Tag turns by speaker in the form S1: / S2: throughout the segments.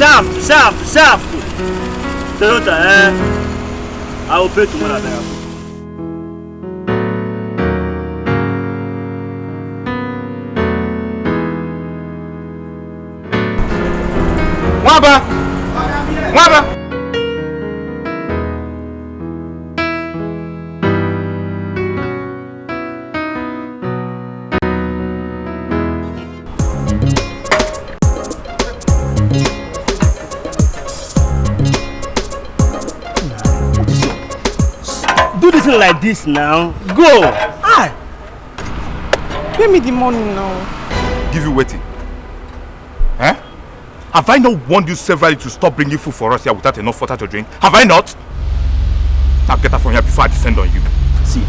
S1: Shaft. Toyota, I will pay tomorrow. Waba. Do this like this now. Go. Aye.
S2: Pay me the money now.
S3: Give you waiting. Huh? Have I not warned you severally to stop bringing food for us here without enough water to drink? Have I not? Now get out from here before I descend on you.
S1: See,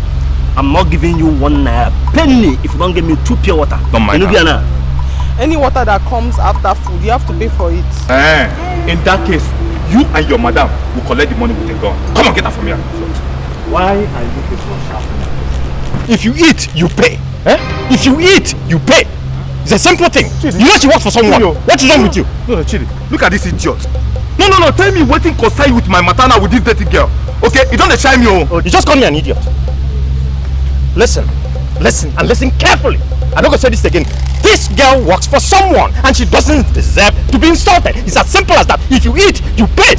S1: I'm not giving you 1 penny if you don't give me 2 pure water.
S3: Don't mind that.
S2: Any water that comes after food, you have to pay for it.
S3: In that case, you and your madam will collect the money with a gun. Come on, get out from here.
S1: Why are you people shouting?
S3: If you eat, you pay. If you eat, you pay. It's a simple thing. Chidi. You know she works for someone. Chidi. What is wrong with you? No, Chidi. Look at this idiot. No. Tell me waiting concern you with my matana with this dirty girl. Okay? You don't shine me. Oh, you just call me an idiot. Listen, and listen carefully. I'm not going to say this again. This girl works for someone and she doesn't deserve to be insulted. It's as simple as that. If you eat, you pay.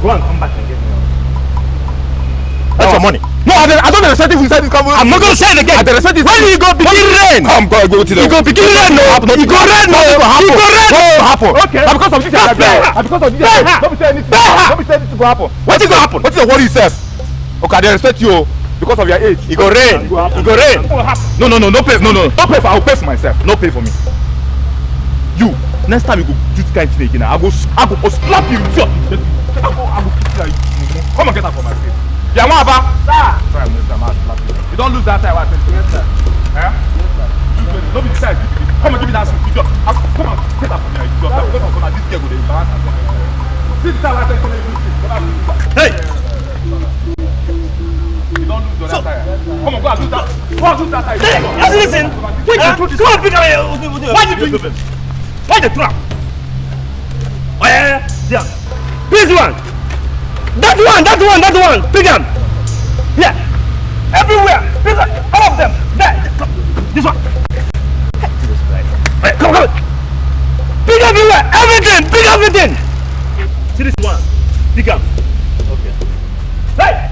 S3: Go and come back and get me. That's your money. No, I don't respect it inside this company. I'm not going to say it again. I respect it. When you go begin rain. Come, go to the. You go begin rain. No, you go rain. No, you go rain. No, happen. Okay. Because of this, because of this, don't be saying anything. Don't be saying anything to happen. What is going to happen? What is the worry yourself? Okay, I respect you because of your age. You go rain. You go rain. No, don't pay. No, don't pay for. I will pay for myself. No pay for me. You. Next time you go do this kind of thing again, I go slap you. I go kick you. Come on, get out from my face. Yeah, what about? Sir! Sorry, Mr. You don't lose that time, I think. Yes, sir. Yes, sir. Don't be sad. Come and give me that suit. Come on, get up from here. This girl will embarrass us. See the time I tell you to hey! You don't lose that time. Come on, go and lose that. Go and lose that time.
S1: Hey, listen. Come on, pick up. Why are you doing this? Why the trap? Oh, yeah. This one. That one! Pick them! Yeah! Everywhere! Pick up! All of them! There! This one! Hey, come! Pick everywhere! Everything! Pick everything! See this one? Pick up! Okay. Hey!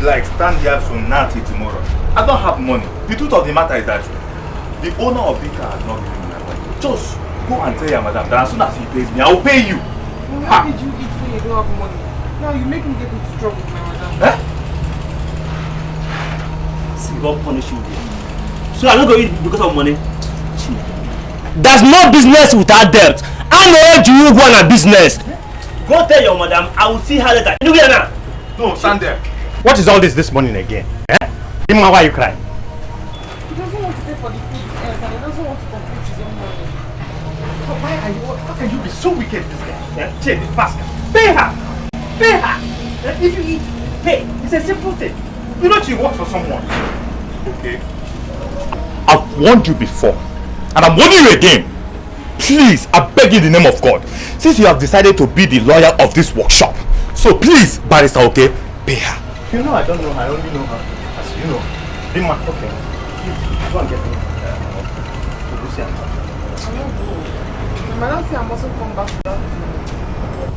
S3: Like stand here from now till tomorrow. I don't have money. The truth of the matter is that the owner of the car has not given me my money. Just go and tell your madam that as soon as he pays me, I will pay you.
S2: Well, how did you eat when you don't have money? Now you make me get into trouble with my madam.
S1: See, God punish you. So I'm not going to eat because of money. There's no business without debt. I know you go on a business. Go tell your madam. I will see her later. You now.
S3: No, stand there.
S1: What is all this morning again? Ima, why are you crying?
S2: He doesn't want to pay for the food and he doesn't want to complete his own money.
S3: How can you be so wicked, this guy?
S1: Check it, faster. Pay her! If you eat, pay. It's a simple thing.
S3: You know she works for someone. Okay. I've warned you before. And I'm warning you again. Please, I beg you in the name of God. Since you have decided to be the lawyer of this workshop, so please, barrister, okay, pay her.
S1: You know I don't know her, I only know her. As you know. Bima, okay. Go and get me.
S2: Madam said I mustn't come back to that.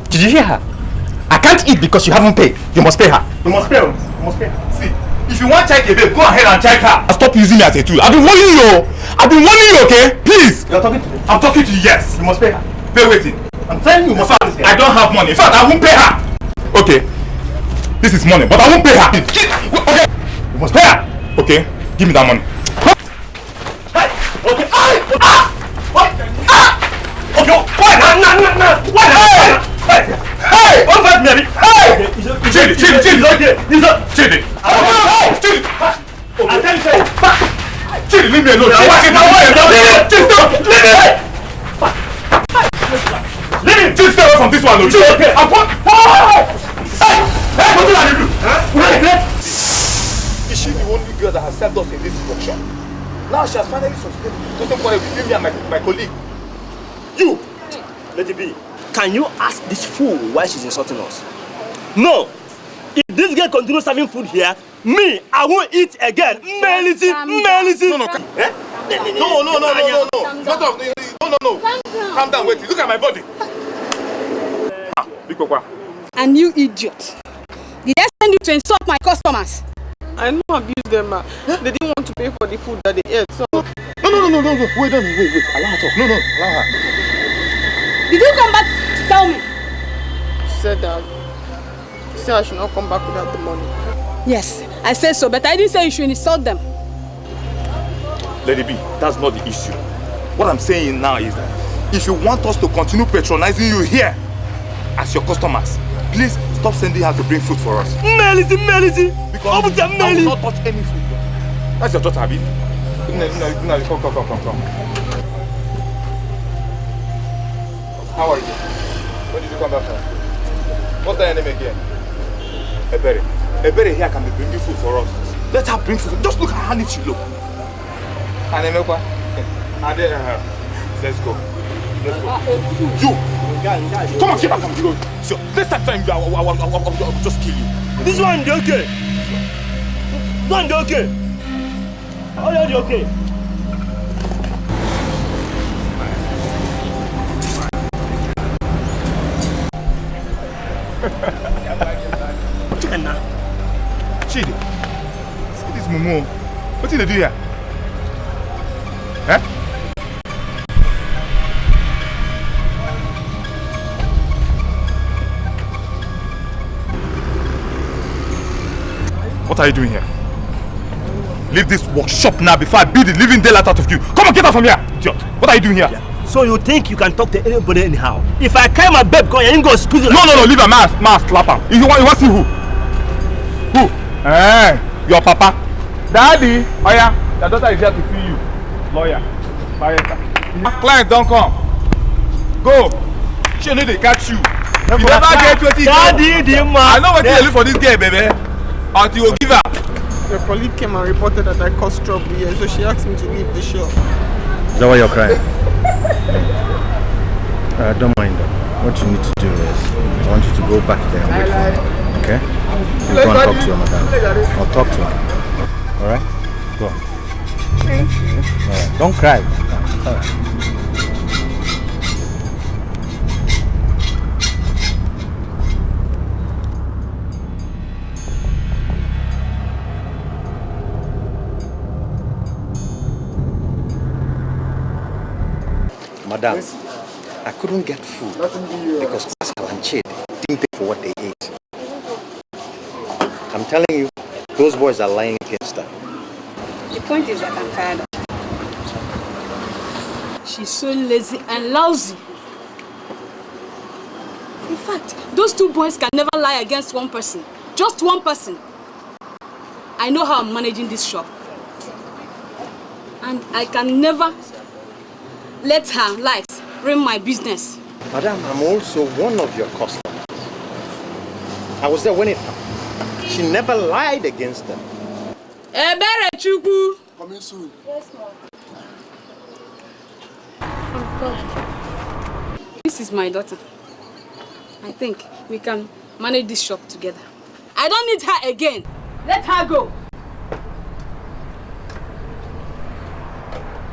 S3: Did you hear her? I can't eat because you haven't paid. You must pay her.
S1: You must pay her. You must pay her.
S3: See, if you want to check a babe, go ahead and check her. Stop using me as a tool. I've been warning you. Okay? Please.
S1: You're talking to me?
S3: I'm talking to you, yes.
S1: You must pay her.
S3: Pay waiting.
S1: I'm telling you, you must pay her.
S3: I don't have money. In fact, I won't pay her. Okay. This is money, but I won't pay her. Okay. You must pay her. Okay. Give me that money.
S1: Hey. Okay. What? Okay. Why? No. Why? Hey. What about me? Hey.
S3: Chidi.
S1: It's okay.
S3: Chidi.
S1: I'll tell you.
S3: Chidi, leave me alone. Leave me! Just stay away from this one, Lord. Okay. Hey! What did I do? Is she the only girl that has served us in this workshop? Now she has finally succeeded. Doesn't quarrel between me and my colleague. You!
S1: Let it be. Can you ask this fool why she's insulting us? No! If this girl continues serving food here, me, I won't eat again. Melissa.
S3: No. Eh? No. No. Calm down, wait. Look at my body.
S4: And you idiot. Did I send you to insult my customers?
S2: I know I abused them, ma. They didn't want to pay for the food that they ate, so...
S3: No. Wait. Allow her talk. No. Allow her.
S4: Did you come back to tell me?
S2: She said that. She said I should not come back without the money.
S4: Yes, I said so, but I didn't say you should insult them.
S3: Let it be. That's not the issue. What I'm saying now is that if you want us to continue patronizing you here as your customers, please stop sending her to bring food for us.
S1: Melissa.
S3: Because I will not touch any food. That's your daughter, Abi. No, come. How are you? When did you come back from? What's that name again? Ebere here can be bringing food for us. Let her bring food. Just look at how neat she look. Let's go. You! Come on, get back from the road. So, next time I will just kill you.
S1: This one, they okay. Oh, yeah, they okay.
S3: Chidi, see this Momo. What did they do here? Eh? What are you doing here? Leave this workshop now before I beat the living daylight out of you. Come on, get out from here, idiot. What are you doing here?
S1: Yeah. So you think you can talk to anybody anyhow? If I carry my babe, you ain't gonna squeeze it.
S3: No, leave a man slap her. You want to see who? Who? Your papa. Daddy, oh yeah, your daughter is here to see you. Lawyer. Client, don't come. Go. She need to catch you. You never get 20.
S1: Daddy, the man.
S3: I know what you look for this girl, baby. Until you give her.
S2: Your colleague came and reported that I caused trouble here, so she asked me to leave the shop.
S5: Is that why you're crying? Don't mind them. What you need to do is, I want you to go back there and wait for me. Okay? You go and talk to your madam. I'll talk to her. Alright? Go on. Alright. Don't cry. Alright. Madam, I couldn't get food because Pascal and Chid didn't pay for what they ate. I'm telling you, those boys are lying against her.
S4: The point is that I'm tired of her. She's so lazy and lousy. In fact, those two boys can never lie against one person. Just one person. I know how I'm managing this shop. And I can never let her lies ruin my business.
S5: Madam, I'm also one of your customers. I was there when it happened. She never lied against them.
S4: Ebere Chukwu.
S6: Coming soon.
S4: Yes, ma'am. This is my daughter. I think we can manage this shop together. I don't need her again. Let her go.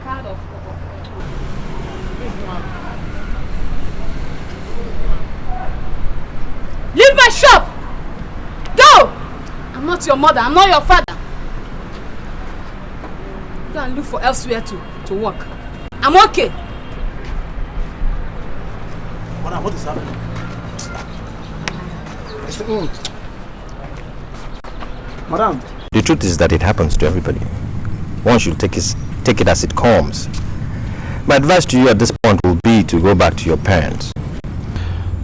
S4: Card of leave my shop! Go! I'm not your mother, I'm not your father. Go and look for elsewhere to work. I'm okay.
S6: What is happening? Madam.
S5: The truth is that it happens to everybody. One should take it as it comes. My advice to you at this point will be to go back to your parents.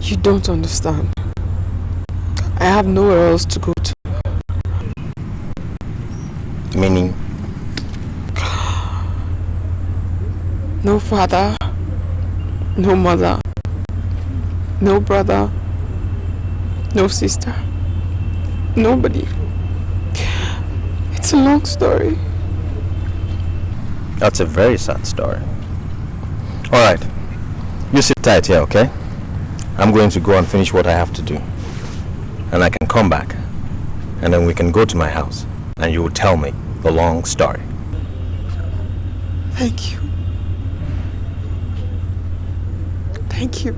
S2: You don't understand. I have nowhere else to go to.
S5: Meaning?
S2: No father, no mother, no brother, no sister, nobody. It's a long story.
S5: That's a very sad story. Alright, you sit tight here, okay? I'm going to go and finish what I have to do. And I can come back. And then we can go to my house. And you will tell me the long story.
S2: Thank you. Thank you.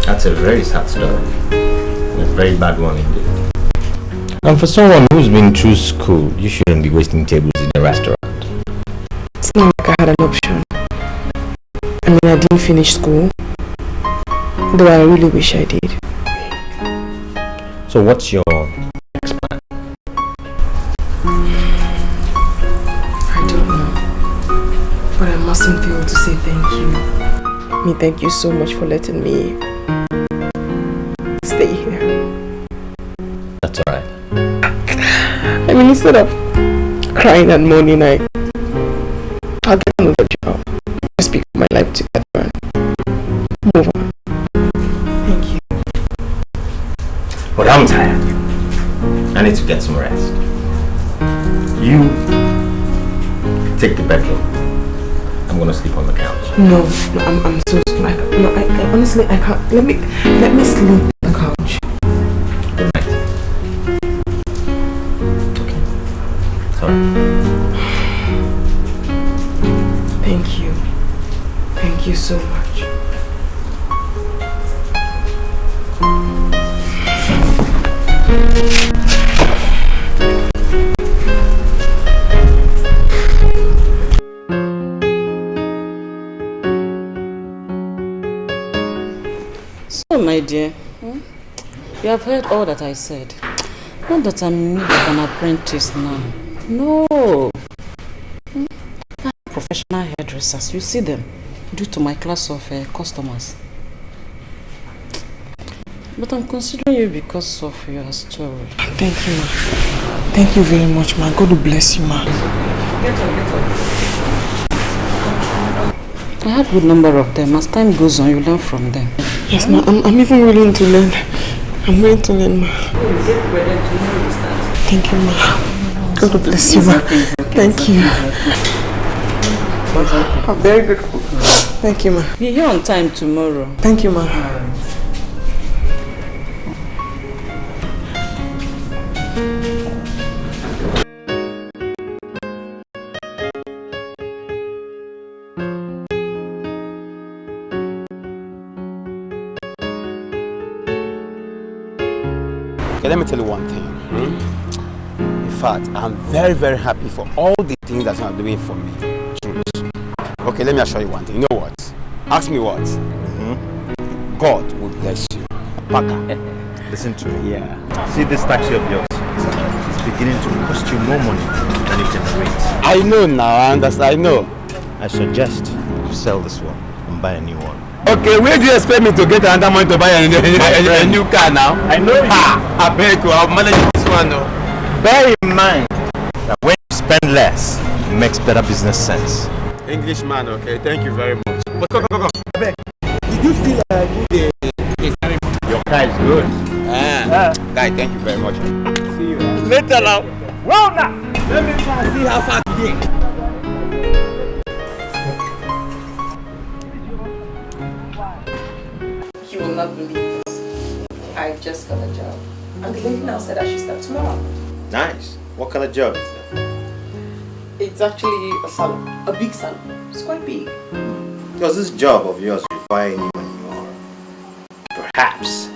S5: That's a very sad story. A very bad one indeed. And for someone who's been through school, you shouldn't be wasting tables in a restaurant.
S2: It's not like I had an option. I mean, I didn't finish school, though I really wish I did.
S5: So what's your next plan?
S2: I don't know, but I mustn't fail to say thank you. Thank you so much for letting me stay here.
S5: That's alright.
S2: I mean, instead of crying and moaning, I'll get another job. Just pick my life together and move on. Thank you.
S5: But I'm tired. I need to get some rest. You take the bedroom. I'm gonna sleep on the couch.
S2: No, I'm so like no. I honestly I can't. Let me sleep on the couch.
S5: Good night. Okay. Sorry.
S2: Thank you. Thank you so much.
S7: So, my dear, you have heard all that I said. Not that I'm in need of an apprentice now. No. I have professional hairdressers. You see them due to my class of customers. But I'm considering you because of your story.
S2: Thank you, ma. Thank you very much, ma. God will bless you, ma.
S7: Get up. I have a good number of them. As time goes on, you learn from them.
S2: Yes, ma. I'm even willing to learn. I'm willing to learn, ma. Thank you, ma. God will bless you, ma. Thank you. I'm very grateful. Thank you, ma.
S7: Be here on time tomorrow.
S2: Thank you, ma.
S6: Okay, let me tell you one thing. In fact, I'm very, very happy for all the things that you are doing for me. Truth. Okay, let me assure you one thing. You know what? Ask me what? God will bless you. Paka.
S5: Listen to me.
S6: Yeah.
S5: See this taxi of yours? It's beginning to cost you more money than it generates.
S6: I know now, I understand, I know.
S5: I suggest you sell this one and buy a new one.
S6: Okay, where do you expect me to get another money to buy a new car now?
S5: I know you.
S6: I beg you, I'll manage this one though.
S5: Bear in mind that when you spend less, it makes better business sense.
S6: Englishman, okay, thank you very much. But come. I beg. Did you still do the ceremony?
S5: Your car is good.
S6: Guy, thank you very much. See you.
S5: Later now.
S1: Well now.
S6: Let me try and see how far today.
S2: You will not believe this. I just got a job. And the lady now said I should start tomorrow.
S5: Nice. What kind of job is that?
S2: It's actually a salon. A big salon. It's quite big.
S5: Does this job of yours require anyone or perhaps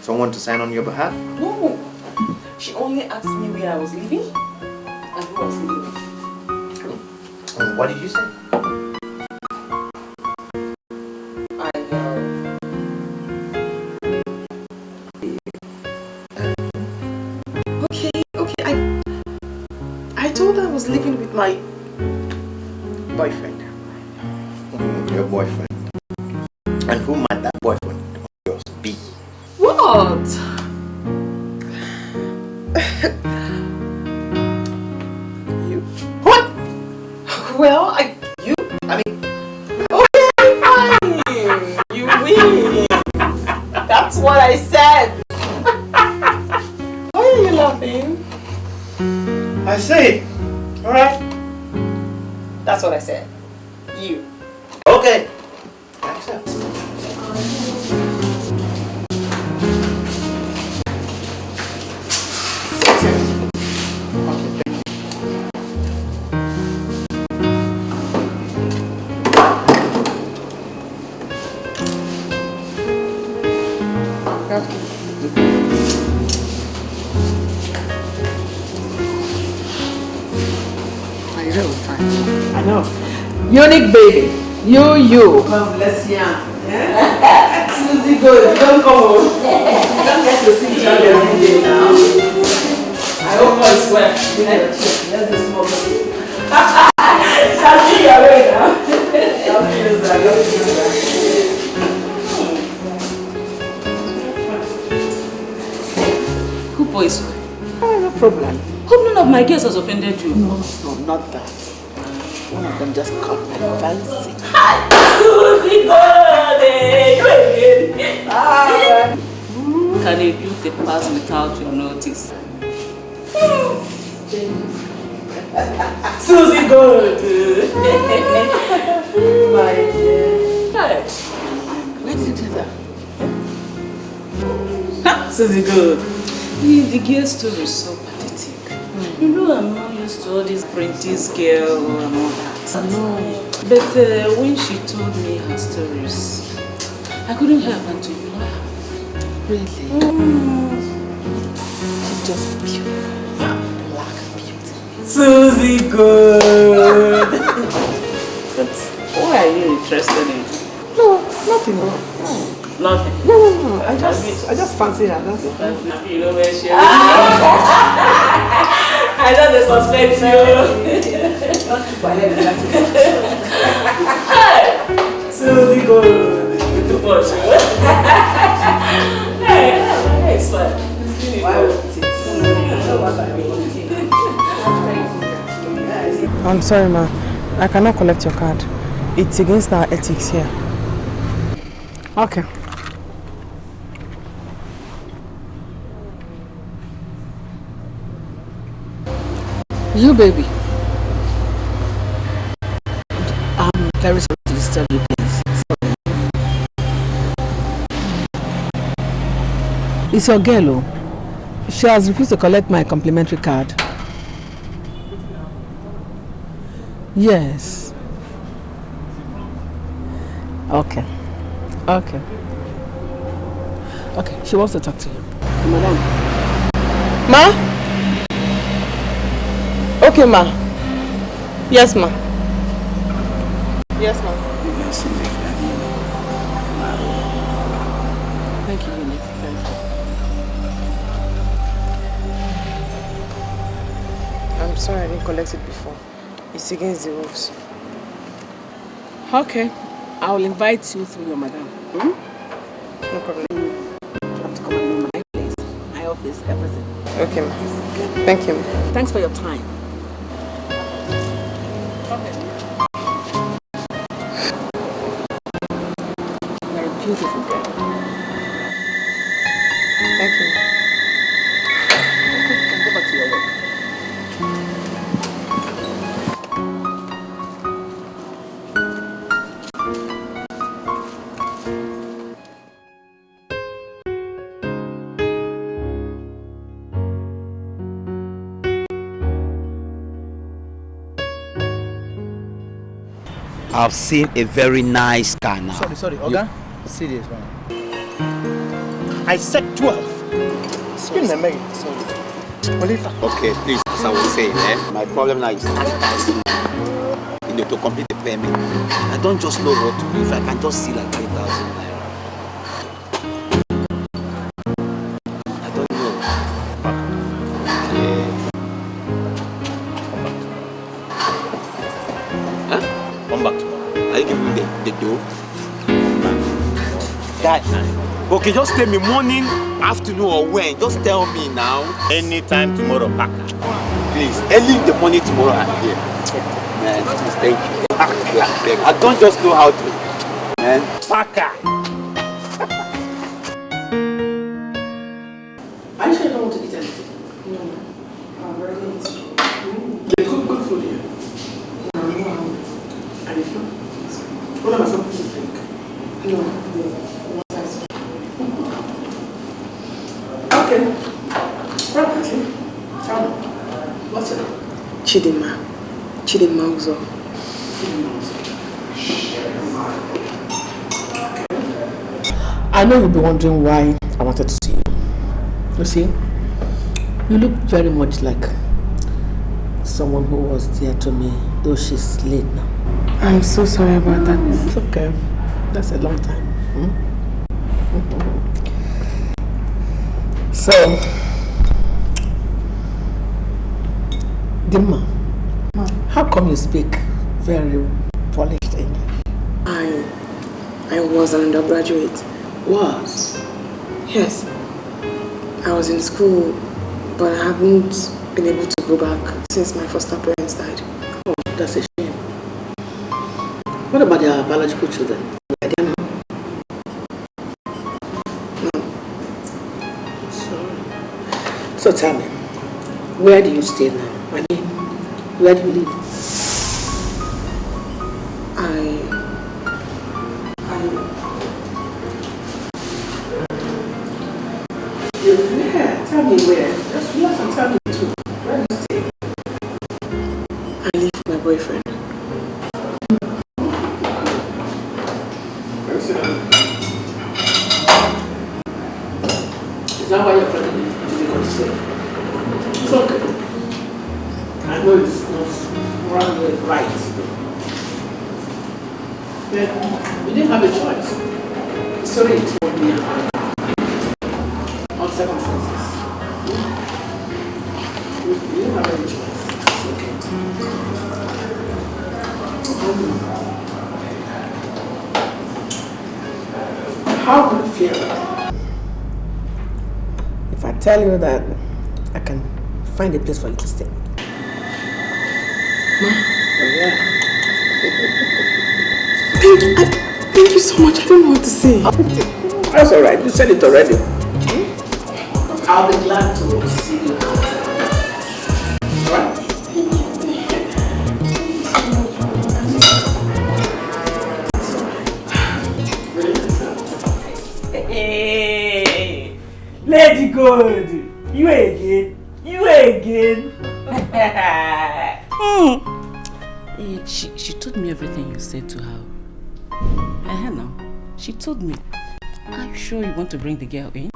S5: someone to sign on your behalf?
S2: No. She only asked me where I was living and who I was living with.
S5: What did you say?
S2: I told her I was living with my boyfriend.
S5: Your boyfriend. And who might that boyfriend of yours be?
S2: What? Well, okay, fine. You win. That's what I said. Why are you laughing?
S3: I say, alright?
S2: That's what I said. You.
S3: Okay. Accept.
S2: I know. Unique baby. You. God bless you. Yeah? Susie, go. Don't come home. You don't get to see each other every day now. I hope all is well. Let's do small thing. Shall see your way now.
S7: Who boys?
S2: No problem.
S7: Hope none of my girls has offended you.
S2: No, not that. One of them just caught my fancy.
S7: Susie, you again. Can a beauty pass without your notice? Susie, good.
S2: My dear. Where did you do that?
S7: Susie, good. The girl story is so pathetic. You know I'm not used to all this Prentice girl and all that.
S2: No.
S7: But when she told me her stories, I couldn't help but to ignore her.
S2: Really? She's just beautiful. Black beauty.
S7: Susie, good. But why are you interested in?
S2: No, nothing. No.
S7: Nothing.
S2: No. I just fancy her. That's it.
S7: You know where she is? I know they suspect you.
S2: Not too bad.
S7: Susie, good. Too much. Hey, it's fine.
S2: Why would it? I'm sorry, ma. I cannot collect your card. It's against our ethics here. Okay. You, baby. I'm very sorry to disturb you, please. Sorry. It's your girl, oh. She has refused to collect my complimentary card. Yes. Okay. Okay. Okay, she wants to talk to you. Madam. Ma? Okay, ma. Yes, ma. Yes, ma. Thank you, Unique. Thank you. I'm sorry I didn't collect it before. It's against the rules. Okay. I will invite you through your madam. Hmm? No problem. You have to come and know my place, my office, everything. Okay, ma. Thank you, ma. Thanks for your time. You're a beautiful girl. Thank you. Okay, you can go back to your work.
S6: I've seen a very nice car now.
S5: Sorry, Oga. See this one. I said 12. Spin the mail. Sorry.
S6: Okay, please, as I was saying, my problem now is to complete the payment. I don't just know what to do. If I can just see like 3,000 naira. I don't know.
S5: Come back tomorrow.
S6: Are you giving me the dough?
S5: Guy.
S6: Okay, just tell me morning, afternoon or when. Just tell me now.
S5: Anytime tomorrow, Paka.
S6: Please, early in the morning tomorrow I'm here. Man, please, thank you. I don't just know how to. Man.
S1: Paka.
S2: Are you sure you don't want to eat anything? No. I'm very eating. They cook good food here. No, I'm not hungry. And if not, what am I supposed to drink? No. Okay. Property. Tell me. What's it? Chidinma. Chidinma Uzo. I know you'll be wondering why I wanted to see you. You see, you look very much like someone who was dear to me, though she's late now. I'm so sorry about that. It's okay. That's a long time. So, Dimma, how come you speak very polished English? I was an undergraduate. Was? Yes. I was in school, but I haven't been able to go back since my foster parents died. Oh, that's a shame. What about their biological children? Are they now? No. Sorry. So tell me, where do you stay now? I mean, where do you live? Yeah, tell me where. Just relax and tell me too. Where do you stay? I live with my boyfriend. Is that why you're friendly? Difficult to say. It's okay. I know it's not morally right. But we didn't have a choice. The story you told me on circumstances. We didn't have any choice. It's okay. How would it feel if I tell you that I can find a place for you to stay? Ma? Oh, yeah. Thank you so much. I don't know what to say. That's all right. You said it already. I'll be glad to see you. All right?
S1: Hey, Lady Good, you again.
S7: She told me everything you said to her. Now, she told me. Are you sure you want to bring the girl in?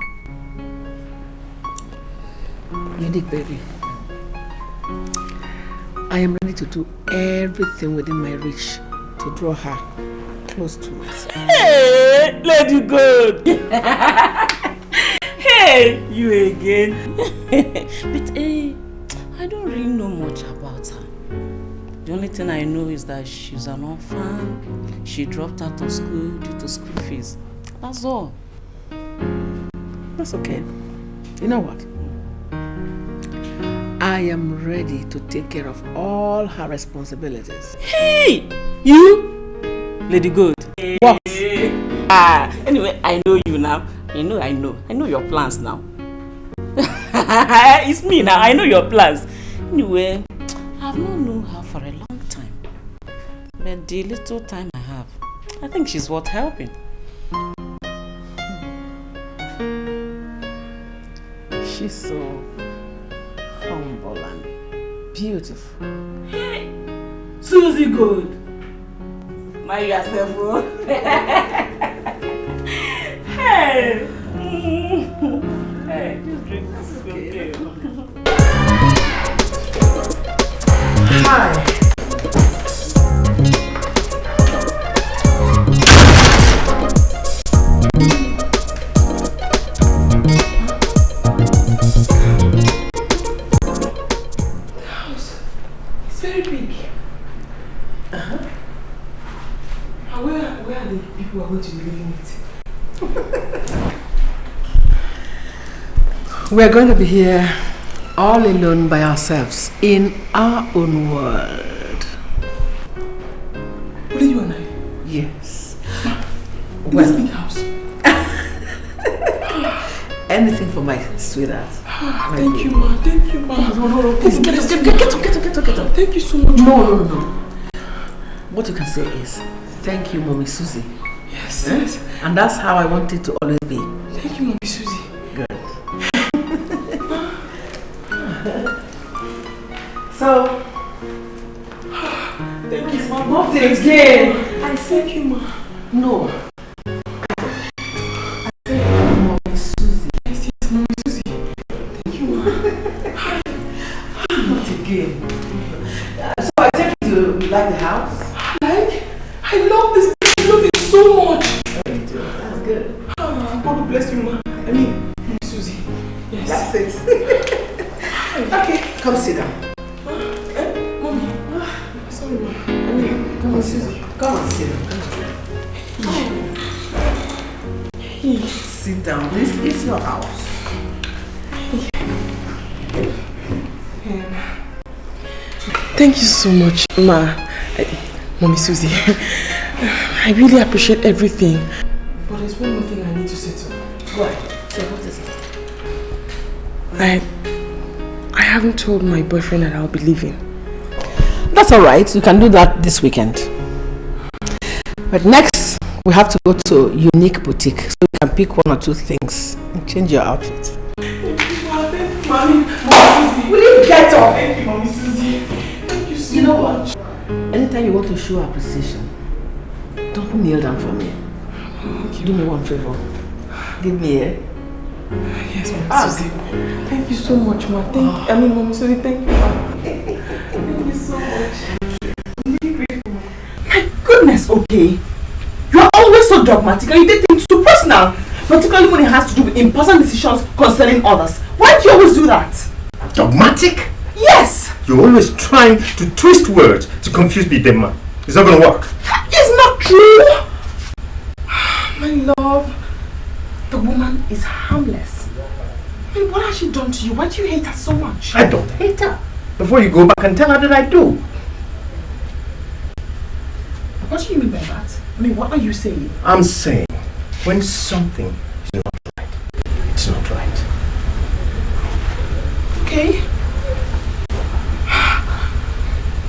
S2: Unique baby. I am ready to do everything within my reach to draw her close to us.
S1: Hey, Lady Good. Hey, you again.
S7: But I don't really know much about her. The only thing I know is that she's an orphan. She dropped out of school due to school fees. That's all.
S2: That's okay. You know what? I am ready to take care of all her responsibilities.
S7: Hey! You? Lady Good.
S2: What?
S7: Anyway, I know you now. I know your plans now. It's me now. I know your plans. Anyway, I've not known her for a long time. But the little time I have, I think she's worth helping.
S2: She's so humble and beautiful.
S7: Hey, Susie Good. Mind yourself, bro. Hey. Hey, just drink. This is okay.
S2: Hi. It's very big. Where are the people who are going to be living with? We're going to be here all alone by ourselves in our own world.
S8: In this big house. Anything for my sweetheart.
S2: Thank you, ma. Thank you, ma.
S8: No. Please get up.
S2: Thank you so much.
S8: No. What you can say is, thank you, Mommy Susie.
S2: Yes.
S8: And that's how I want it to always be.
S2: Thank you, Mommy Susie.
S8: Good. So,
S2: thank you, ma.
S8: Not again.
S2: I thank you, ma.
S8: No. I thank you, Mommy Susie.
S2: Yes, Mommy Susie. Thank you, ma.
S8: Not again. So I take you to like the house?
S2: I love this. I love it so much.
S8: That's good.
S2: God bless you, ma. I mean, Mommy Susie. Yes.
S8: That's it. Okay, come sit down.
S2: Mommy. Sorry, ma. I mean, come on, Susie.
S8: Come on, sit down. Sit down. This is your house.
S2: Thank you so much, ma. Mommy Susie. I really appreciate everything. But there's one more thing I need to settle.
S8: Go ahead. So what is it?
S2: I haven't told my boyfriend that I'll be leaving.
S8: That's alright. You can do that this weekend. But next, we have to go to Unique Boutique so you can pick one or two things and change your outfit.
S2: Thank you, ma. Thank you, Mommy Susie.
S8: Will you get up?
S2: Thank you, Mommy Susie. Thank you so
S8: You know
S2: much.
S8: what? Anytime you want to show appreciation, don't kneel down for me.
S2: Okay.
S8: Do me one favor. Give me a...
S2: Yes, Mommy Susie. Thank you so much, ma. Mommy Susie, thank you, ma. Thank you so much. I'm really grateful, ma. My goodness, okay. You're always so dogmatic and you take things too personal. Particularly when it has to do with important decisions concerning others. Why do you always do that?
S1: Dogmatic?
S2: Yes!
S1: You're always trying to twist words to confuse me, dead man. It's not gonna work.
S2: It's not true! My love, the woman is harmless. I mean, what has she done to you? Why do you hate her so much?
S1: I don't hate her. Before you go back and tell her that I do.
S2: What do you mean by that? I mean, what are you saying?
S1: I'm saying, when something is not right, it's not right.
S2: Okay.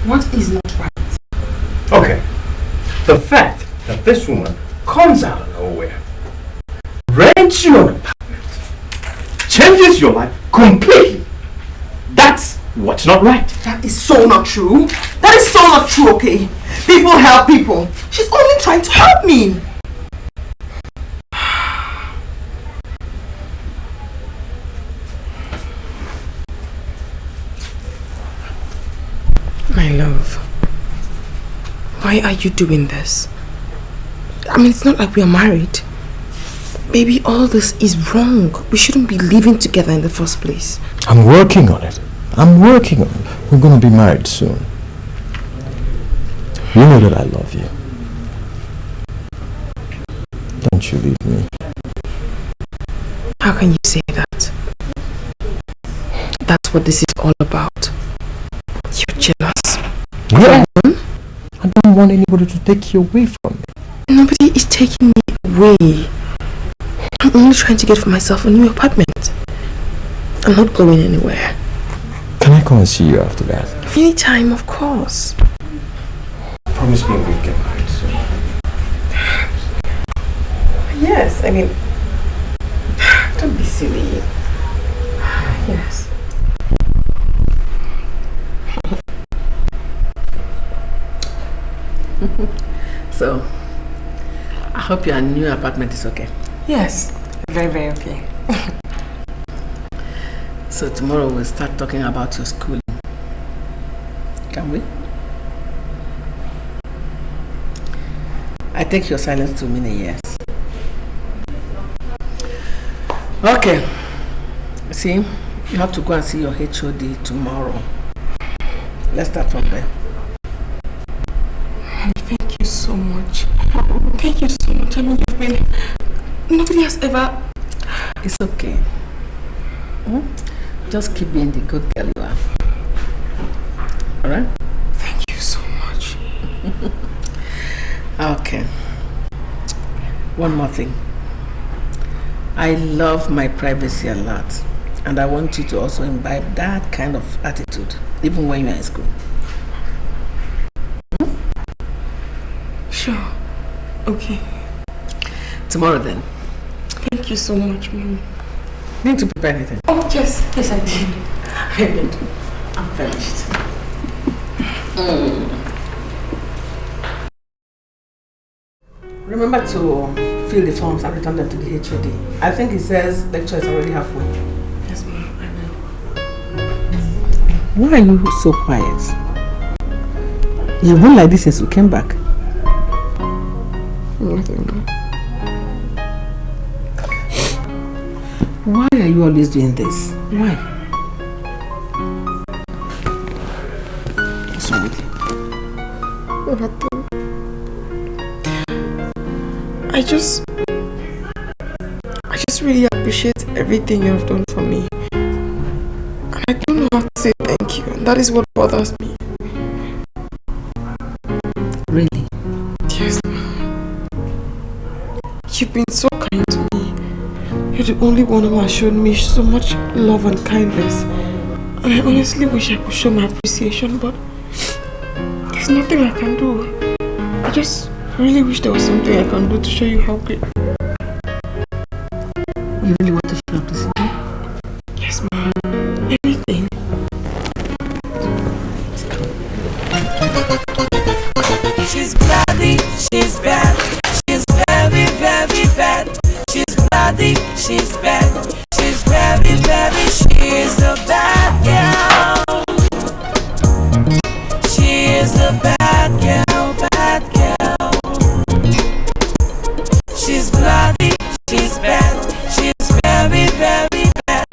S2: What is not right?
S1: Okay. The fact that this woman comes out of nowhere, rents you an apartment, changes your life completely. That's what's not right.
S2: That is so not true. That is so not true, okay? People help people. She's only trying to help me. My love, why are you doing this? I mean, it's not like we are married. Maybe all this is wrong. We shouldn't be living together in the first place.
S5: I'm working on it. We're going to be married soon. You know that I love you. Don't you leave me.
S2: How can you say that? That's what this is all about. You're jealous.
S5: Yeah. I don't want anybody to take you away from me.
S2: Nobody is taking me away. I'm only trying to get for myself a new apartment. I'm not going anywhere.
S5: Can I come and see you after that?
S2: Anytime, of course.
S1: Promise me we'll get married soon.
S2: Yes, I mean, don't be silly. Yes.
S8: So, I hope your new apartment is okay.
S2: Yes, very, very okay.
S8: So tomorrow we'll start talking about your schooling. Can we? I take your silence to mean a yes. Okay. See, you have to go and see your HOD tomorrow. Let's start from there.
S2: Thank you so much. Thank you so much. I mean, you've been... Nobody has ever...
S8: It's okay. Just keep being the good girl you are. Alright?
S2: Thank you so much.
S8: Okay. One more thing. I love my privacy a lot, and I want you to also imbibe that kind of attitude, even when you're in school.
S2: Sure. Okay.
S8: Tomorrow then.
S2: Thank you so much, Mom.
S8: You need to prepare anything?
S2: Oh, yes. Yes, I did.
S8: I did. I'm finished. Remember to fill the forms and return them to the HOD. I think it says lecture is already halfway.
S2: Yes, Mom. I
S8: Why are you so quiet? You've been like this since we came back.
S2: Nothing, Mom.
S8: Why are you always doing this? Why? What's wrong with you?
S2: Nothing. I just really appreciate everything you have done for me. And I don't know how to say thank you. And that is what bothers me.
S8: Really?
S2: Yes, Mom. You've been so kind to me. You're the only one who has shown me so much love and kindness. And I honestly wish I could show my appreciation, but there's nothing I can do. I just really wish there was something I can do to show you how great.
S8: You really want to show appreciation?
S2: Yes, Mom. Anything.
S9: She's bloody, she's bad. She's very, very bad. She's bloody, she's bad. She's very, very, she is a bad girl. She is a bad girl, bad girl. She's bloody, she's bad. She's very, very bad.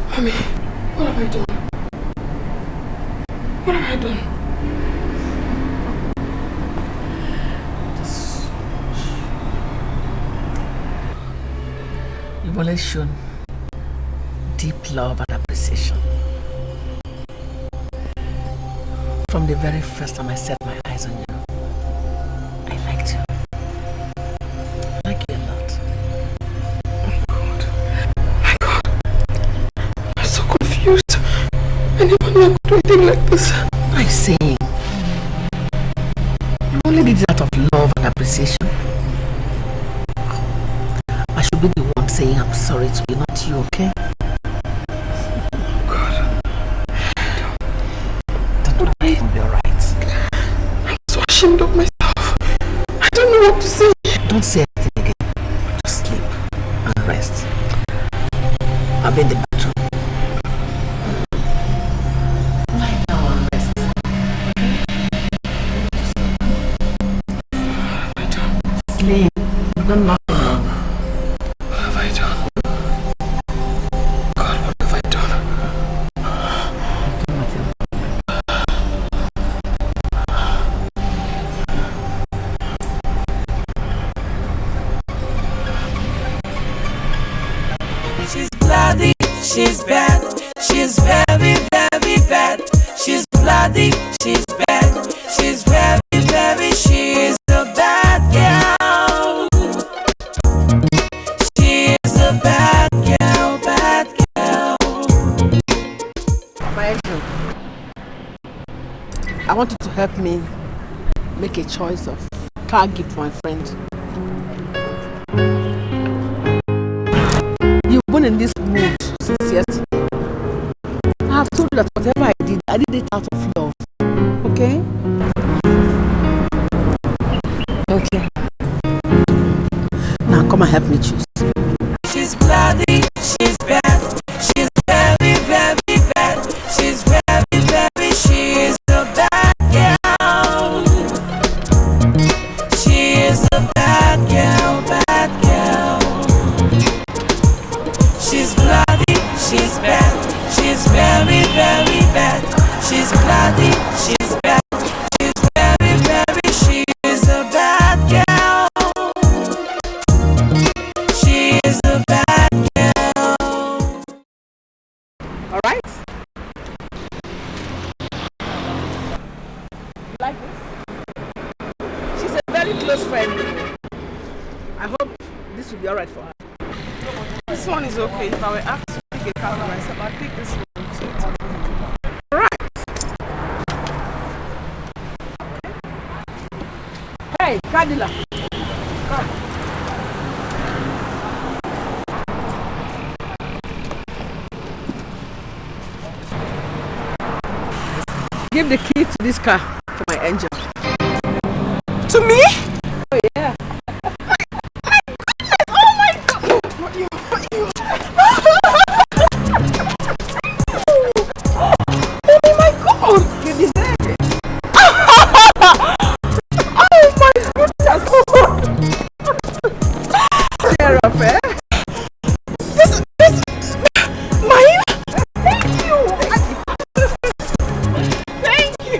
S2: Mommy, what have I done? What have I done?
S8: You've always shown deep love and appreciation. From the very first time I set my eyes on you, I liked you. I like you a lot.
S2: I'm so confused. I never knew I could do anything like this.
S8: I'm saying, you only did it out of love and appreciation. I should be the one saying I'm sorry to you, not you, okay? It'll be alright.
S2: I'm so ashamed of myself. I don't know what to say.
S8: Don't say anything again. Just sleep and rest. I'll be in the bathroom. Lie down and rest. Sleep. You've done nothing wrong.
S2: What have I done? God, what have I done?
S9: She's bloody, she's bad. She's very, very bad. She's bloody, she's bad. She's very, very, she is a bad girl. She is a bad girl, bad girl.
S8: I want you to help me make a choice of car gift for my friend. You've been in this mood since yesterday. I have told you that whatever I did it out of love. Okay? Okay. Now come and help me choose.
S9: She's bloody, she's bad. She's very, very bad. She's very, very, she is a bad girl. She is a bad girl, bad girl. She's bloody, she's bad. She's very, very bad. She's bloody, she's bad. She's very, very, she is a bad girl. She is a bad girl.
S8: this will be alright for her.
S2: This one is okay. If I were asked to pick a car for myself, I'd pick this one.
S8: Alright. Hey, Cadillac. Come. Give the key to this car to my engine.
S2: To me?
S8: Oh yeah.
S2: Oh my God! Oh my God!
S8: You deserve it.
S2: Oh my goodness!
S8: Share of it.
S2: This mine? Thank you. Thank you.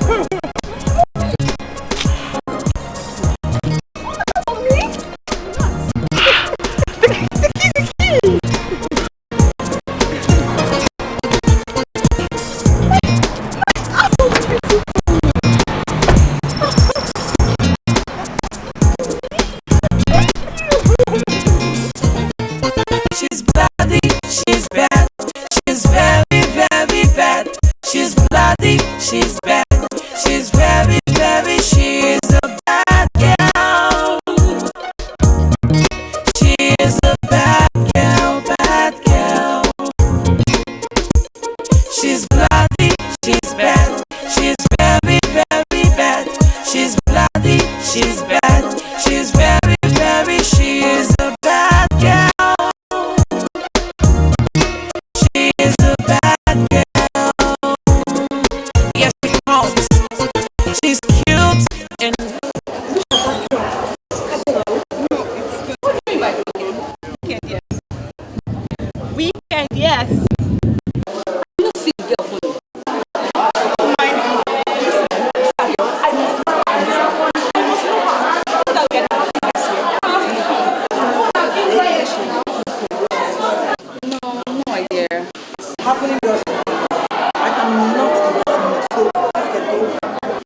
S9: She's bloody, she's bad, she's very, very bad. She's bloody, she's bad, she's very, very, she's a bad girl. She is a bad girl, bad girl. She's bloody, she's bad, she's very, very bad. She's bloody, she's bad, she's very, very, she is a bad girl. She is a bad girl. Yes, she comes. She's cute and
S2: Weekend, yes.
S4: You don't see the girl for you. No idea.
S8: Happening does. I cannot understand. So let's get going.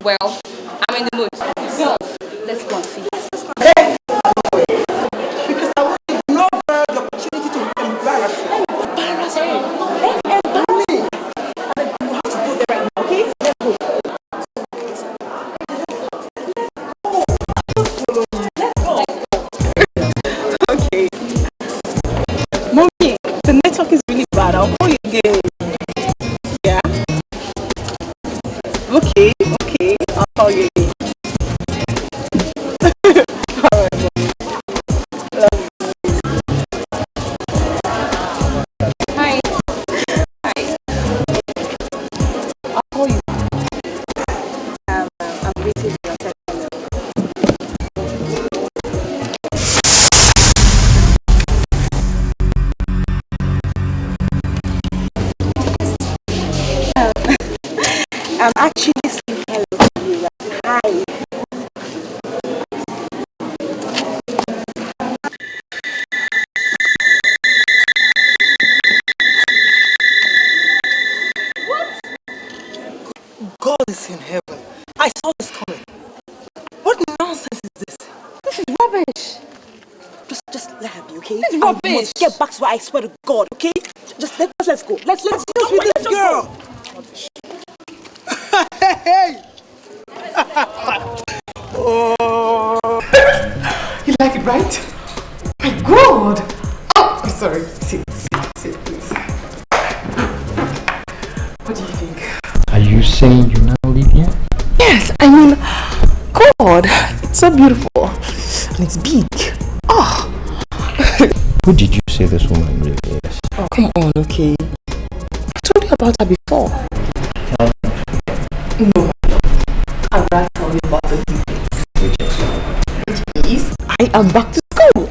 S4: Well, I'm in the mood. Girls, let's go and see.
S8: Hey! Because I want you to know the opportunity to embarrass me. Embarrass me? Embarrass me? And then you have to go there right now, okay? Let's go. Okay. Mommy, the network is really bad. I'll call you again. Yeah? Okay, I'll call you again. Alright, Mom. Love you.
S4: Hi.
S8: I'll call you. I'm waiting for your text. I'm actually saying hello to you. Hi. God is in heaven. I saw this coming. What nonsense is this?
S4: This is rubbish.
S8: Just let her be, okay?
S4: This is
S8: I
S4: rubbish.
S8: must get back to where I swear to God, okay? Just let's go. Let's deal with this girl. Hey! Oh!
S2: You like it, right? My God! Oh, I'm sorry. Sit, please. What do you think?
S5: Are you saying you now live here?
S2: Yes, I mean, God, it's so beautiful and it's big. Oh,
S5: Who did you say this woman really is?
S2: oh, come on, okay. I told you about her before. No, I'd rather tell you about the details. Which is, I am back to school.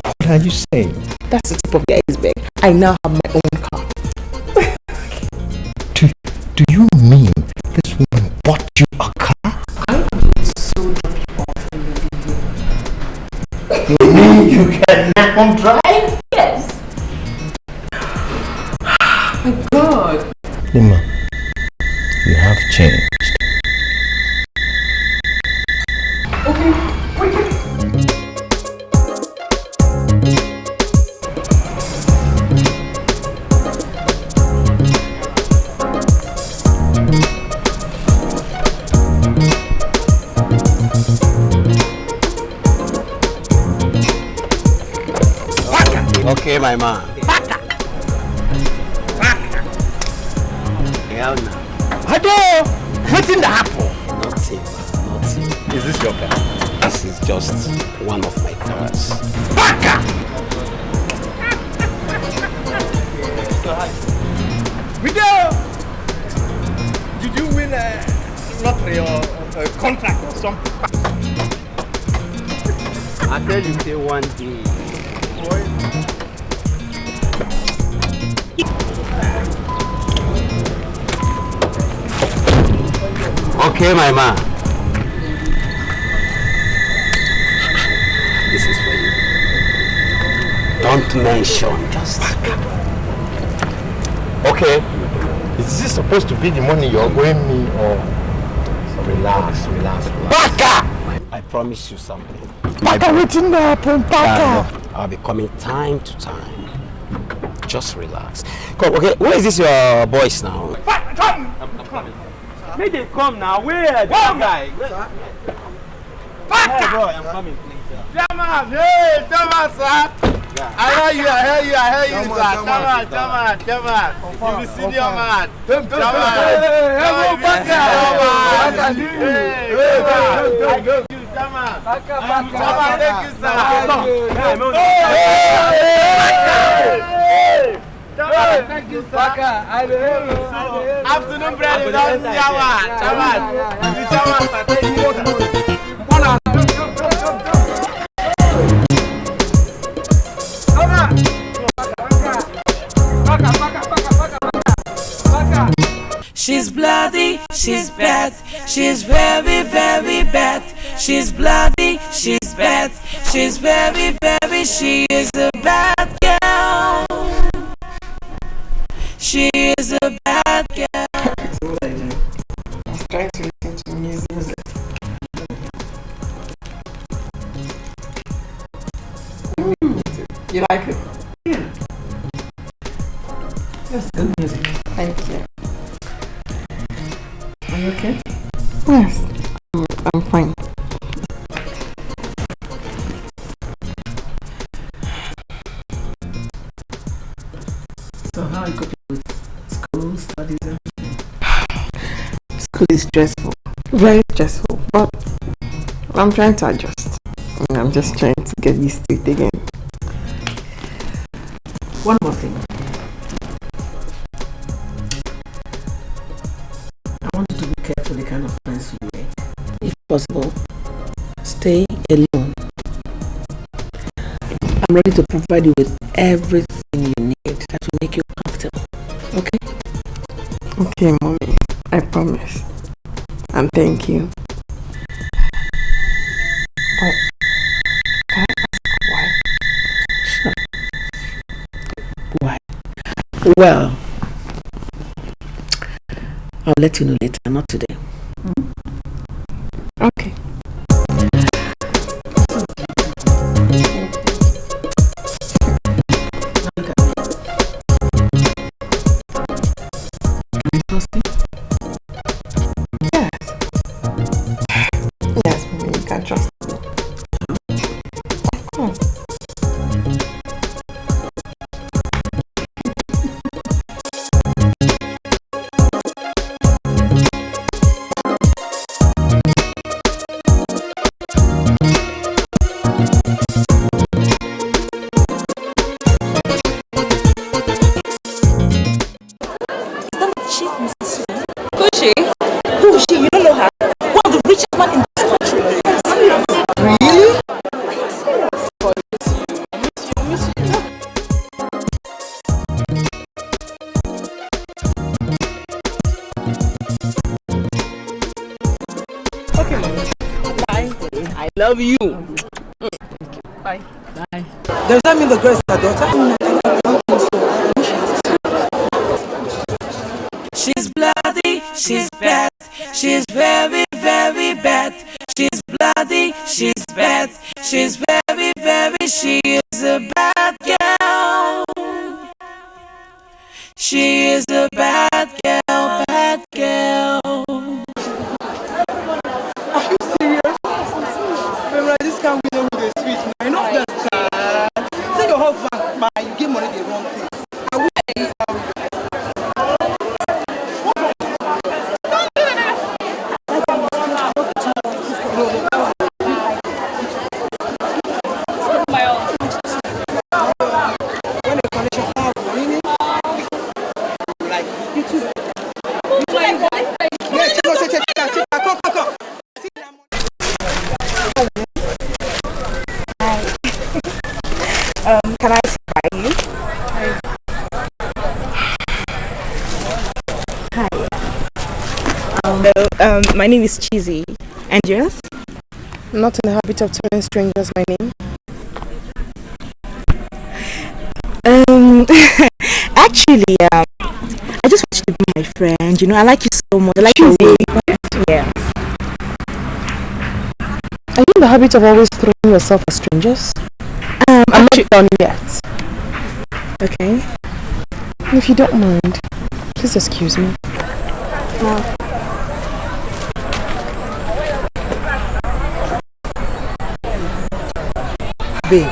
S5: What are you saying?
S2: That's the tip of the iceberg. I now have my own car.
S5: Do you mean this woman bought you a car?
S2: I am so drop you off in the
S5: You mean you can now drive?
S2: Yes. My God.
S5: Lima, you have changed.
S2: Okay, wait.
S6: Okay, my man.
S1: Baka.
S6: Yeah, now.
S1: Hello. What's in the apple?
S6: Nothing.
S1: Is this your car?
S6: This is just one of my cars.
S1: Baka. Video. Did you win a lottery or a contract or something?
S6: I tell you, say one day. Okay, my man. This is for you. Don't mention, just
S3: Okay. Is this supposed to be the money you're owing me or? Relax. Baka!
S6: I promise you something.
S3: Baka, waiting there, Baka.
S6: I'll be coming time to time. Just relax. Come, okay, where is this your voice now?
S1: Come.
S10: May they come now. Where? Come, guy.
S1: Baka.
S10: Hey, bro, I'm coming, please.
S3: Jaman, hey, Jaman, sir. I hear you, sir. Jaman. You the senior man. Jaman.
S10: Thank you, Saka.
S3: Afternoon bread is on Jaman.
S9: She's bloody, she's bad, she's very, very bad. She's bloody, she's bad, she's very, very, she is a bad girl. She is a bad girl.
S2: I was trying to listen to music. You like it?
S8: Yeah. That's good music.
S2: Thank you.
S8: Are you okay?
S2: Yes, I'm fine.
S8: So how are you coping with school, studies, and everything?
S2: School is stressful, very stressful, but I'm trying to adjust. I'm just trying to get used to it again.
S8: One more thing. I want you to be careful the kind of friends you make. If possible, stay alone. I'm ready to provide you with everything you need that will make you comfortable. Okay?
S2: Okay, Mommy, I promise. And thank you. But can I ask why?
S8: Sure. Why? Well, I'll let you know later, not today.
S2: Okay. Yes, Mommy, you can trust me. Of course.
S10: Love you.
S8: Bye. Bye.
S10: Does that mean the girl is her daughter?
S9: She's bloody, she's bad, she's very, very bad. She's bloody, she's bad, she's very, very, she is a bad girl. She is a bad girl, bad girl.
S10: Are you serious? Remember, this can't be with a sweet man. Enough that. Take your husband.
S2: man, you give money the wrong thing. I wish this how we when the connection starts ringing, like you too. Yeah, check, come.
S11: Can I sit by you? Hi. Hello, my name is Cheesy. And yours?
S2: I'm not in the habit of telling strangers my name.
S11: Actually, I just want you to be my friend. You know, I like you so much. I like your way. Yeah.
S2: Are you in the habit of always throwing yourself at strangers? I'm not done yet.
S11: Okay.
S2: If you don't mind, please excuse me.
S11: Babe,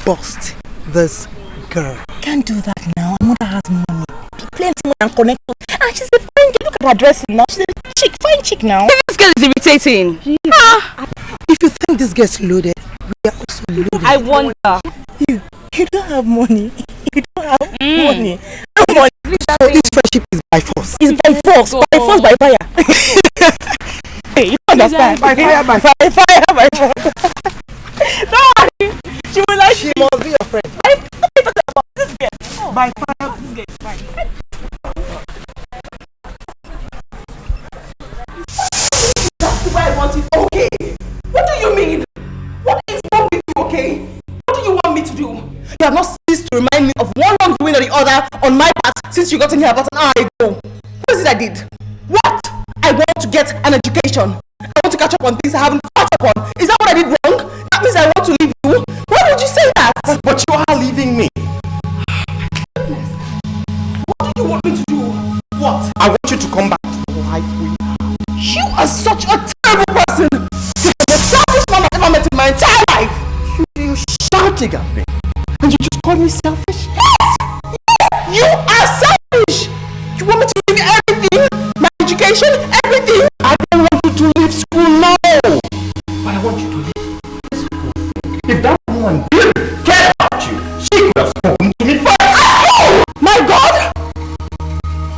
S11: bust this girl. Can't do that now. My mother has money. Plenty money and connections. And she's a fine girl. Look at her dressing now. She's a chick, fine chick now.
S4: This girl is irritating.
S11: If you think this gets loaded, we are also loaded.
S4: I wonder.
S11: You don't have money. You don't have money. No money. So this friendship is by force. It's by force. By force, by fire. Hey, you don't understand. By fire, by fire. By fire, by force. Don't worry. She will like you. She must be your friend. I'm talking about this girl. By fire, this girl is fine. That's why I want it. Okay. What do you mean? What is wrong with you, okay? What do you want me to do? You have not ceased to remind me of one wrongdoing or the other on my part since you got in here about an hour ago. What is it I did? What? I want to get an education. I want to catch up on things I haven't caught up on. Is that what I did wrong? That means I want to leave you? Why would you say that?
S3: But you are leaving me.
S11: What do you want me to do? What?
S3: I want you to come back to the life we have.
S11: You are such a terrible person. You're the most selfish man I've ever met in my entire life.
S3: You shouting at me. And you just call me selfish?
S11: Yes! You are selfish! You want me to leave everything? My education? Everything?
S3: I don't want you to leave school now. But I want you to leave school. If that woman didn't care about you, she could have spoken to me first. Oh!
S11: My God!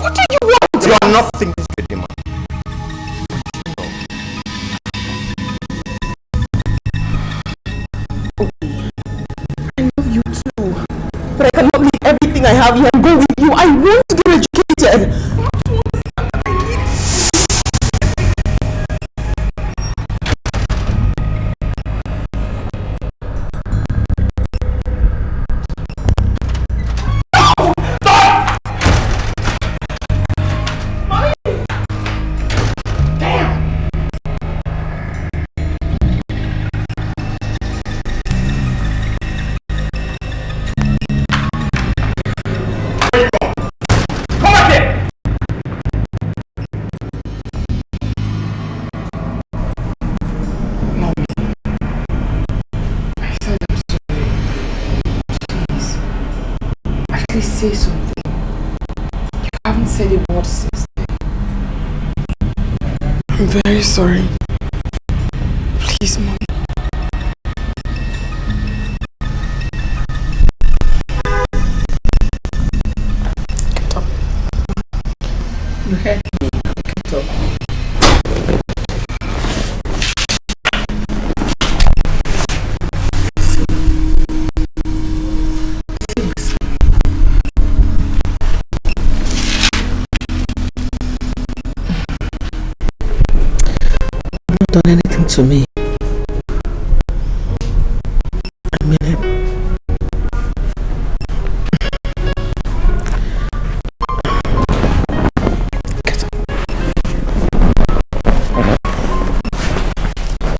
S11: What do you want?
S3: You are nothing this good, man.
S11: I love you too. But I cannot leave everything I have here and go with you. I want to get educated.
S2: Say something. You haven't said a word since then. I'm very sorry. Please, Mom. Get up. You heard me. Get up.
S11: Done anything to me. I mean it. Get up.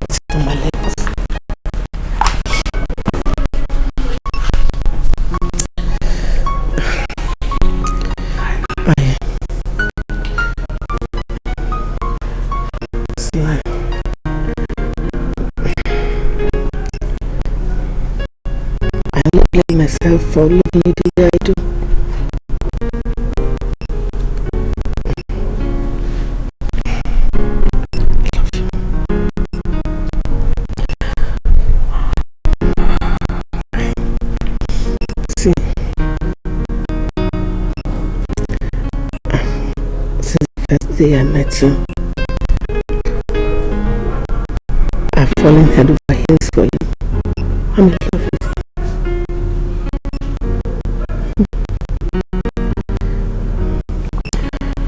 S11: Sit on my legs. See.
S8: myself for loving you the way I do. See, since the first day I met you, I've fallen head over heels for you. I'm in love with you.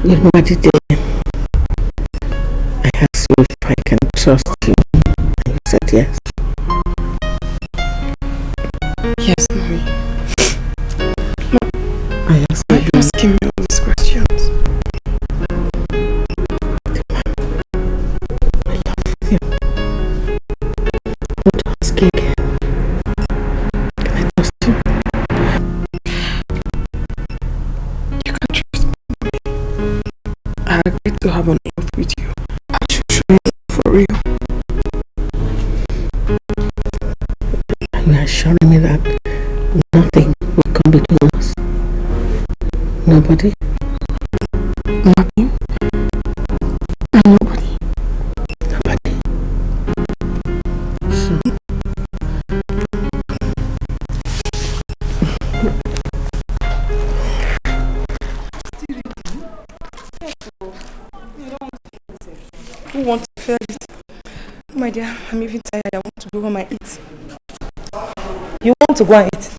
S8: You know what you did? I asked you if I can trust you, and you said yes.
S2: Yes, Mommy.
S8: I asked
S2: Why are you asking me all these questions?
S8: I love you. I want to ask you again. Can I trust you?
S2: You can trust me. I agreed to have an oath with you. I should show you for real.
S8: You are assuring me that nothing will come between us. Nobody.
S2: Nothing.
S8: Nobody. Nobody.
S2: Who wants to feel it? Oh my dear, I'm even tired. I want to go home and eat. You want to go and eat?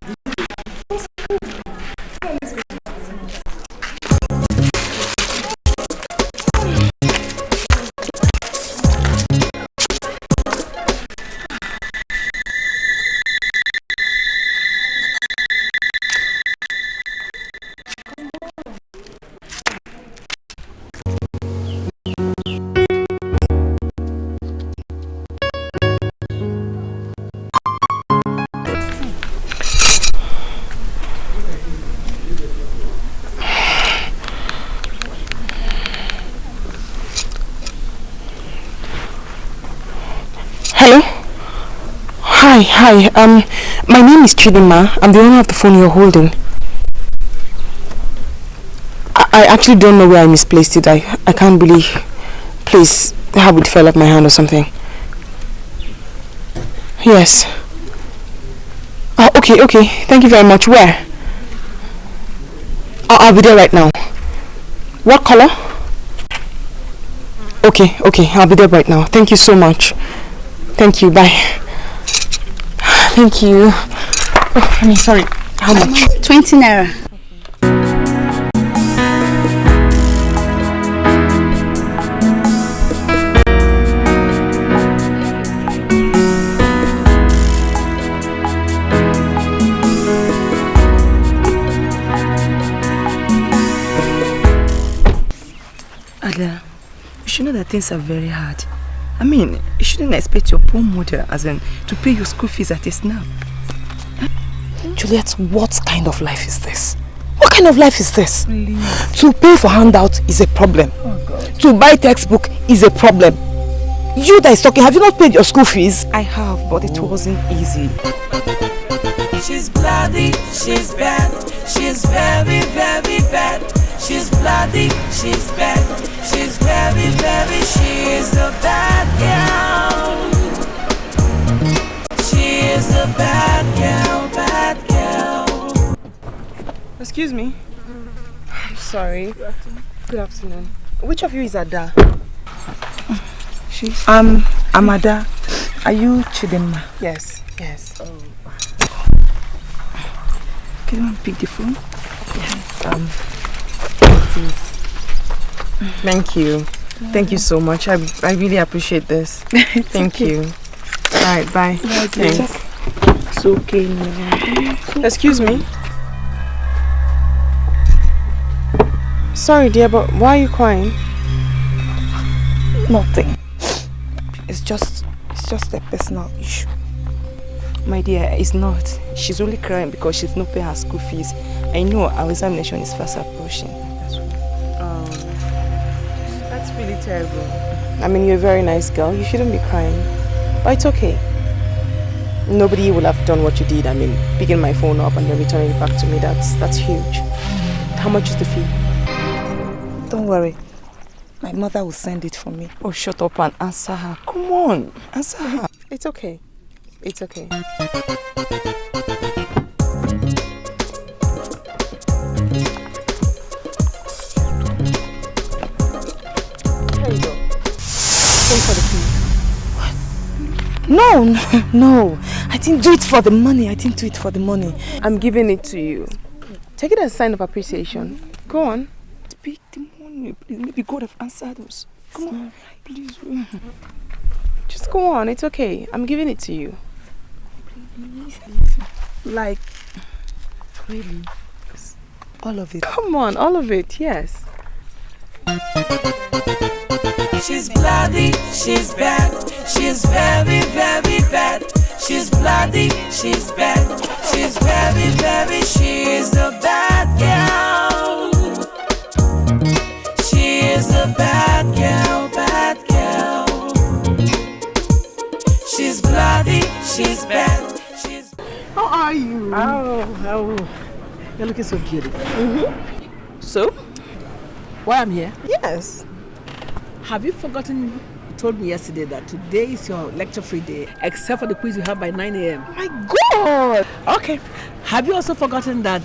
S12: Hello? Hi. My name is Chidima. I'm the owner of the phone you're holding. I actually don't know where I misplaced it. I can't really place how it fell off my hand or something. Yes. Oh, okay. Thank you very much. Where? I'll be there right now. What color? Okay. I'll be there right now. Thank you so much. Thank you. Bye. Thank you. Oh, I'm sorry. How much?
S4: 20 naira.
S2: Ada, you should know that things are very hard. I mean, you shouldn't expect your poor mother, as in, to pay your school fees at a snap.
S12: Juliet, what kind of life is this? What kind of life is this?
S2: Please.
S12: To pay for handout is a problem.
S2: Oh God.
S12: To buy textbook is a problem. You that is talking, have you not paid your school fees?
S2: I have, but it wasn't easy.
S9: She's bloody, she's bad, she's very, very bad. She's bloody, she's bad, she's very, very, she's a bad girl. She is a bad girl.
S2: Excuse me. I'm sorry. Good afternoon. Which of you is Ada? I'm Ada. Are you Chidima? Yes. Oh. Can you pick the phone?
S12: Thank you. Thank you so much. I really appreciate this. Thank you. Alright, bye. Thanks.
S2: It's okay now.
S12: Excuse me. Sorry dear, but why are you crying?
S2: Nothing. It's just a personal issue. My dear, it's not. She's only crying because she's not paying her school fees. I know our examination is fast approaching.
S12: That's really terrible. I mean, you're a very nice girl. You shouldn't be crying. But it's okay. Nobody will have done what you did. I mean, picking my phone up and then returning it back to me, that's huge. How much is the fee?
S11: Don't worry. My mother will send it for me. Oh, shut up and answer her. Come on, answer her.
S12: It's okay. It's okay.
S11: There you go.
S12: Thanks for the fee.
S11: No. I didn't do it for the money.
S12: I'm giving it to you. Take it as a sign of appreciation. Go on.
S11: Speak the money, please. Maybe God have answered us. Come on, please.
S12: Just go on. It's okay. I'm giving it to you.
S11: Like, really? All of it.
S12: Come on, all of it. Yes.
S9: She's bloody, she's bad, she's very, very bad. She's bloody, she's bad, she's very, very, she's a bad girl. She is a bad girl, bad girl. She's bloody, she's bad, she's...
S8: How are you? Oh, you're looking so beautiful. So, why I'm here?
S12: Yes.
S8: Have you forgotten you told me yesterday that today is your lecture-free day, except for the quiz you have by 9 a.m.?
S12: My God!
S8: Okay. Have you also forgotten that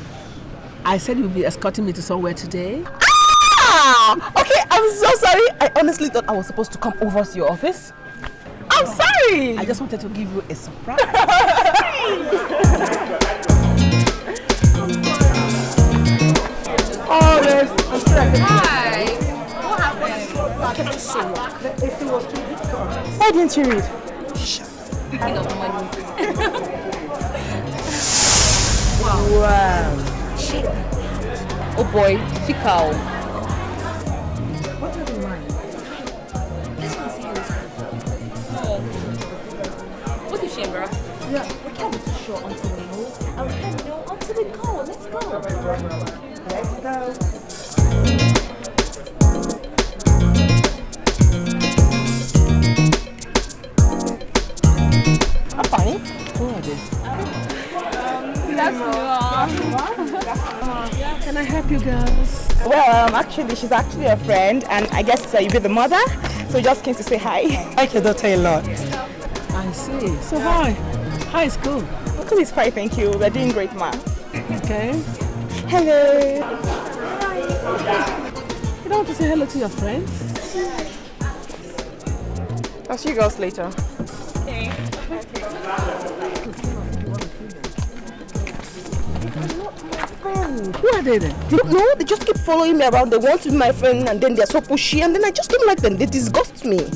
S8: I said you'll be escorting me to somewhere today?
S11: Okay, I'm so sorry. I honestly thought I was supposed to come over to your office. I'm sorry.
S8: I just wanted to give you a surprise.
S11: Oh, yes.
S4: Hi. What happened?
S12: Why didn't you read?
S11: Wow. Oh boy, Chico.
S8: What are you mind?
S4: This one's yours. Oh. What is she, bro?
S8: Yeah.
S4: We can't be too sure until we know. And we can't know until we go. Let's go.
S8: Let's go.
S12: I'm fine.
S8: Who are they?
S4: That's
S8: Can I help you girls?
S11: Well, actually, she's actually a friend, and I guess you'll be the mother, so just came to say hi.
S8: I like your daughter a lot. I see. So hi. Hi, school.
S11: School is fine, thank you. We're doing great, ma.
S8: Okay.
S11: Hello.
S8: You don't want to say hello to your friends?
S12: I'll see you girls later.
S11: Okay.
S8: Who are they then?
S11: No, they just keep following me around. They want to be my friend, and then they're so pushy, and then I just don't like them. They disgust me.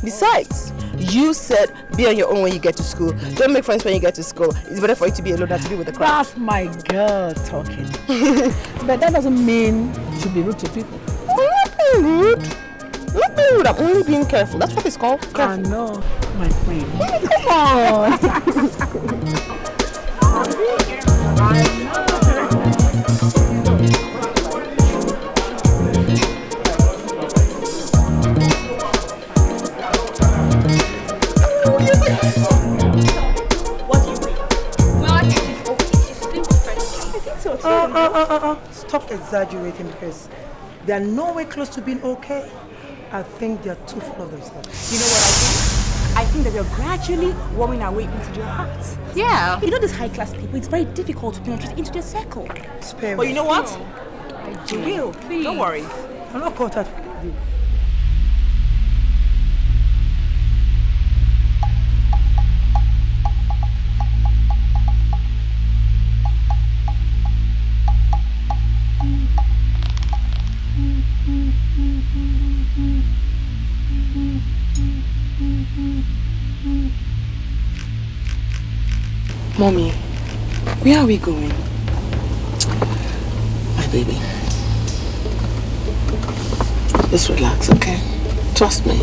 S11: Besides, you said be on your own when you get to school. Don't make friends when you get to school. It's better for you to be alone than to be with the crowd.
S8: That's my girl talking. But that doesn't mean you should be rude to people.
S11: I'm not being rude. Not being rude. I'm only being careful. That's what it's called. Careful.
S8: I know, my friend.
S11: Come on.
S13: Stop exaggerating, because they are nowhere close to being okay. I think they are too full of themselves.
S14: You know what I think? I think that we are gradually warming our way into their hearts.
S4: Yeah.
S14: You know, these high-class people, it's very difficult to penetrate into their circle.
S13: Spare
S14: But
S13: me.
S14: you know what? You will.
S4: Please.
S14: Don't worry.
S13: I'm not caught at you.
S12: Mommy, where are we going?
S8: My baby.
S12: Just relax, okay? Trust me.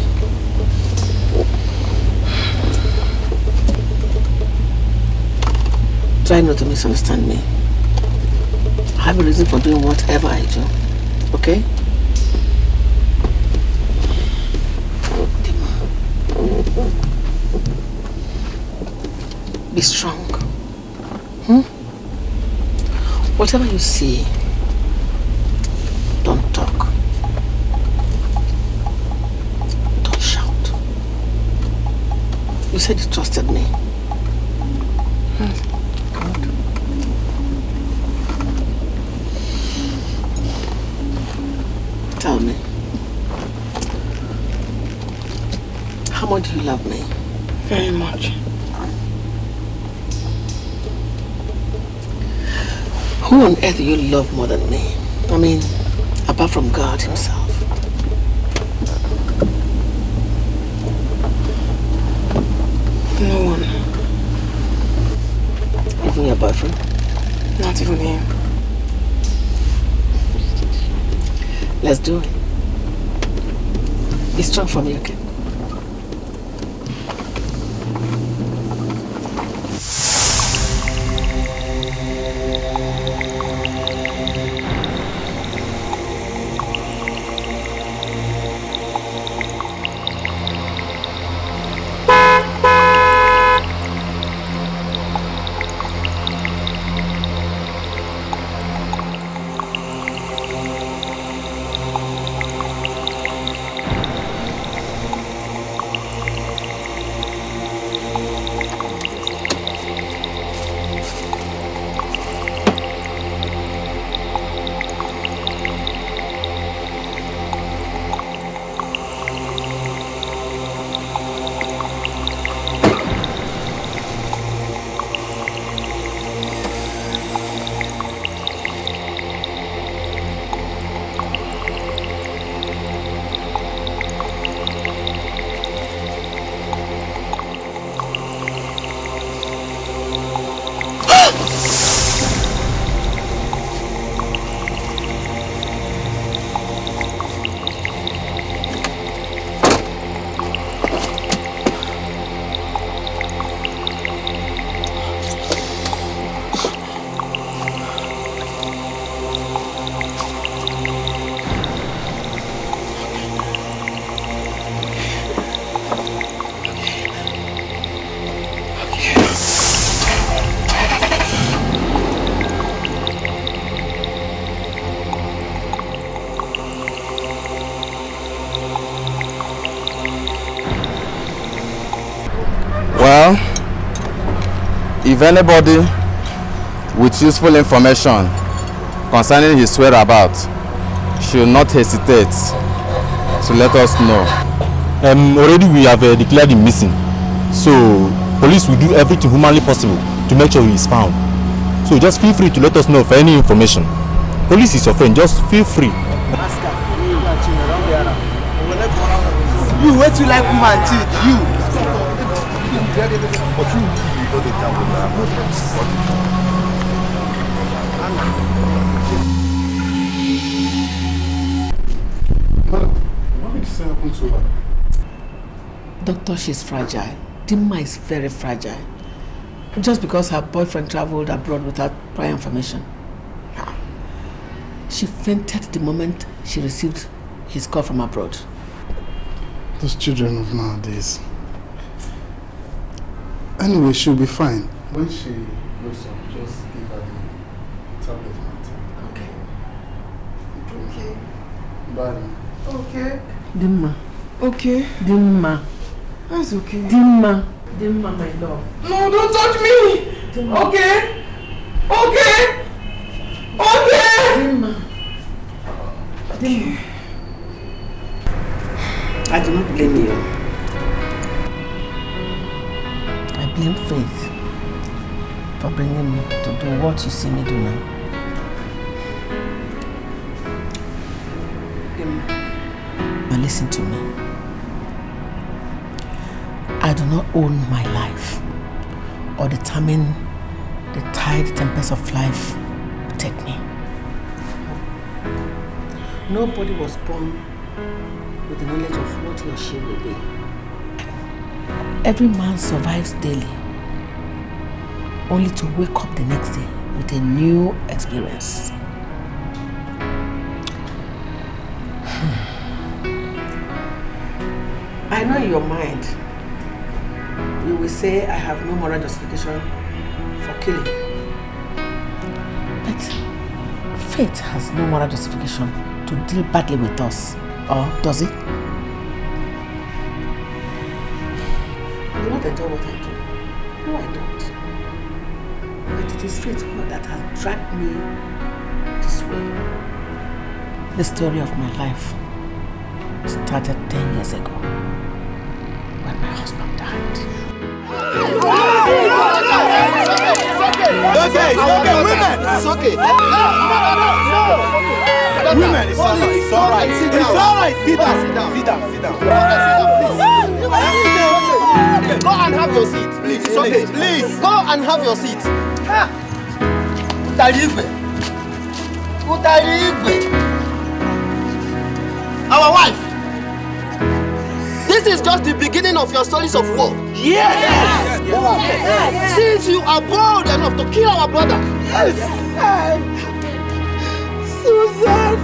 S8: Try not to misunderstand me. I have a reason for doing whatever I do. Okay? Be strong. Whatever you see, don't talk. Don't shout. You said you trusted me. Good. Tell me, how much do you love me?
S12: Very much.
S8: Who on earth do you love more than me? I mean, apart from God himself.
S12: No one.
S8: Even your boyfriend?
S12: Not even him.
S8: Let's do it. Be strong for me, okay?
S5: Well, if anybody with useful information concerning his whereabouts should not hesitate to let us know.
S3: Already we have declared him missing, so police will do everything humanly possible to make sure he is found. So just feel free to let us know for any information. Police is your friend, just feel free.
S10: You wait till like woman teach you.
S5: What did this happen to her?
S8: Doctor, she's fragile. Dimma is very fragile. Just because her boyfriend traveled abroad without prior information. She fainted the moment she received his call from abroad.
S5: Those children of nowadays. Anyway, she'll be fine. When she wakes up, just give her the tablet and take. Okay. Bye. Okay.
S8: Dimma.
S12: Okay.
S8: Dimma.
S12: That's okay.
S8: Dimma. Dimma, my love.
S12: No, don't touch me. Dimma. Okay. Okay. Okay.
S8: Dimma. Dimma. I do not blame you. I blame Faith for bringing me to do what you see me do now. But listen to me. I do not own my life or determine the tide tempest of life will take me. Nobody was born with the knowledge of what he or she will be. Every man survives daily, only to wake up the next day with a new experience. I know in your mind, you
S13: you will say I have no moral justification for killing.
S8: But fate has no moral justification to deal badly with us, or does it?
S13: I do not enjoy what I do. No, I don't. But it is fate that has dragged me this way.
S8: The story of my life started 10 years ago when my husband died.
S3: It's okay, women! It's okay. Women, it's alright. It's alright. It's alright. Sit down.
S6: Go and have your seat, please.
S3: It's okay. Please.
S6: Go and have your seat. Our wife. This is just the beginning of your stories of war.
S3: Yes.
S6: Since you are bold enough to kill our brother.
S3: Susan,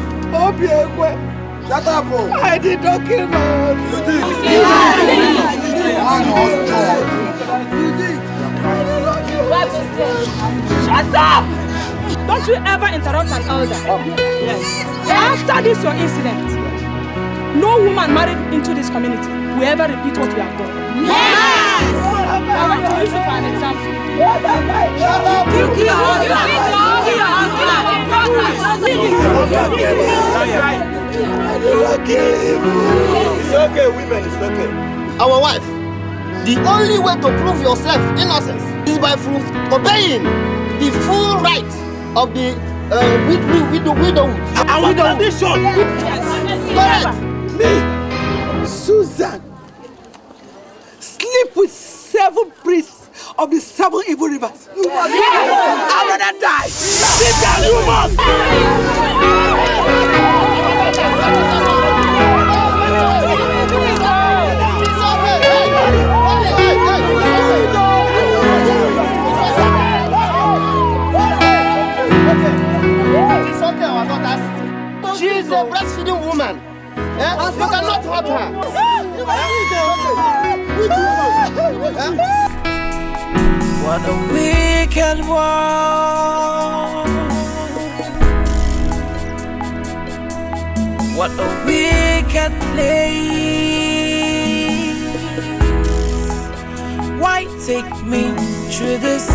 S3: shut up.
S13: I did not kill my husband.
S3: You did.
S14: Shut up! Don't you ever interrupt an elder. Yes. After this your incident, no woman married into this community will ever repeat what we have done. Yes! I want to use it for an example.
S3: It's okay, women, it's okay.
S6: Our wife, the only way to prove yourself innocence is by obeying the full right of the widowhood.
S3: Our tradition.
S6: Correct.
S13: Me, Susan, sleep with 7 priests of the 7 evil rivers. I'd rather die.
S3: Sit down, you must.
S6: It's okay, our daughters. She is a breastfeeding woman. You cannot hurt her.
S9: What a wicked world. What a wicked place. Why take me through this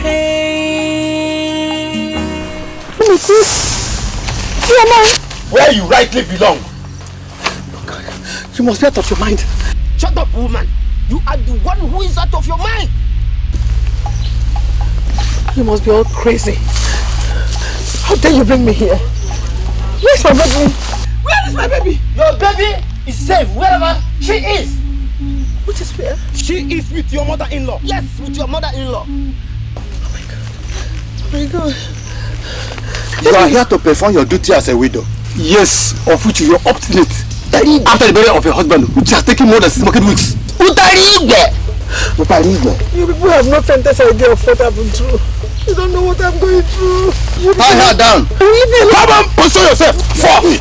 S9: pain?
S3: Where you rightly belong.
S6: You must be out of your mind. Shut up, woman. You are the one who is out of your mind.
S13: You must be all crazy. How dare you bring me here? Where's my baby? Where is my baby?
S6: Your baby is safe wherever she is.
S13: Which is where?
S3: She is with your mother-in-law.
S6: Yes, with your mother-in-law.
S13: Oh my God.
S5: You are here to perform your duty as a widow.
S3: Yes, of which you are obstinate. After the burial of your husband, which has taken more than 6 weeks.
S13: You people have no faintest idea of what happened through. You don't know what I'm going through.
S5: Tie her down.
S3: Come on, position yourself. Come on.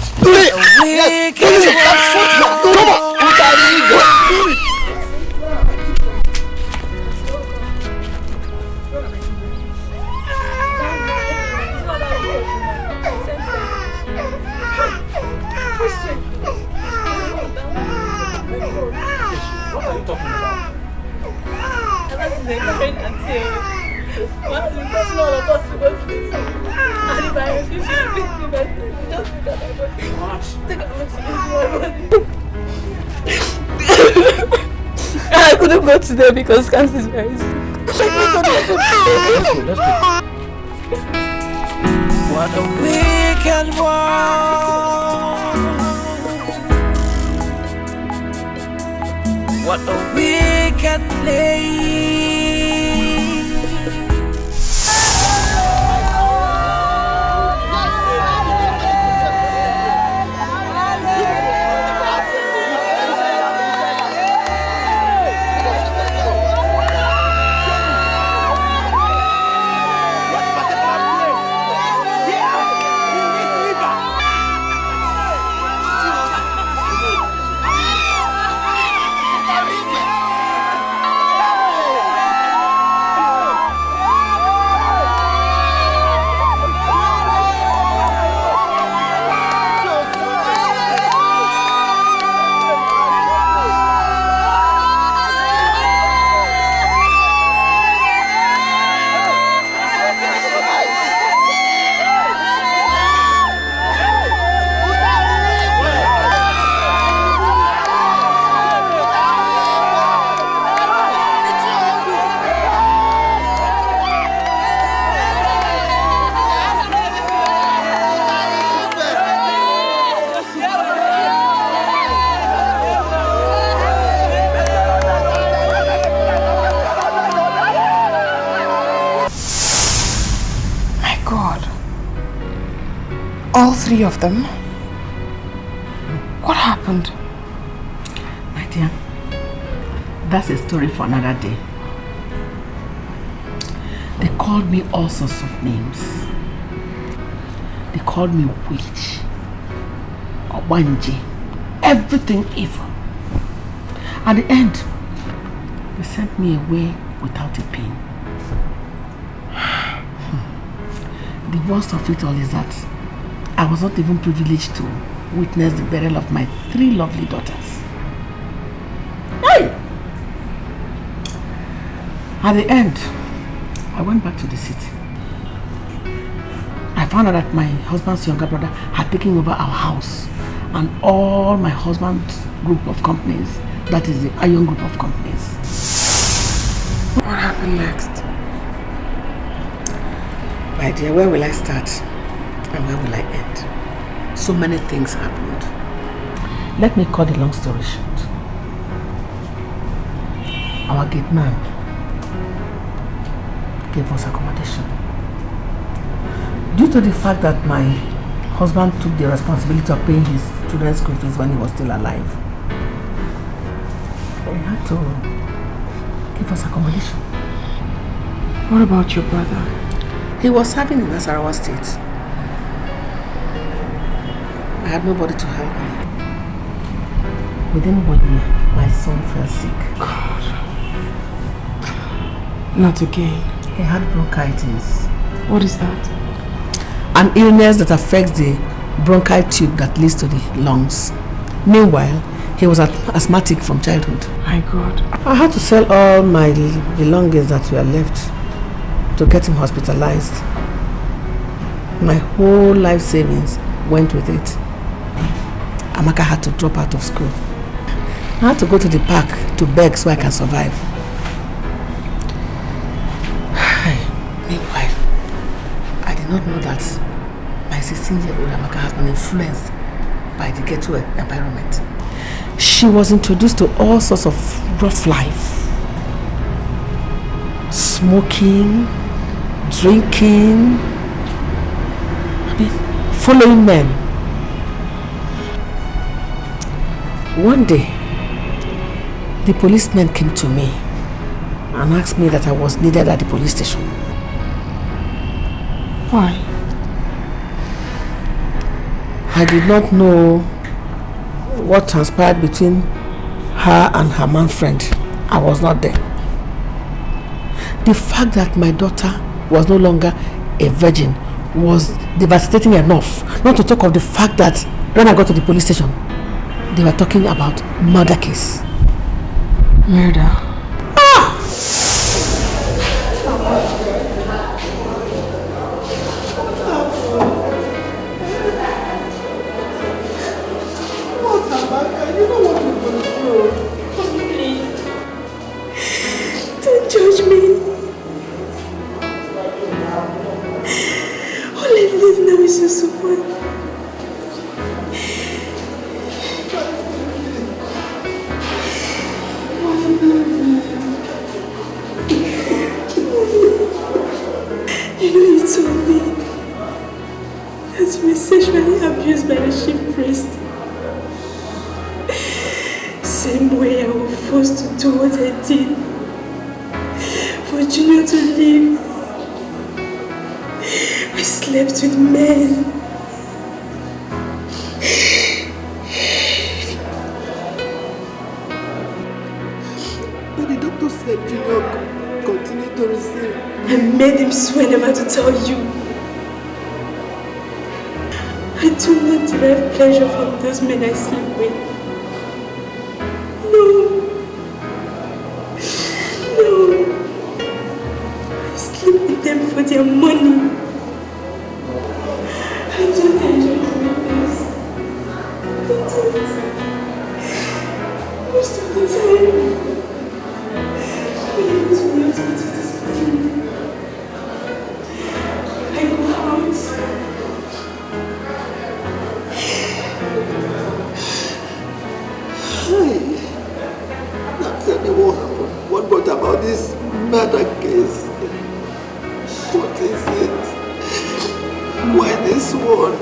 S3: What are you talking about?
S14: I couldn't go today because cancer is very sick.
S9: What a wicked world. What a wicked place.
S2: All three of them? What happened?
S8: My dear, that's a story for another day. They called me all sorts of names. They called me witch, Obanji, everything evil. At the end, they sent me away without a pin. The worst of it all is that I was not even privileged to witness the burial of my 3 lovely daughters. Hey! At the end, I went back to the city. I found out that my husband's younger brother had taken over our house and all my husband's group of companies, that is the Iron group of companies.
S2: What happened next?
S8: My dear, where will I start and where will I end? So many things happened. Let me cut the long story short. Our gate man gave us accommodation. Due to the fact that my husband took the responsibility of paying his children's school fees when he was still alive, he had to give us accommodation.
S2: What about your brother?
S8: He was serving in Nasarawa State. I had nobody to help me. Within 1 year, my son fell sick.
S2: God. Not again.
S8: He had bronchitis.
S2: What is that?
S8: An illness that affects the bronchial tube that leads to the lungs. Meanwhile, he was asthmatic from childhood.
S2: My God.
S8: I had to sell all my belongings that were left to get him hospitalized. My whole life savings went with it. Amaka had to drop out of school. I had to go to the park to beg so I can survive. Meanwhile, I did not know that my 16-year-old Amaka has been influenced by the ghetto environment. She was introduced to all sorts of rough life. Smoking, drinking, following men. One day, the policeman came to me and asked me that I was needed at the police station.
S2: Why?
S8: I did not know what transpired between her and her man friend. I was not there. The fact that my daughter was no longer a virgin was devastating enough, not to talk of the fact that when I got to the police station, they were talking about murder case.
S2: Murder?
S14: Don't judge me. All I live now is your support. You know, you told me that you were sexually abused by the chief priest. Same way I was forced to do what I did for Junior to live. I slept with men.
S11: But the doctor said Junior continue to receive.
S14: I made him swear never to tell you. I do not derive pleasure from those men I sleep with. No. I sleep with them for their money. I don't enjoy doing this. I don't. Most of the time, when I was to this morning, I go out.
S11: Hi. Now tell me what happened. What brought about this murder case? What is it?
S15: Why this one?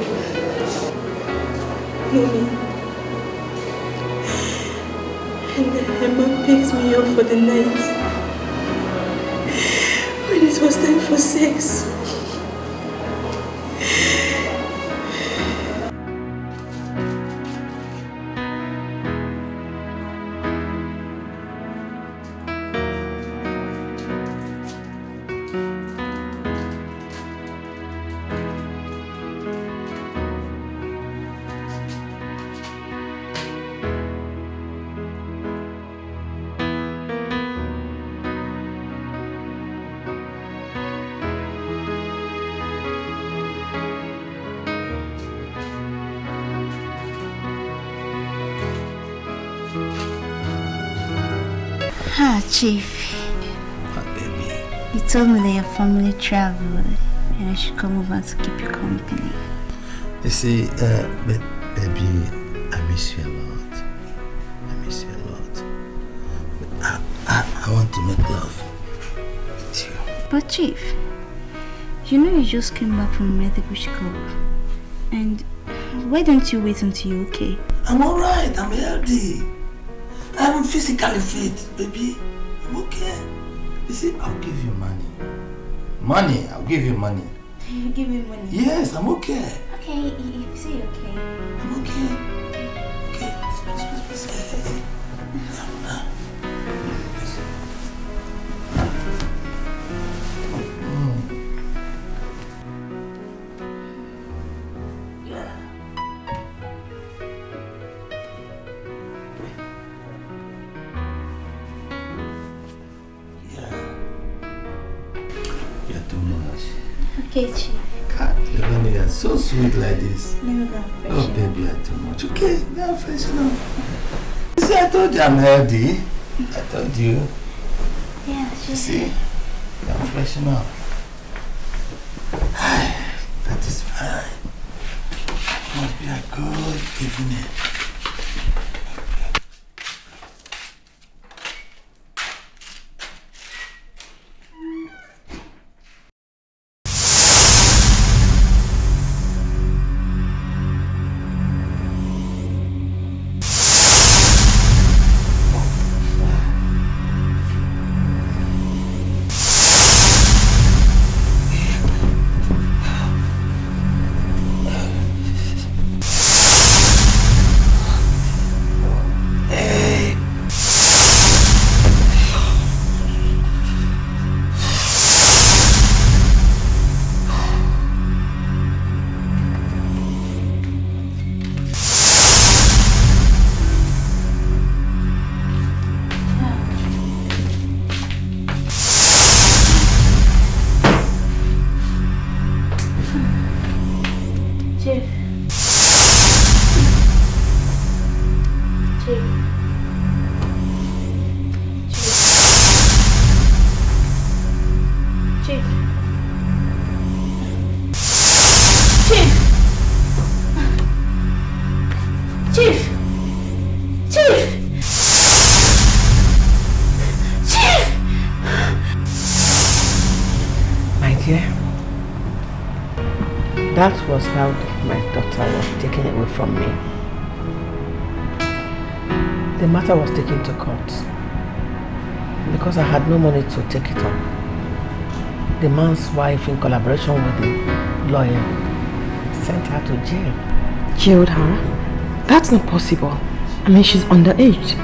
S16: Mommy. And then Emma picked me up for the night. When it was time for sex.
S17: Chief. What, baby? You told me that your family traveled and I should come over to keep you company.
S15: You see, baby, I miss you a lot. I miss you a lot. But I want to make love with you.
S17: But Chief, you know you just came back from medical checkup. And why don't you wait until you're okay?
S15: I'm alright, I'm healthy. I'm physically fit, baby. I'm okay. You see, I'll give you money. Money, I'll give you money.
S17: You give me money?
S15: Yes, I'm okay.
S17: Okay, if you say you're okay.
S15: I'm okay. Okay, please.
S17: Okay, Chief.
S15: You are so sweet like this.
S17: Let me go fresh.
S15: Oh, baby, you are too much. Okay, now fresh now. You see, I told you I'm healthy. I told you.
S17: Yeah, Chief.
S15: You see, I'm fresh now. That is fine. Must be a good evening.
S8: That was how my daughter was taken away from me. The matter was taken to court because I had no money to take it up. The man's wife, in collaboration with the lawyer, sent her to jail.
S2: Jailed her? That's not possible. I mean, she's underage.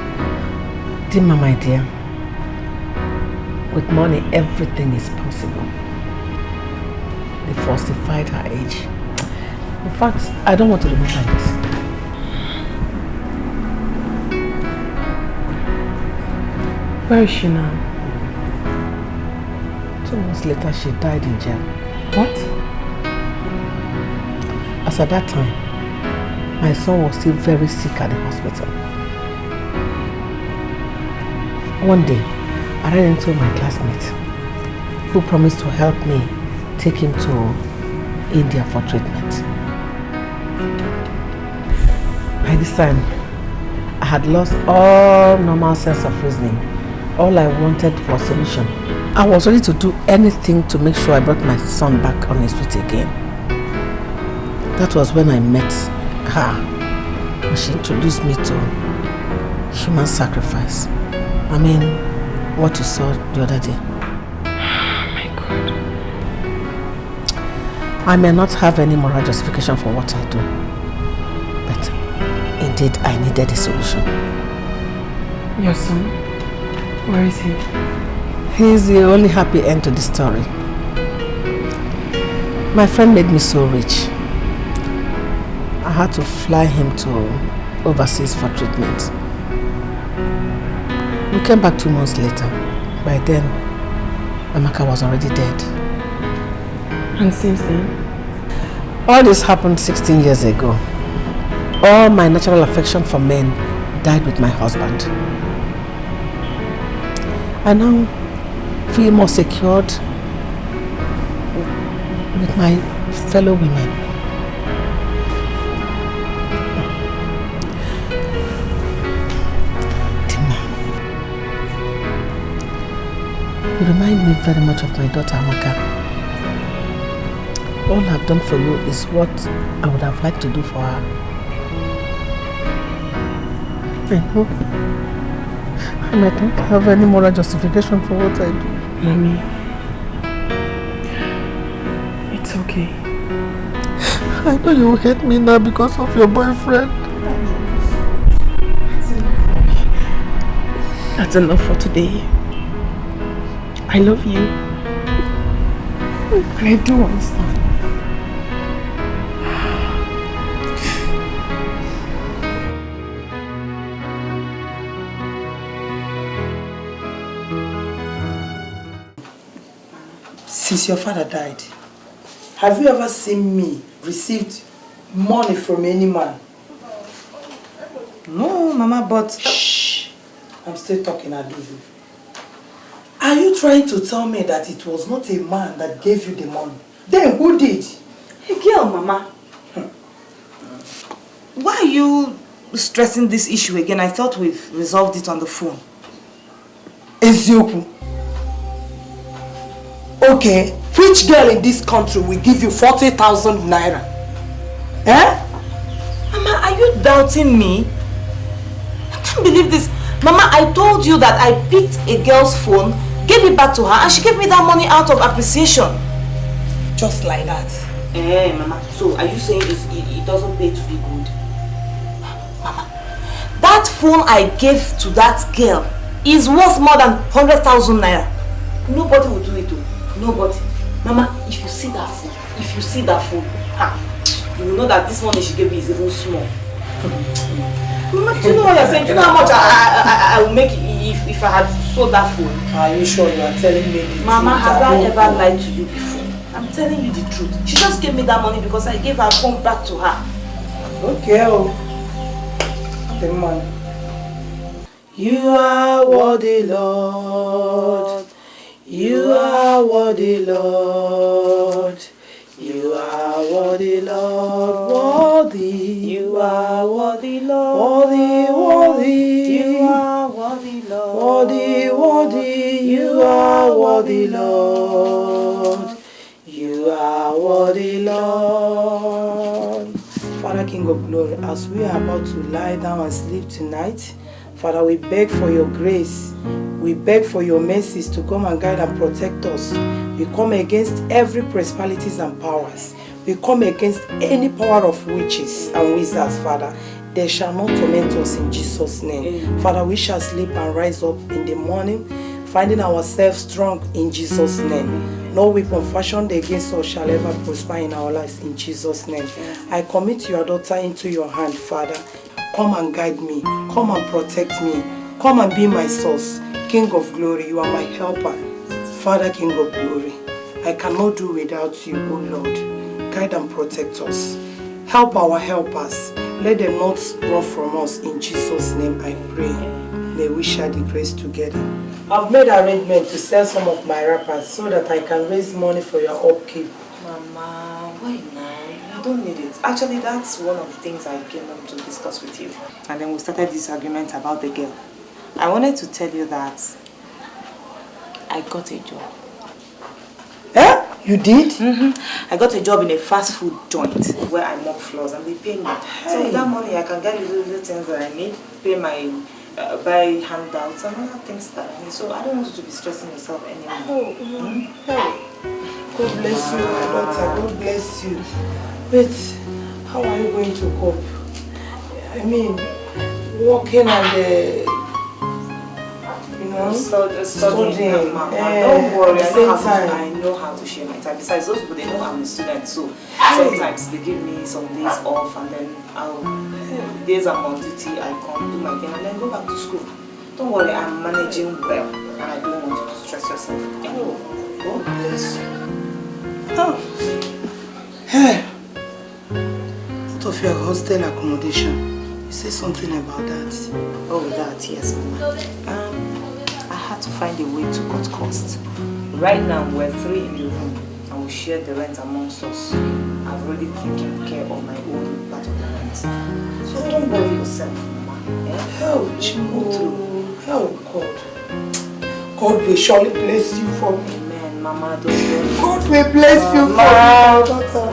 S8: Dima, my dear, with money, everything is possible. They falsified her age. In fact, I don't want to remember it.
S2: Where is she now?
S8: 2 months later, she died in jail.
S2: What?
S8: As at that time, my son was still very sick at the hospital. One day, I ran into my classmate who promised to help me take him to India for treatment. By this time, I had lost all normal sense of reasoning. All I wanted was solution. I was ready to do anything to make sure I brought my son back on his feet again. That was when I met her. And she introduced me to human sacrifice. I mean, what you saw the other day.
S12: Oh my God.
S8: I may not have any moral justification for what I do. But indeed, I needed a solution.
S12: Your son? Where is he?
S8: He's the only happy end to the story. My friend made me so rich. I had to fly him to overseas for treatment. We came back 2 months later. By then, Amaka was already dead.
S12: And since then?
S8: All this happened 16 years ago. All my natural affection for men died with my husband. I now feel more secured with my fellow women. Tima, you remind me very much of my daughter Amaka. All I've done for you is what I would have liked to do for her. I know I might not have any moral justification for what I do.
S12: Mommy, it's okay.
S8: I know you hate me now because of your boyfriend.
S12: That's enough for today. I love you. And I do understand.
S13: Since your father died, have you ever seen me received money from any man? No, Mama, but shh, I'm still talking, Adudu. Are you trying to tell me that it was not a man that gave you the money? Then who did?
S11: A girl, Mama. Why are you stressing this issue again? I thought we've resolved it on the phone.
S13: Ezioku. Okay, which girl in this country will give you 40,000 naira? Eh?
S11: Mama, are you doubting me? I can't believe this. Mama, I told you that I picked a girl's phone, gave it back to her, and she gave me that money out of appreciation.
S13: Just like that.
S11: Eh, Mama, so are you saying it doesn't pay to be good? Mama, that phone I gave to that girl is worth more than 100,000 naira. Nobody will do it though. Nobody. Mama, if you see that phone, you will know that this money she gave me is even small. Mama, do you know what you're saying? Do you know how much I will make if I had sold that phone?
S13: Are you sure you are telling me the truth?
S11: Mama, have I ever lied to you before? I'm telling you the truth. She just gave me that money because I gave her phone back to her.
S13: Okay, the money. You are worthy, Lord. You are worthy, Lord. You are worthy, Lord. Worthy. You are worthy, Lord. Worthy, worthy. You are worthy, Lord. Worthy, worthy. You are worthy, Lord. You are worthy, Lord. Father, King of Glory, as we are about to lie down and sleep tonight, Father, we beg for your grace. We beg for your mercies to come and guide and protect us. We come against every principalities and powers. We come against any power of witches and wizards, Father. They shall not torment us in Jesus' name. Amen. Father, we shall sleep and rise up in the morning, finding ourselves strong in Jesus' name. Amen. No weapon fashioned against us shall ever prosper in our lives in Jesus' name. Amen. I commit your daughter into your hand, Father. Come and guide me. Come and protect me. Come and be my source. King of glory, you are my helper. Father, King of glory, I cannot do without you, O Lord. Guide and protect us. Help our helpers. Let them not run from us. In Jesus' name I pray. May we share the grace together. I've made arrangements to sell some of my wrappers so that I can raise money for your upkeep.
S11: Mama, why now? You don't need it. Actually, that's one of the things I came up to discuss with you. And then we started this argument about the girl. I wanted to tell you that I got a job.
S13: Eh? You did?
S11: I got a job in a fast food joint where I mop floors and they pay me. So with that money I can get little things that I need, pay my buy handouts and other things that I need. So I don't want you to be stressing yourself anymore.
S13: God bless you, my daughter. God bless you. But how are you going to cope? I mean, working and studying.
S11: Mama, don't worry. I know how to share my time. Besides, those people, they know I'm a student, so sometimes they give me some days off, and then days I'm on duty, I come do my thing and then go back to school. Don't worry, I'm managing well, and I don't want you to stress yourself anymore.
S13: God bless you. Oh. Hey. What of your hostel accommodation? You say something about that.
S11: Oh, that, yes, Mama. I had to find a way to cut costs. Right now, we're 3 in the room and we share the rent amongst us. I've already taken care of my own part of the rent. So don't worry yourself, Mama.
S13: Help, help, God. God will surely bless you for me.
S11: Amen, Mama. Don't
S13: God will bless you for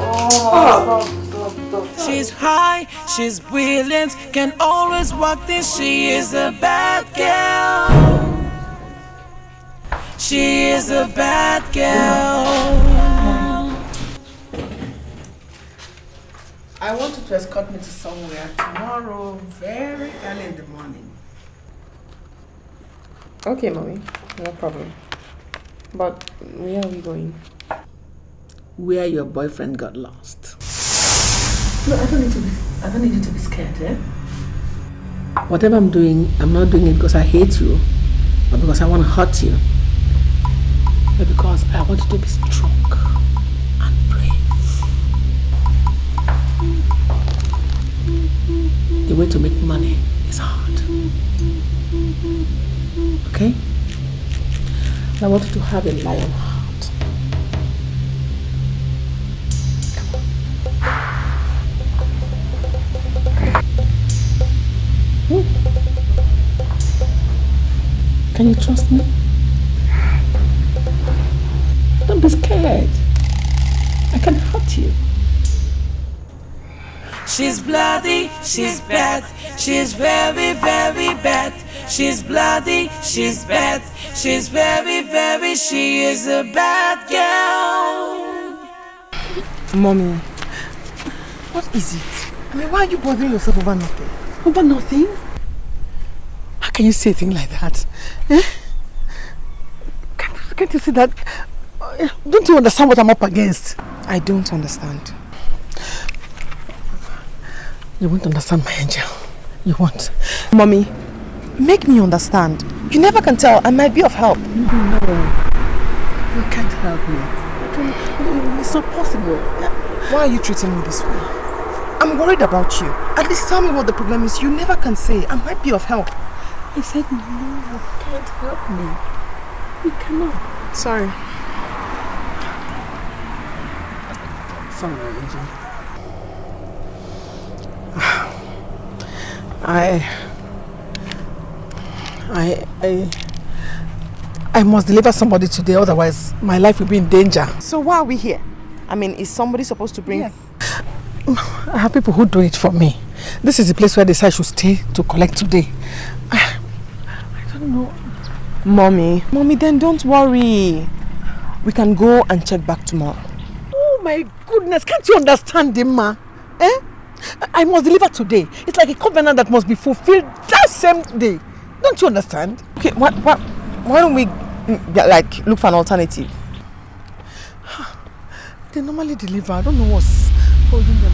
S13: me.
S9: She's high, she's brilliant, can always walk this. She is a bad girl. She is a bad girl.
S13: I want you to escort me to somewhere tomorrow, very early in the morning.
S2: Okay, Mommy. No problem. But where are we going?
S13: Where your boyfriend got lost. No, I don't need you to be scared, eh? Whatever I'm doing, I'm not doing it because I hate you or because I want to hurt you. But because I want you to be strong and brave. The way to make money is hard. Okay? I want you to have a lion heart. Can you trust me? Don't be scared. I can hurt you.
S9: She's bloody, she's bad, she's very, very bad. She's bloody, she's bad, she's very, very, she is a bad girl.
S8: Mommy, what is it? I mean, why are you bothering yourself over nothing? Over nothing? How can you say a thing like that? Eh? Can't you see that? Don't you understand what I'm up against?
S2: I don't understand.
S8: You won't understand, my angel. You won't.
S2: Mommy, make me understand. You never can tell. I might be of help.
S8: No. You can't help me. It's not possible.
S2: Why are you treating me this way? I'm worried about you. At least tell me what the problem is. You never can say. I might be of help.
S8: I said no, you can't help me. You cannot.
S2: Sorry.
S8: Sorry, Angel. I must deliver somebody today, otherwise my life will be in danger.
S2: So why are we here? I mean, is somebody supposed to bring...
S8: Yes. I have people who do it for me. This is the place where they say I should stay to collect today. I don't know.
S2: Mommy, then don't worry. We can go and check back tomorrow.
S8: Oh my goodness, can't you understand, Dimma? Eh? I must deliver today. It's like a covenant that must be fulfilled that same day. Don't you understand?
S2: Okay, why don't we like look for an alternative?
S8: They normally deliver. I don't know what's holding them.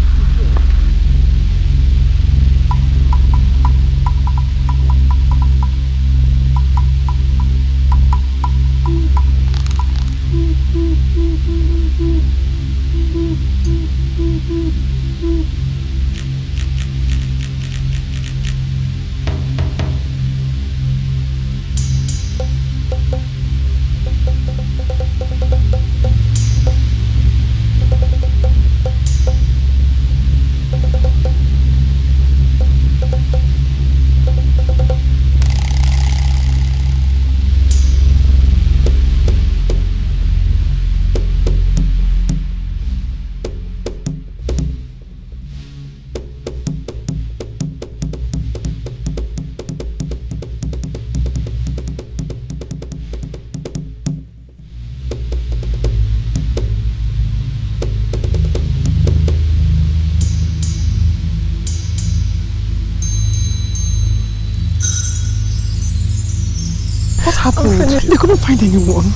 S2: happened?
S12: They couldn't find anyone.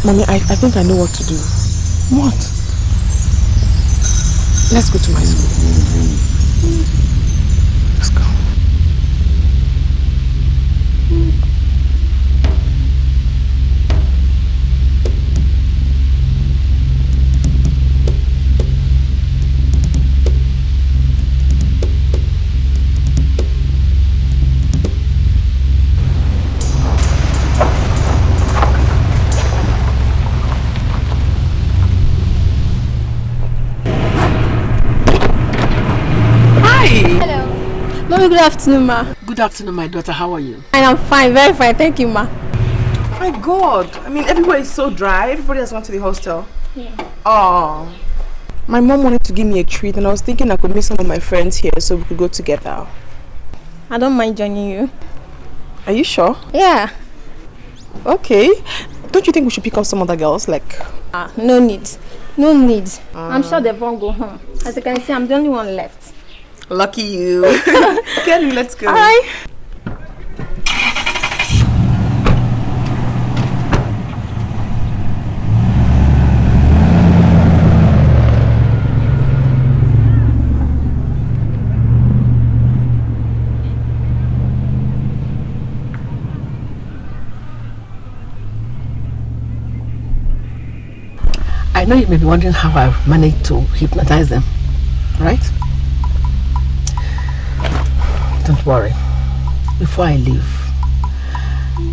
S2: Mommy, I think I know what to do.
S12: What?
S2: Let's go to my school.
S12: Let's go.
S18: Mommy, good afternoon, ma.
S8: Good afternoon, my daughter. How are you?
S18: I am fine, very fine. Thank you, ma.
S11: My God. I mean, everywhere is so dry. Everybody has gone to the hostel.
S18: Yeah.
S11: Oh. My mom wanted to give me a treat and I was thinking I could meet some of my friends here so we could go together.
S18: I don't mind joining you.
S11: Are you sure?
S18: Yeah.
S11: Okay. Don't you think we should pick up some other girls? Like...
S18: no need. No need. I'm sure they won't go home. As you can see, I'm the only one left.
S11: Lucky you. Kenny, let's go.
S18: Alright.
S8: I know you may be wondering how I managed to hypnotize them, right? Don't worry. Before I leave,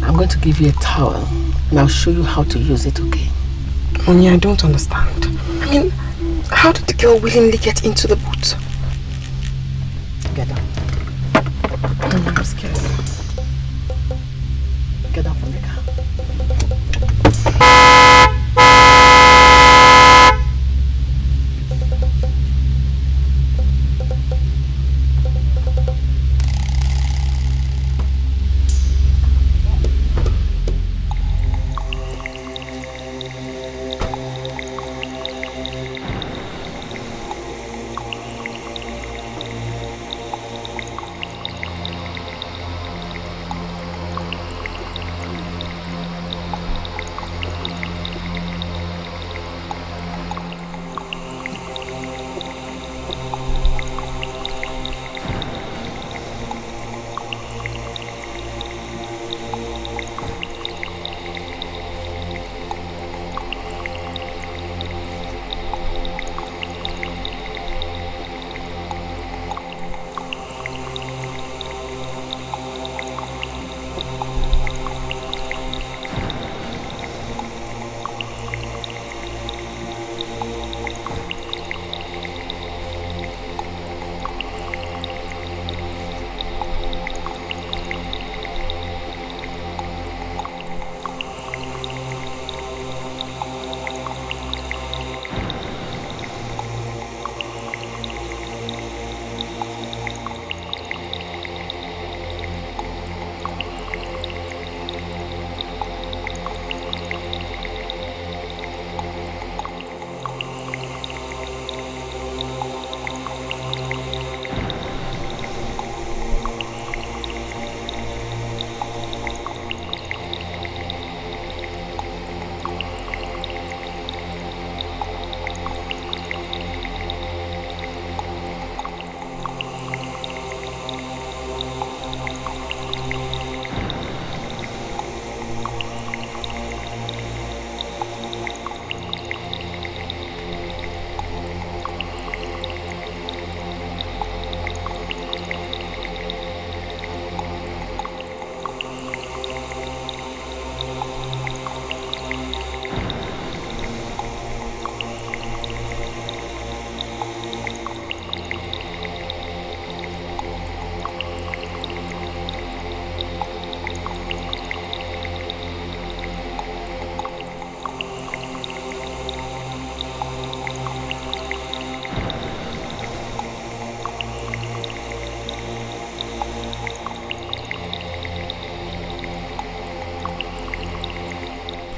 S8: I'm going to give you a towel and I'll show you how to use it, okay?
S2: Mommy, I don't understand. I mean, how did the girl willingly get into the boot?
S8: Get down.
S2: I'm scared.
S8: Get down from the car.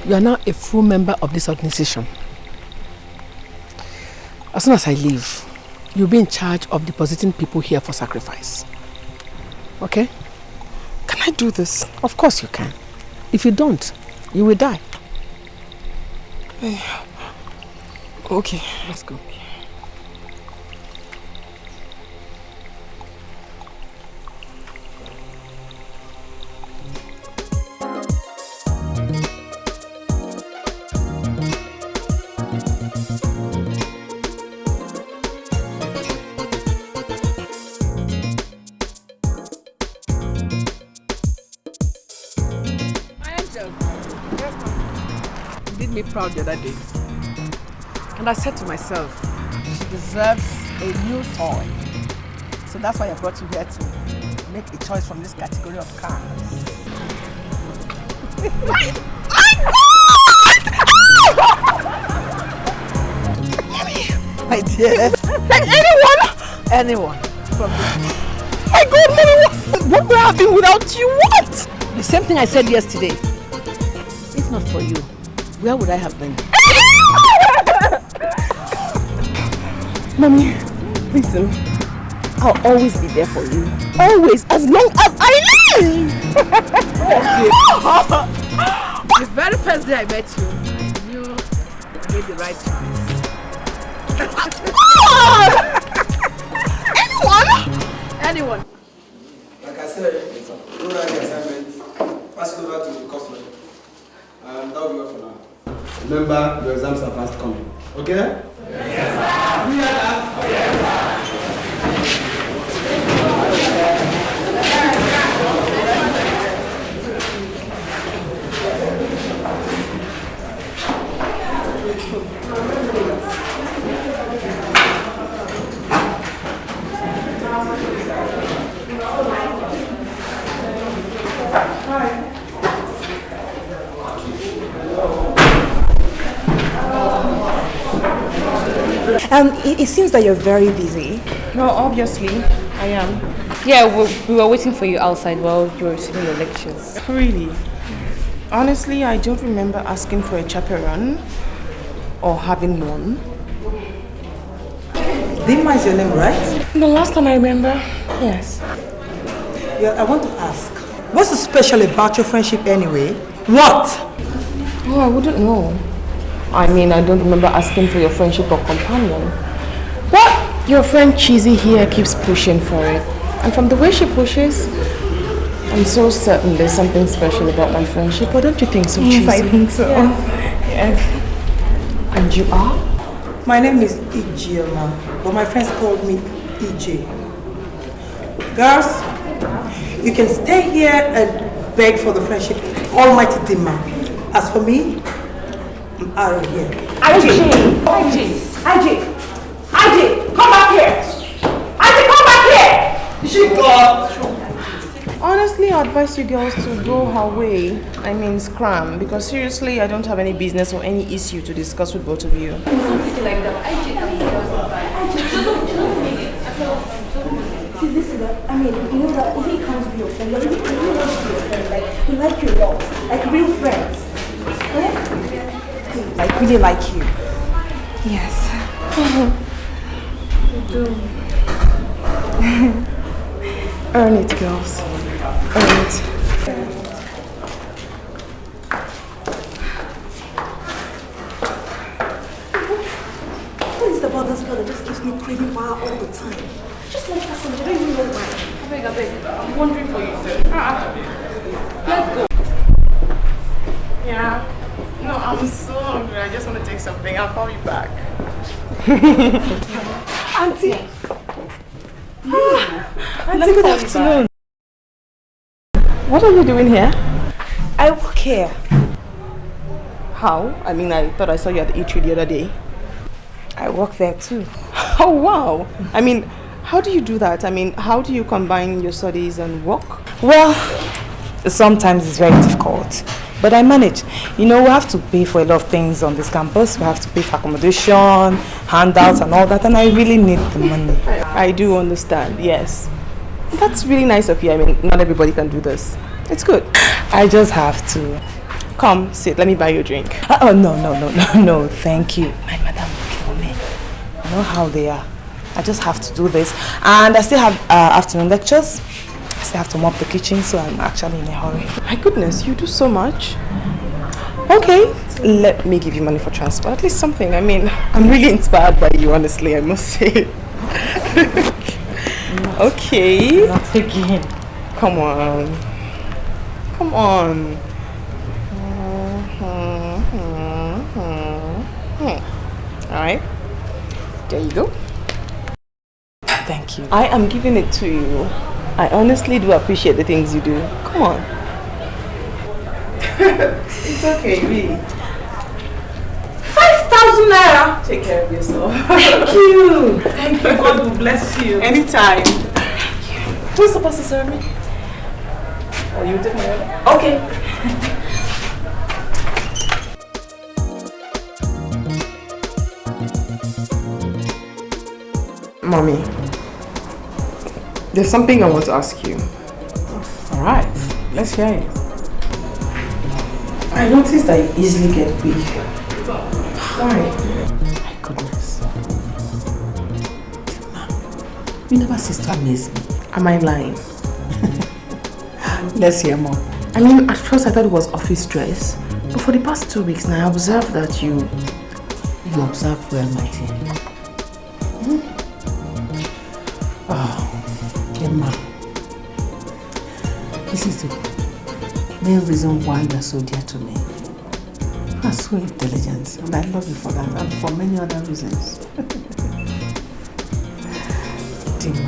S8: You are now a full member of this organization. As soon as I leave, you'll be in charge of depositing people here for sacrifice. Okay?
S2: Can I do this?
S8: Of course you can. If you don't, you will die.
S2: Okay.
S8: Let's go. You did me proud the other day. And I said to myself, she deserves a new toy. So that's why I brought you here to make a choice from this category of cars. My my dear. Like anyone from this. My God, Mommy, what would I have been without you? What? The same thing I said yesterday. If not for you, where would I have been? Mommy, listen. I'll always be there for you. Always, as long as I live! The very first day I met you, I knew I made the right choice. Anyone?
S19: Like I said, do the assignment, pass it over to the customer. That will be all for now. Remember, your exams are fast coming. Okay? Yes, sir. We are that. Yes, sir.
S12: It seems that you're very busy.
S2: No, obviously, I am.
S12: Yeah, we were waiting for you outside while you were receiving your lectures.
S2: Really? Honestly, I don't remember asking for a chaperone or having one.
S13: Dima is your name, right?
S2: The last time I remember, yes.
S13: Yeah, I want to ask, what's so special about your friendship anyway? What?
S2: Oh, I wouldn't know. I mean, I don't remember asking for your friendship or companion. But your friend Cheesy here keeps pushing for it. And from the way she pushes, I'm so certain there's something special about my friendship. Or don't you think so, Cheesy?
S12: Yes, I think so.
S2: Yeah. Yes. And you are?
S13: My name is Ijeoma, but my friends called me EJ. Girls, you can stay here and beg for the friendship of Almighty Dima. As for me, I'm out of here.
S11: IJ, come back here! IJ, come back here!
S13: She got.
S2: Honestly, I advise you girls to go her way. I mean, scram. Because seriously, I don't have any business or any issue to discuss with both of you.
S17: See, this is I mean, you know that if he comes to your friend, you really want to be your friend. Like, we like you a lot. Like real friends. Yeah?
S2: Like, really like you.
S17: Yes.
S2: You do. Earn it, girls. Earn it.
S17: What is about this girl that just gives me crazy fire all the time? Just like that, I don't even know why.
S2: I beg. I'm wondering for you, sir. Let's go. Yeah. No, I'm so hungry. I just want to take something. I'll call you back.
S17: Auntie!
S2: Auntie, good afternoon. What are you doing here?
S17: I work here.
S2: How? I mean, I thought I saw you at the eatery the other day.
S17: I work there too.
S2: Oh, wow. I mean, how do you do that? I mean, how do you combine your studies and work?
S17: Well, sometimes it's very difficult. But I manage. You know, we have to pay for a lot of things on this campus. We have to pay for accommodation, handouts and all that. And I really need the money.
S2: I do understand, yes. That's really nice of you. I mean, not everybody can do this. It's good.
S17: I just have to.
S2: Come, sit. Let me buy you a drink.
S17: Oh, no. Thank you. My madam will kill me. You know how they are. I just have to do this. And I still have afternoon lectures. still have to mop the kitchen, so I'm actually in a hurry.
S2: My goodness, you do so much. Okay, let me give you money for transport. At least something. I mean, I'm really inspired by you, honestly, I must say. Okay.
S17: Not again.
S2: Come on. Come on. Alright. There you go.
S17: Thank you.
S2: I am giving it to you. I honestly do appreciate the things you do. Come on. It's okay, really.
S17: 5,000 naira!
S2: Take care of yourself.
S17: Thank you. Thank you. God will bless you.
S2: Anytime.
S17: Thank you.
S2: Who's supposed to serve me? Oh, you take my order?
S17: Okay.
S2: Mommy, there's something I want to ask you.
S17: Alright, let's hear it.
S8: I noticed that you easily get weak. Why?
S17: My goodness.
S8: You never cease to amaze me.
S2: Am I lying?
S8: Let's hear more.
S2: I mean, at first I thought it was office stress, but for the past 2 weeks now I observed that you
S8: observe well, my dear. Oh, Emma. This is the main reason why you are so dear to me. You are so intelligent, and I love you for that, and for many other reasons. Dima,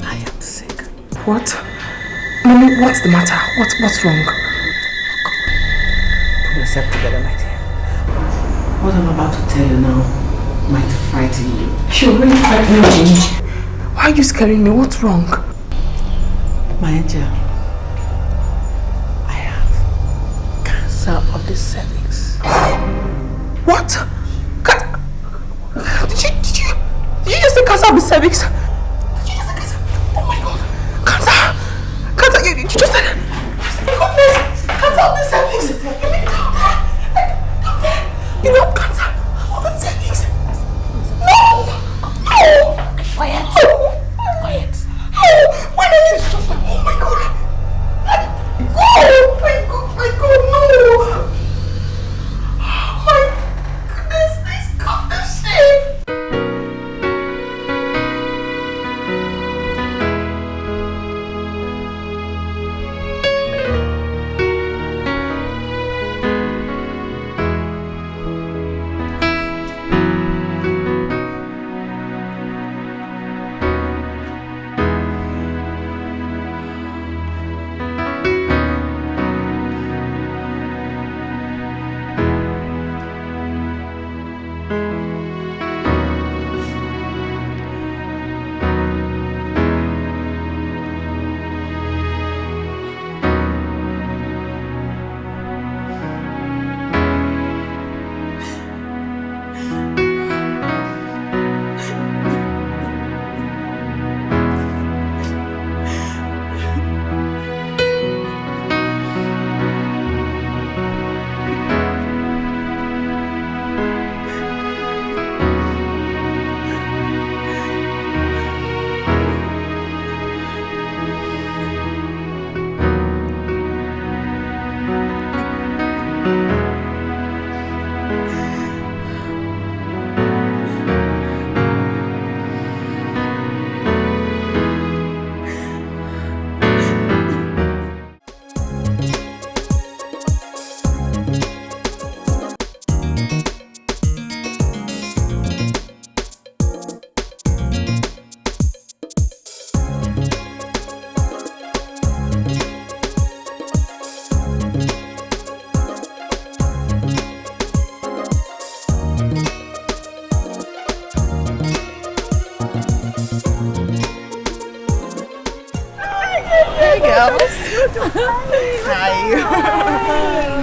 S8: I am sick.
S2: What? Mommy, what's the matter? What's wrong?
S8: Pull yourself together, my dear. What I'm about to tell you now might frighten you.
S2: You're really frightening me. Why are you scaring me? What's wrong?
S8: My angel, I have cancer of the cervix.
S2: What? Did you just say cancer of the cervix? Did you just say cancer? Oh my god. Cancer, you just said it. Goodness, cancer of the cervix. You mean down there? You know cancer of the cervix? No! Quiet. Quiet. When is it? Oh my god. Oh my god, no. Oh my goodness, please cut this shit.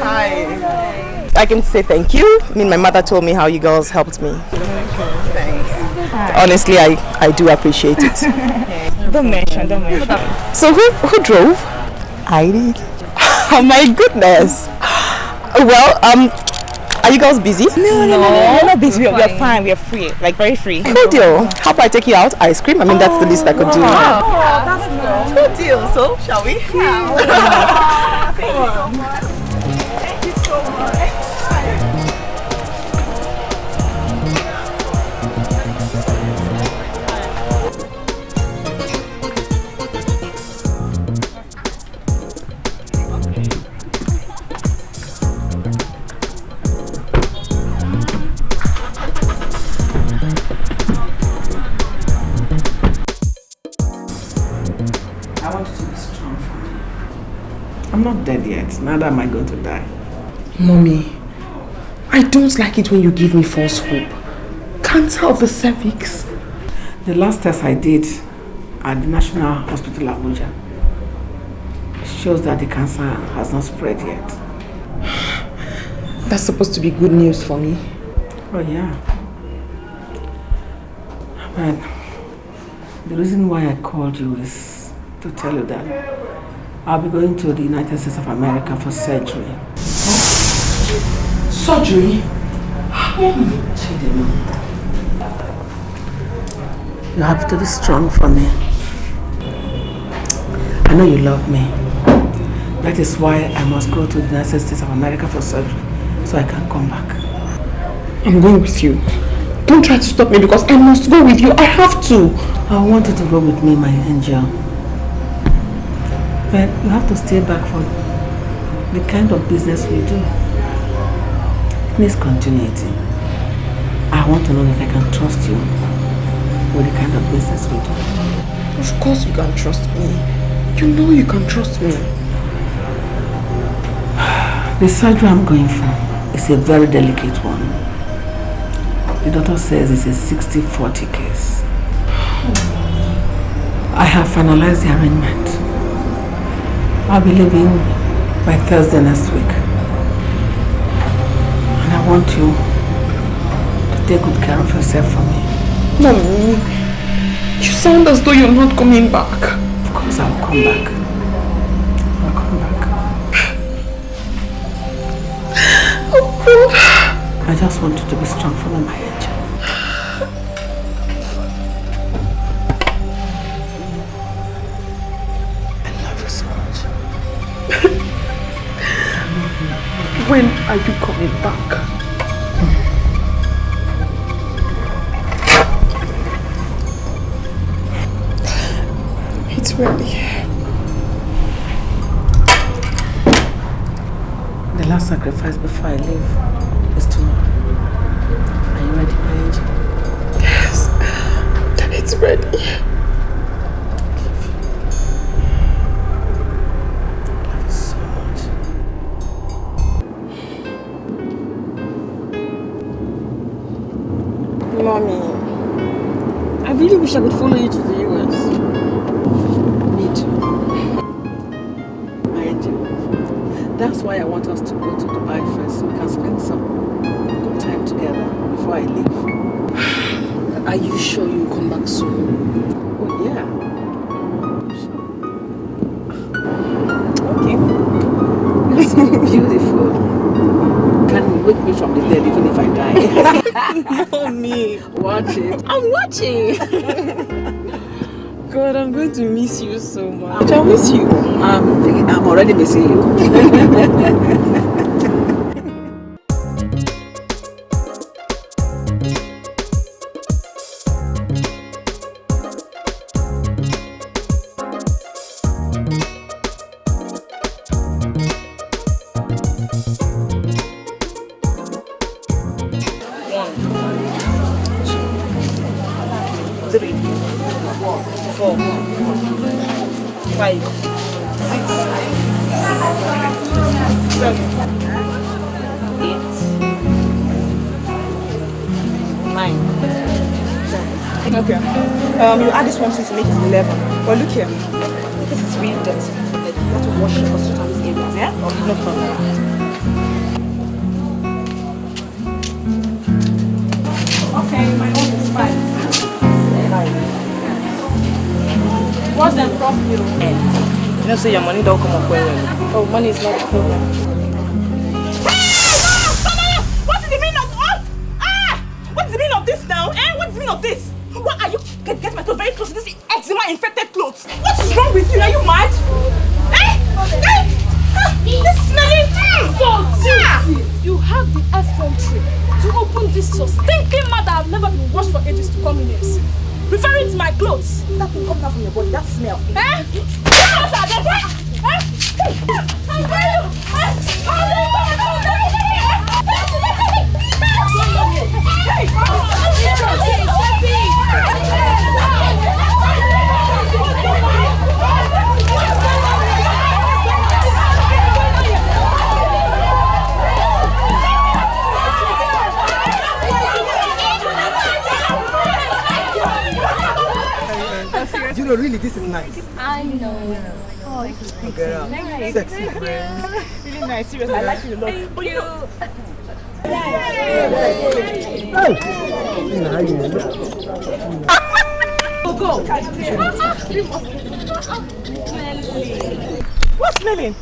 S2: Hi. I can say thank you. I mean, my mother told me how you girls helped me.
S17: Thanks.
S2: Honestly, I do appreciate it.
S17: Don't mention.
S2: So who drove?
S8: I did.
S2: Oh my goodness. Well, Are you girls busy?
S17: No, we're not busy. We're fine. We're free. Like very free.
S2: Good deal. How about I take you out? Ice cream? I mean, that's the least I could do.
S17: Wow. Oh, that's nice.
S2: Good deal. So, shall we?
S17: Yeah. Thank you so much. Thank you so much.
S8: I'm not dead yet, neither am I going to die.
S2: Mommy, I don't like it when you give me false hope. Cancer of the cervix.
S8: The last test I did at the National Hospital Abuja shows that the cancer has not spread yet.
S2: That's supposed to be good news for me.
S8: Oh yeah. But the reason why I called you is to tell you that I'll be going to the United States of America for surgery.
S2: Surgery?
S8: You have to be strong for me. I know you love me. That is why I must go to the United States of America for surgery, so I can come back.
S2: I'm going with you. Don't try to stop me because I must go with you. I have to.
S8: I want you to go with me, my angel. But you have to stay back for the kind of business we do. It needs continuity. I want to know if I can trust you with the kind of business we do.
S2: Of course you can trust me. You know you can trust me.
S8: The surgery I'm going for is a very delicate one. The doctor says it's a 60-40 case. I have finalized the arrangement. I'll be leaving by Thursday next week. And I want you to take good care of yourself for me.
S2: Mommy, you sound as though you're not coming back.
S8: Of course I'll come back. I'll come back.
S2: Oh God.
S8: I just want you to be strong for me, my angel.
S2: When are you coming back? It's ready.
S8: The last sacrifice before I leave is tomorrow. Are you ready, my angel?
S2: Yes, it's ready.
S14: Mommy, I really wish I could follow you to the US.
S8: Me too. My angel. That's why I want us to go to Dubai first so we can spend some good time together before I leave.
S2: Are you sure you'll come back soon?
S8: Oh yeah.
S14: Okay.
S8: You're so beautiful. Can wake me from the dead even if I die.
S14: Mommy,
S8: watch it.
S14: I'm watching. God, I'm going to miss you so much. I'll miss you.
S8: I'm already missing you.
S14: Okay. You add this one to make it 11. But look here. This is really dirty. Like, you have to wash it first on these areas, yeah? No problem. Okay, my own is fine. Wash them properly.
S17: You know, say your money don't come up well.
S14: Oh, money is not a problem.
S17: What
S14: of this? Why are you get my clothes very close to this eczema-infected clothes? What is wrong with you? Are you mad? This smelling you have the effrontery to open this so stinking mouth that I've never been washed for ages to come in here. Referring to my clothes. That thing coming out from your body, that smell.
S19: You know, really, this is nice.
S18: I know. Oh,
S19: girl.
S18: Nice.
S19: Sexy friend.
S14: Really nice, seriously. I like you a lot. But you know. Go. What's smelling?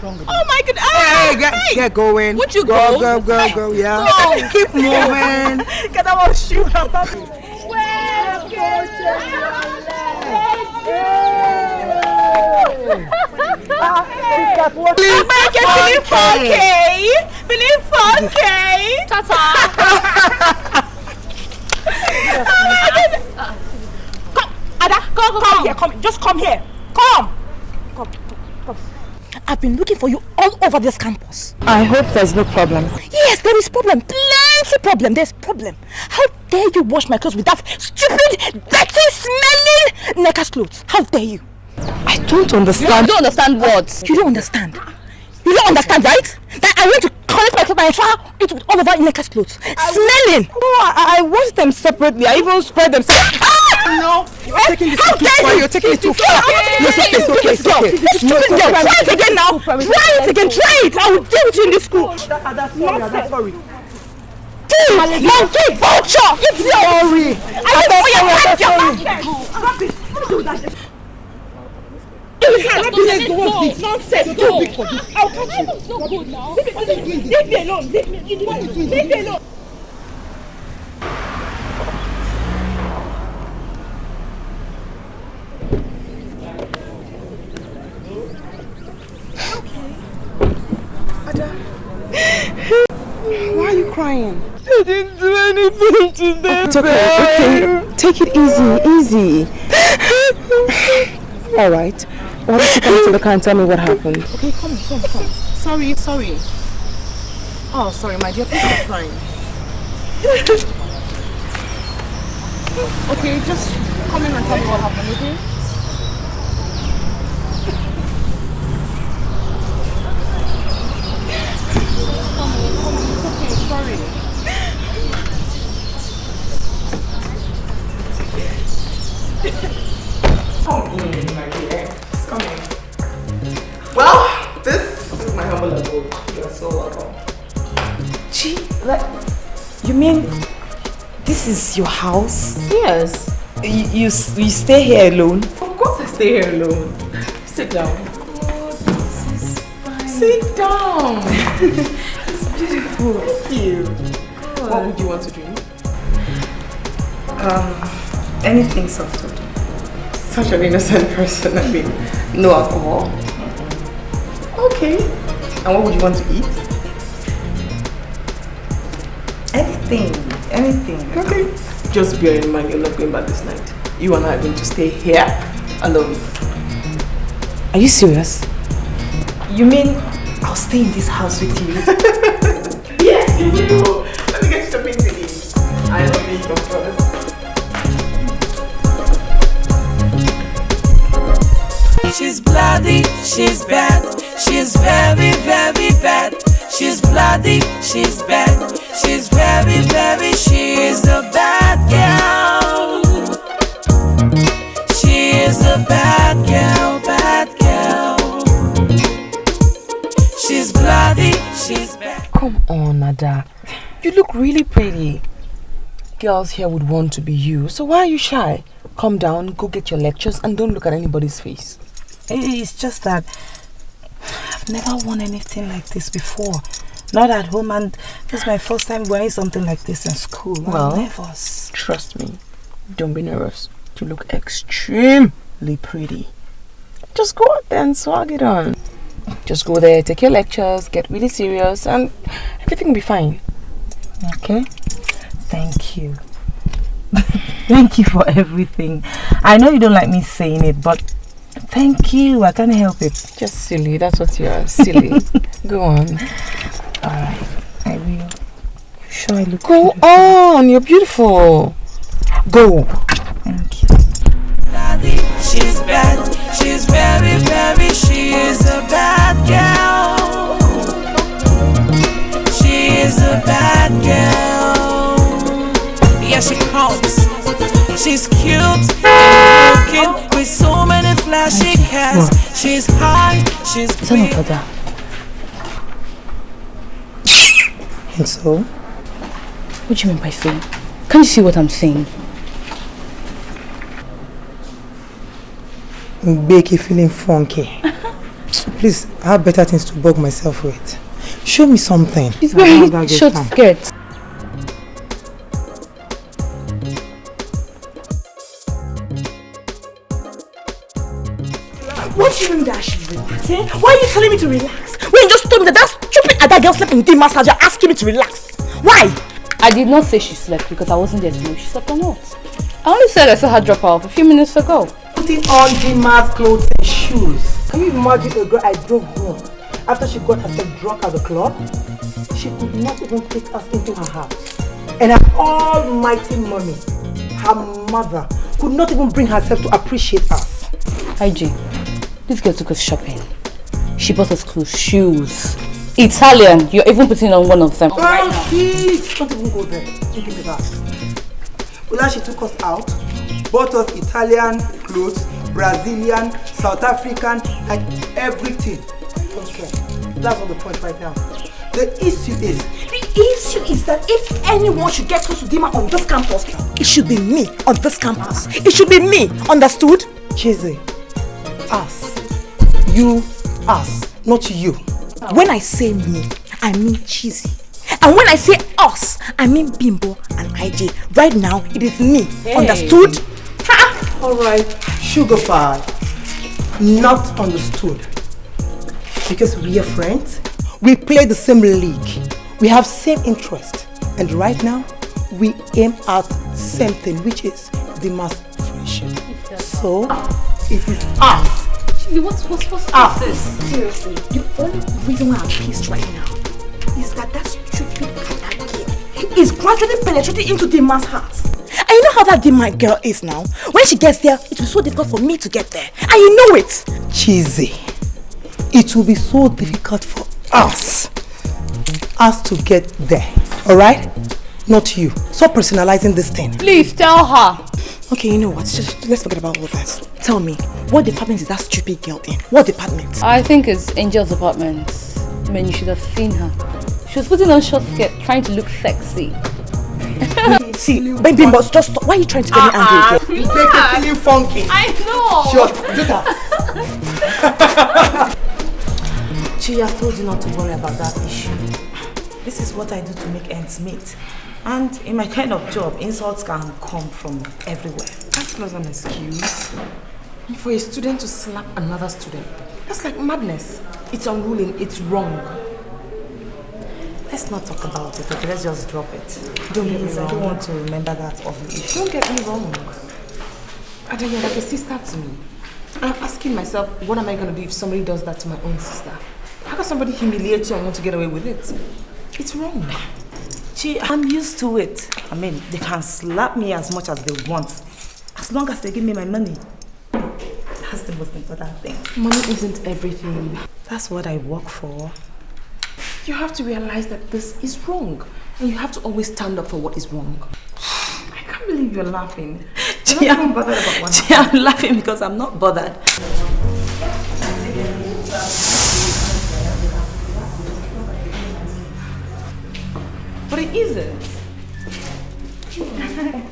S14: Oh my God!
S19: Hey, get going.
S14: Would you go?
S19: Go, yeah.
S14: Go.
S19: Keep moving.
S14: Get our shoe. Believe 4K. Tata. Come, Ada, come here. Come, just come here. Come. I've been looking for you all over this campus.
S17: I hope there's no problem.
S14: Yes, there is problem. Plenty problem. There's problem. How dare you wash my clothes with that stupid, dirty, smelling Necker's clothes? How dare you?
S17: I don't understand.
S14: You don't understand what? You don't understand. You don't understand, right? That I went to collect my clothes and I throw it all over Necker's clothes. Smelling!
S17: No, I washed them separately. I even spread them separately.
S19: No, you're taking this too far. You're taking it too far.
S14: It's okay. Try it again now. Try it again. Try it. I will deal with you in this school.
S19: That's sorry.
S14: Monkey vulture!
S19: Sorry.
S14: You cannot be like this. Nonsense. You're too big for this. I'll catch you. It's not good now. Leave me alone. Leave me alone.
S17: Why are you crying?
S14: I didn't do anything to them.
S17: It's okay. Take it easy. All right. Why don't you come to the car and tell me what happened?
S14: Okay, come.
S17: Sorry. Oh, sorry, my dear. Please stop crying.
S14: Okay, just come in and tell me what happened, okay?
S2: Come in, my dear. Come in. Well, this is my humble abode. You are so welcome.
S17: Gee, you mean this is your house?
S2: Yes.
S17: You stay here alone?
S2: Of course I stay here alone. Sit down. Sit down. It's beautiful. Thank you. What would you want to drink?
S17: Anything softer.
S2: Such an innocent person. I mean, no alcohol. Okay. And what would you want to eat?
S17: Anything.
S2: Okay. Just bear in mind you're not going back this night. You and I are going to stay here alone.
S17: Are you serious? You mean I'll stay in this house with you?
S2: Yes, you will. Let me get you something to eat. I love you, of course.
S9: She's bloody, she's bad, she's very, very bad. She's bloody, she's bad, she's very, very, she's a bad girl. She is a bad girl. She's bloody, she's bad.
S17: Come on, Ada. You look really pretty. Girls here would want to be you, so why are you shy? Calm down, go get your lectures, and don't look at anybody's face.
S14: It's just that I've never worn anything like this before.
S17: not at home, and this is my first time wearing something like this in school.
S12: Well,
S17: I'm nervous.
S12: Trust me, don't be nervous. You look extremely pretty. Just go out there and swag it on. Just go there, take your lectures, get really serious, and everything will be fine.
S17: Okay? Thank you. Thank you for everything. I know you don't like me saying it, but thank you. I can't help it.
S12: Just silly. That's what you are. Silly. Go on.
S17: Alright. I will. You sure I look
S12: Go on. You're beautiful.
S17: Go.
S9: Thank you. Daddy, she's bad. She's very, very, she is a bad girl. She is a bad girl. Yeah, she comes. She's cute and looking with so many flashy cats. She's high, she's
S17: pretty. And so?
S20: What do you mean by saying? Can't you see what I'm saying?
S13: Becky feeling funky. Please, I have better things to bug myself with. Show me something.
S20: She's wearing short skirts.
S11: What do you mean that she's relaxing? Why are you telling me to relax? When you just told me that stupid other girl slept in the massage, you're asking me to relax. Why?
S20: I did not say she slept because I wasn't there to know if she slept or not. I only said I saw her drop off a few minutes ago.
S13: Putting on Dima's clothes and shoes. Can you imagine a girl I drove home after she got herself drunk at the club? She could not even take us into her house. And her almighty mommy, her mother, could not even bring herself to appreciate us.
S20: IG, this girl took us shopping. She bought us clothes, shoes. Italian, you're even putting on one of them.
S13: Oh, please, don't even go there. Don't give me that. Well, she took us out, bought us Italian clothes, Brazilian, South African, and everything. Okay, that's not the point right now. The issue is that if anyone should get close to Dima on this campus, it should be me on this campus. It should be me, understood? Chizzy, us. You, us, not you.
S11: When I say me, I mean Cheesy. And when I say us, I mean Bimbo and IJ. Right now, it is me. Hey. Understood?
S13: Alright, sugar pie. Not understood. Because we are friends, we play the same league, we have same interest, and right now, we aim at same thing, which is the mass friendship. So, it is us.
S11: What's
S13: us.
S11: this? Seriously, the only reason why I'm pissed right now is that stupid girl is gradually penetrating into Dima's heart. And you know how that Dima girl is now? When she gets there, it will be so difficult for me to get there. And you know it.
S13: Cheesy. It will be so difficult for us to get there. Alright? Not you. Stop personalizing this thing.
S20: Please tell her.
S11: Okay, you know what? Just let's forget about all that. Tell me, what department is that stupid girl in? What department?
S20: I think it's Angel's apartment. I mean, you should have seen her. She was putting on short skirt, trying to look sexy.
S11: See, baby, but just stop. Why are you trying to get me angry again?
S13: You make her feeling funky.
S20: I know.
S13: Sure, do that.
S17: Chi, I told you not to worry about that issue. This is what I do to make ends meet. And in my kind of job, insults can come from everywhere. That's not an excuse. For a student to slap another student, that's like madness. It's unruly, it's wrong. Let's not talk about it, okay? Let's just drop it. Don't get me wrong. I don't want to remember that ugly issue. Don't get me wrong. And then you're like a sister to me. I'm asking myself, what am I going to do if somebody does that to my own sister? How can somebody humiliate you and want to get away with it? It's wrong. Gee, I'm used to it. I mean, they can slap me as much as they want, as long as they give me my money. That's the most important thing. Money isn't everything. That's what I work for. You have to realize that this is wrong, and you have to always stand up for what is wrong. I can't believe you're laughing. You're not even bothered about what I'm laughing because I'm not bothered. But it isn't.
S20: Good afternoon.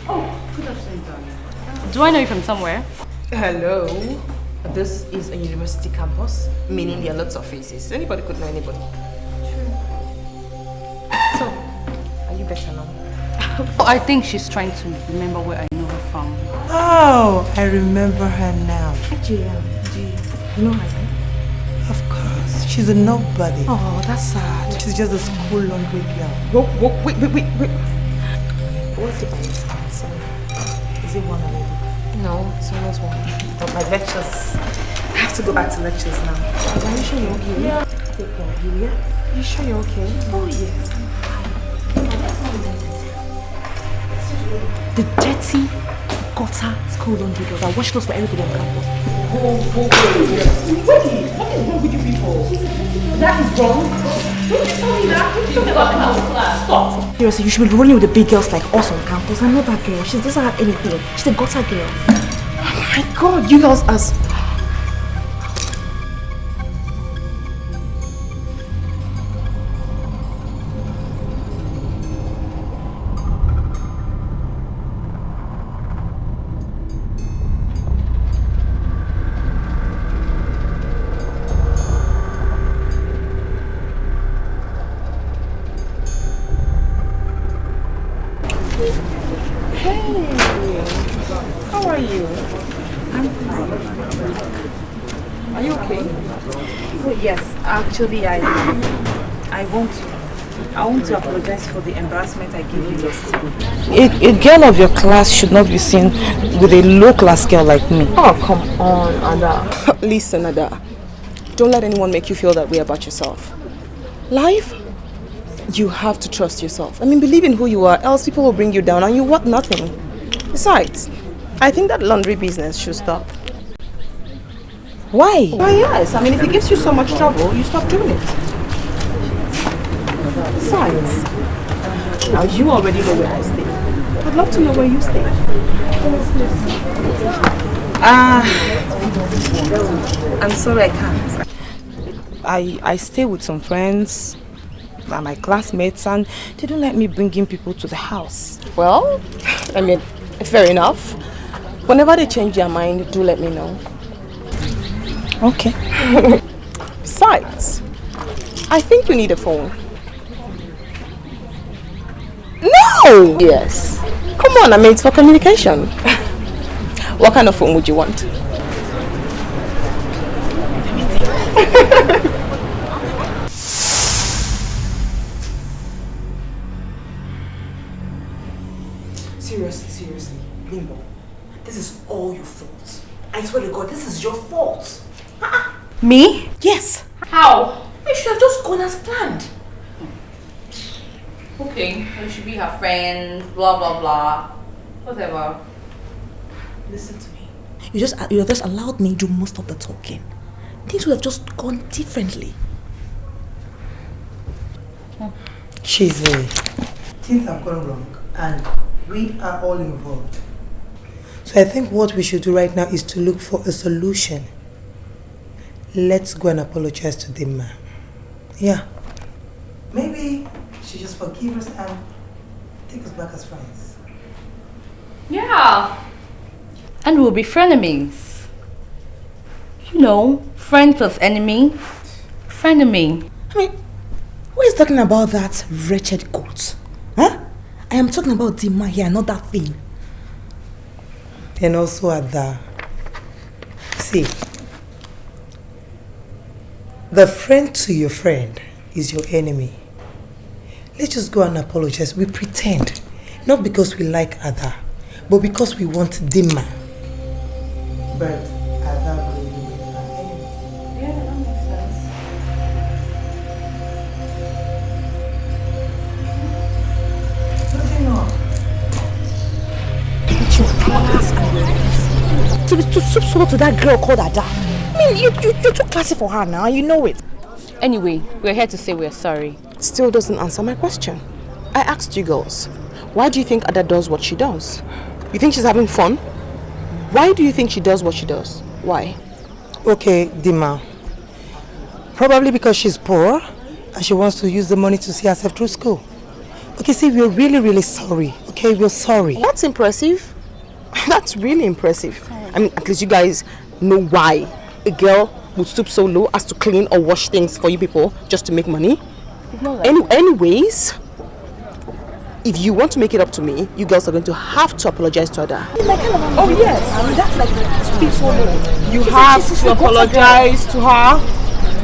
S20: Oh, good afternoon, darling. Do I know you from somewhere?
S12: Hello. This is a university campus, meaning there are lots of faces. Anybody could know anybody.
S20: True.
S12: So, are you better now?
S20: Oh, I think she's trying to remember where I know her from.
S13: Oh, I remember her now.
S12: Actually, do you know her name?
S13: Of course. She's a nobody.
S12: Oh, that's sad.
S13: She's just a school laundry girl.
S12: Wait. What's it by instance? Is it one already? No, it's almost one. But my lectures, I have to go back to lectures now. Are you sure you're okay? Yeah. Take care of you, yeah? Are you sure you're okay? Oh, yes. The dirty gutter school laundry girl that wash clothes for everybody on campus. What is wrong with you people? That is wrong. Don't you tell me that? Stop. Seriously, you should be rolling with the big girls like us on campus. I know that girl. She doesn't have anything. She's a gutter girl. Oh my god, you girls are...
S17: Actually, I want to apologize for the embarrassment I gave you yesterday. A girl of your class should not be seen with a low-class girl like me.
S12: Oh, come on, Ada. Listen, Ada. Don't let anyone make you feel that way about yourself. Life, you have to trust yourself. I mean, believe in who you are, else people will bring you down and you want nothing. Besides, I think that laundry business should stop.
S17: Why?
S12: Why, yes. I mean, if it gives you so much trouble, you stop doing it. Besides, now you already know where I stay. I'd love to know where you stay. I'm sorry I can't.
S17: I stay with some friends, my classmates, and they don't let me bring in people to the house.
S12: Well, I mean, fair enough. Whenever they change their mind, do let me know.
S17: Okay.
S12: Besides, I think you need a phone. No! Yes. Come on, I mean, it's for communication. What kind of phone would you want?
S8: Seriously, Limbo. This is all your fault. I swear to God, this is your fault.
S20: Me?
S8: Yes.
S20: How?
S8: You should have just gone as planned.
S20: Okay, I should be her friend, blah blah blah. Whatever.
S8: Listen to me. You have just allowed me to do most of the talking. Things would have just gone differently.
S13: Chizzy, things have gone wrong and we are all involved. So I think what we should do right now is to look for a solution. Let's go and apologize to the man. Yeah. Maybe she just forgive us and take us back as friends.
S20: Yeah. And we'll be frenemies. You know, friend plus enemy. Frenemy.
S8: I mean, who is talking about that wretched goat? Huh? I am talking about the man here, not that thing.
S13: And also at the... See, the friend to your friend is your enemy. Let's just go and apologize. We pretend. Not because we like Ada, but because we want Dima. But Ada will remain our enemy.
S20: Yeah, that makes sense.
S13: Nothing wrong.
S8: Your class and your face. To stoop so to that girl called Ada. I mean, you're too classy for her now, you know it.
S20: Anyway, we're here to say we're sorry.
S12: Still doesn't answer my question. I asked you girls, why do you think Ada does what she does? You think she's having fun? Why do you think she does what she does? Why?
S13: Okay, Dima. Probably because she's poor and she wants to use the money to see herself through school. Okay, see, we're really, really sorry. Okay, we're sorry.
S12: That's impressive. That's really impressive.
S2: I mean, at least you guys know why a girl would stoop so low as to clean or wash things for you people just to make money. Anyways, if you want to make it up to me, you girls are going to have to apologize to Ada.
S17: Oh yes, that's like speak so low. You have to apologize to her.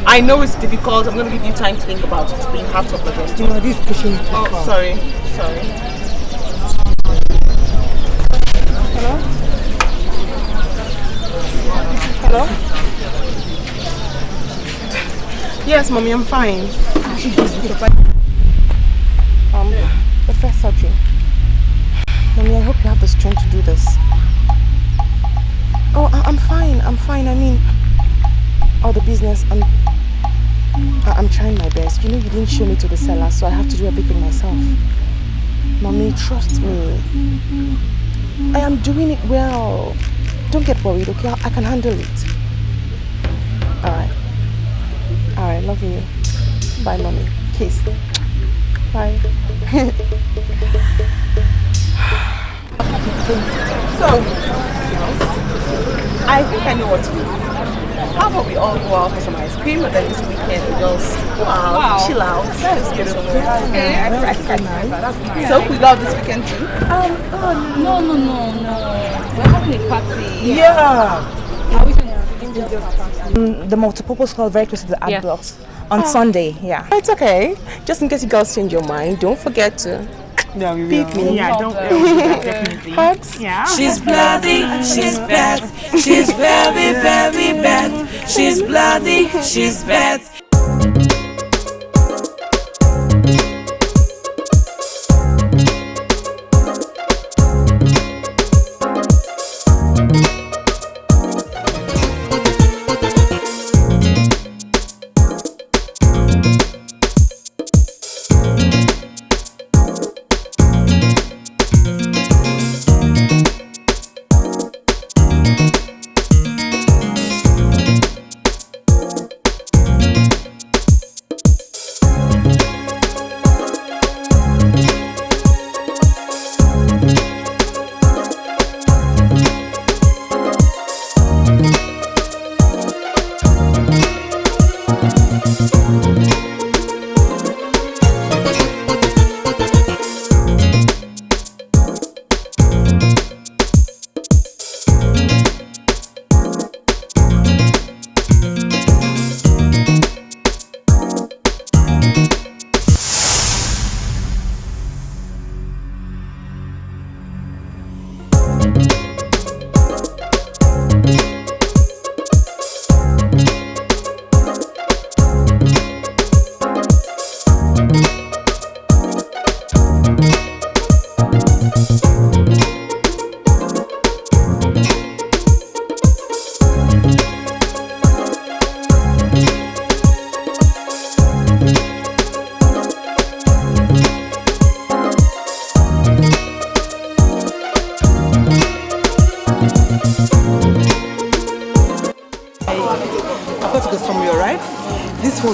S17: I know it's difficult. I'm going to give you time to think about it, but you have to apologize to her. This is pushing it too far. Sorry. Hello? Yes, mommy, I'm fine. The first surgery. Mommy, I hope you have the strength to do this. Oh, I'm fine. I mean, all the business, I'm trying my best. You know, you didn't show me to the cellar, so I have to do everything myself. Mommy, trust me. I am doing it well. Don't get worried, okay? I can handle it. Alright, love you. Bye, mommy. Kiss. Bye. So, I think I know what to do. How about we all go out for some ice cream and then this weekend we just go out, chill out. That is beautiful. Okay, I think I know. So we go out this weekend too?
S20: No. We're having a party.
S17: Yeah. The multipurpose hall very close to the art blocks on Sunday. Yeah.
S2: It's okay. Just in case you girls change your mind, don't forget to beat me.
S17: Yeah, don't definitely.
S2: Hugs.
S9: Yeah. She's bloody, she's bad, she's very, very bad. She's bloody, she's bad.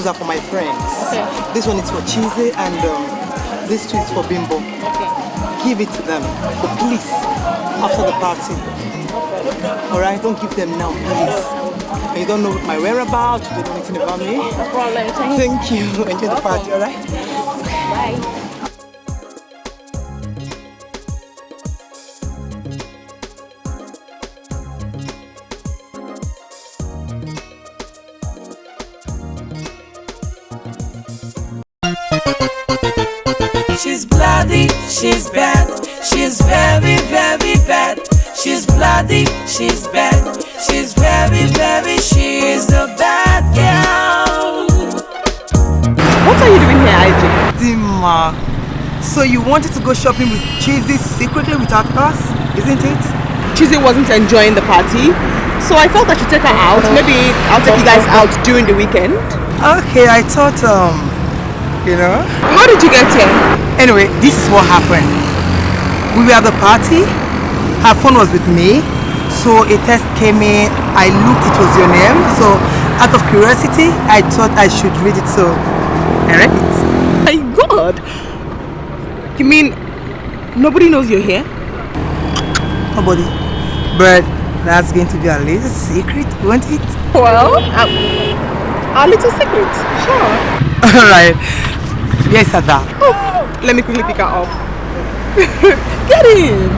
S11: Are for my friends. Okay. This one is for Cheesy and this two is for Bimbo.
S14: Okay.
S11: Give it to them, but please, after the party. Okay. Alright, don't give them now, please. And you don't know my whereabouts, you don't know anything about me.
S14: No problem.
S11: Thank you. Enjoy the party, alright?
S14: Bye.
S9: She's bloody, she's bad, she's very, very bad. She's bloody, she's bad, she's very, very, she's a bad girl.
S11: What are you doing here, IJ? Dima, so you wanted to go shopping with Cheesy secretly without us, isn't it?
S2: Cheesy wasn't enjoying the party, so I felt I should take her out. Maybe I'll take you guys out during the weekend.
S11: Okay, I thought, you know.
S2: How did you get here?
S11: Anyway, this is what happened. We were at the party, her phone was with me, so a text came in, I looked, it was your name, so out of curiosity, I thought I should read it, so I read it.
S2: My God! You mean nobody knows you're here?
S11: Nobody. But
S17: That's going to be our little secret, won't it?
S2: Well, our little secret. Sure.
S17: Alright. Yes, Ada.
S2: Oh, let me quickly pick her up. Get in.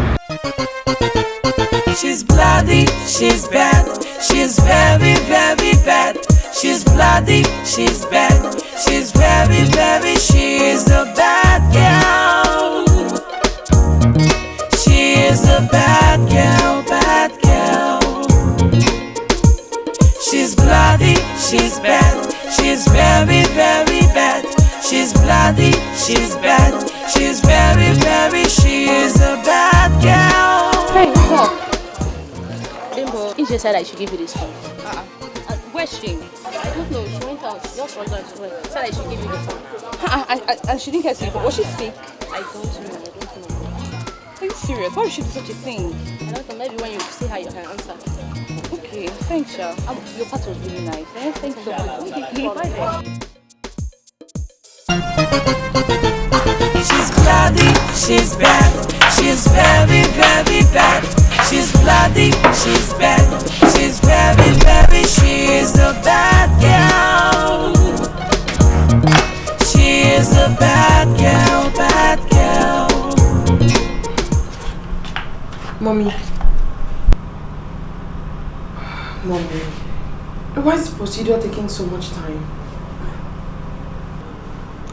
S9: She's bloody, she's bad, she's very, very bad. She's bloody, she's bad, she's very, very, she is a bad girl. She is a bad girl, bad girl. She's bloody, she's bad, she's very, very bad. She's bloody, she's bad, she's very, very, she is a bad girl.
S20: Hey, stop. Bimbo, he just said I should give you this phone. Where's she? I don't know. She went out. She just went out. She said I should give you the phone. And she didn't get sick. Was she sick? I don't know. Are you serious? Why would she do such a thing? I don't know. Maybe when you see her, you can answer. Okay. Thanks, Sha. Your part was really nice. Eh? Thanks so much. Okay.
S9: She's bloody, she's bad, she's very, very bad. She's bloody, she's bad, she's very, very, she is a bad girl. She is a bad girl, bad girl.
S2: Mommy, why is the procedure taking so much time?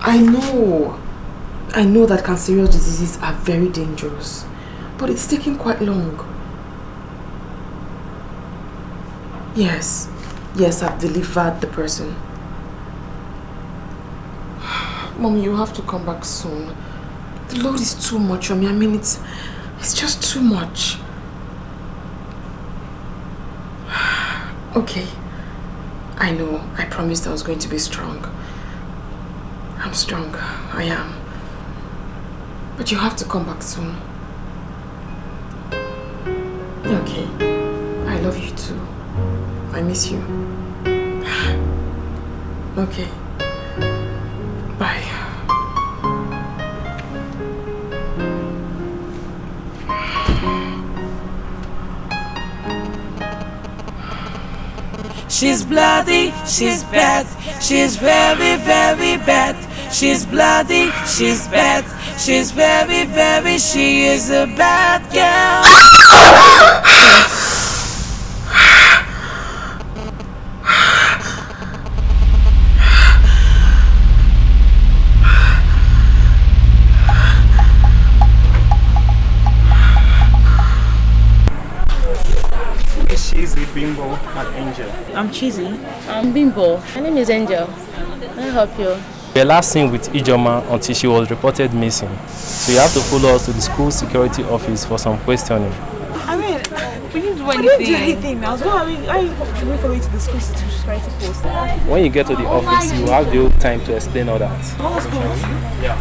S2: I know that cancerous diseases are very dangerous, but it's taking quite long. Yes, I've delivered the person. Mommy, you have to come back soon. The load is too much on me. I mean, it's just too much. Okay, I know. I promised I was going to be strong. I'm strong. I am. But you have to come back soon. Okay. I love you too. I miss you. Okay. Bye.
S9: She's bloody, she's bad, she's very, very bad. She's bloody, she's bad, she's very, very, she is a bad girl.
S10: Cheesy, Bimbo, and Angel.
S20: I'm Cheesy. I'm Bimbo. My name is Angel. Can I help you?
S21: We were last seen with Ijoma until she was reported missing. So you have to follow us to the school security office for some questioning.
S14: I mean, we didn't do anything. We didn't do anything now. So I follow you to the school security post.
S21: When you get to the office, you have the whole time to explain all that.
S14: Let's go.
S21: Yeah.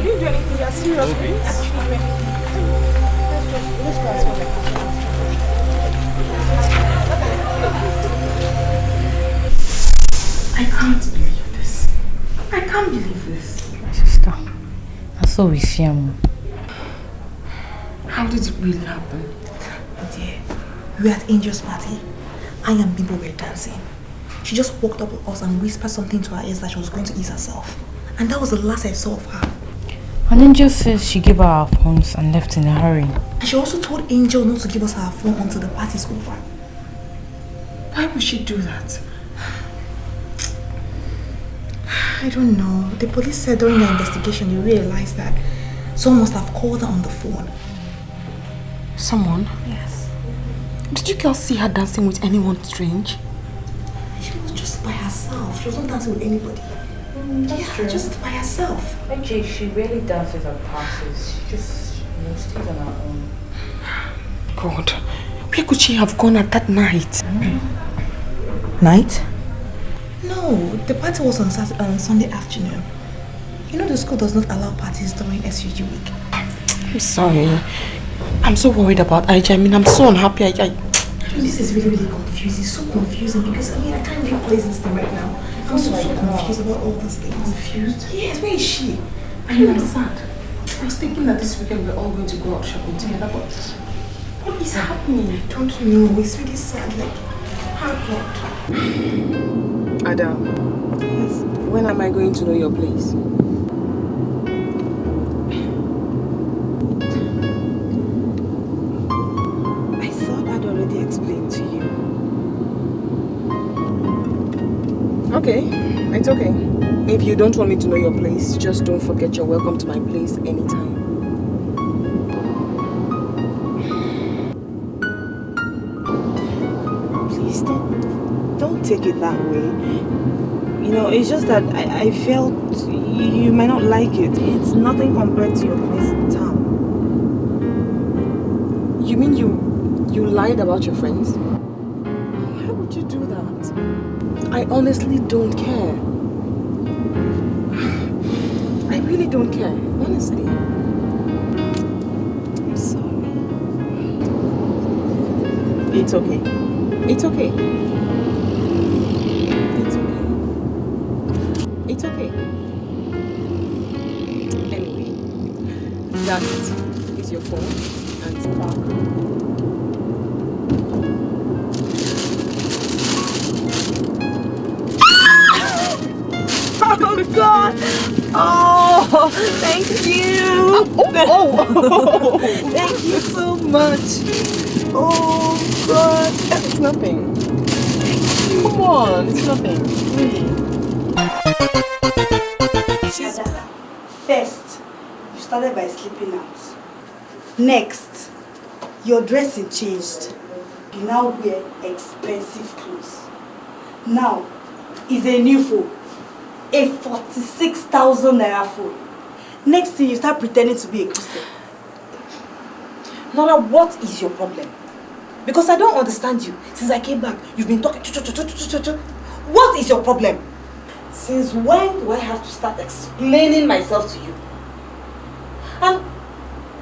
S14: You didn't do anything. You're serious.
S2: I can't believe this. I can't believe this.
S7: My sister, I saw with you.
S2: How did it really happen?
S11: Dear, we were at Angel's party. I and Bimbo were dancing. She just walked up with us and whispered something to her ears that she was going to ease herself. And that was the last I saw of her.
S7: And Angel says she gave her our phones and left in a hurry.
S11: And she also told Angel not to give us her phone until the party's over.
S2: Why would she do that?
S11: I don't know. The police said during their investigation they realized that someone must have called her on the phone.
S2: Someone?
S11: Yes.
S2: Did you girls see her dancing with anyone strange?
S11: She was just by herself. She wasn't dancing with anybody.
S7: That's true.
S11: Just by herself.
S7: AJ, she rarely dances at parties. She just stays on her own.
S2: God, where could she have gone at that night?
S11: Night? No, the party was on Sunday afternoon. You know the school does not allow parties during SUG week.
S2: I'm sorry. I'm so worried about IJ. I mean, I'm so unhappy.
S11: This is really confusing. It's so confusing because I can't really place this thing right now. I'm so confused about all these things.
S2: Confused?
S11: Yes, where is she? I don't understand.
S12: I was thinking that this weekend we're all going to go out shopping together, but what is happening? I don't know. It's really sad. Like, how God. Adam, yes. When am I going to know your place?
S17: I thought I'd already explained to you.
S12: Okay, it's okay. If you don't want me to know your place, just don't forget you're welcome to my place anytime.
S17: Please don't take it that way. You know, it's just that I felt you might not like it. It's nothing compared to your place in town.
S12: You mean you lied about your friends? Why would you do that? I honestly don't care. I really don't care, honestly.
S17: I'm sorry.
S12: It's okay. It's okay. It's okay. It's okay. Anyway, that is your phone and spark.
S17: Oh God! Oh, thank you! Thank you so much! Oh God!
S12: It's nothing. Come on, it's nothing. Really.
S11: First, you started by sleeping out. Next, your dressing changed. You now wear expensive clothes. Now, is a new phone. A 46,000 naira phone. Next thing, you start pretending to be a Christian. Nora, what is your problem? Because I don't understand you. Since I came back, you've been talking. What is your problem? Since when do I have to start explaining myself to you? And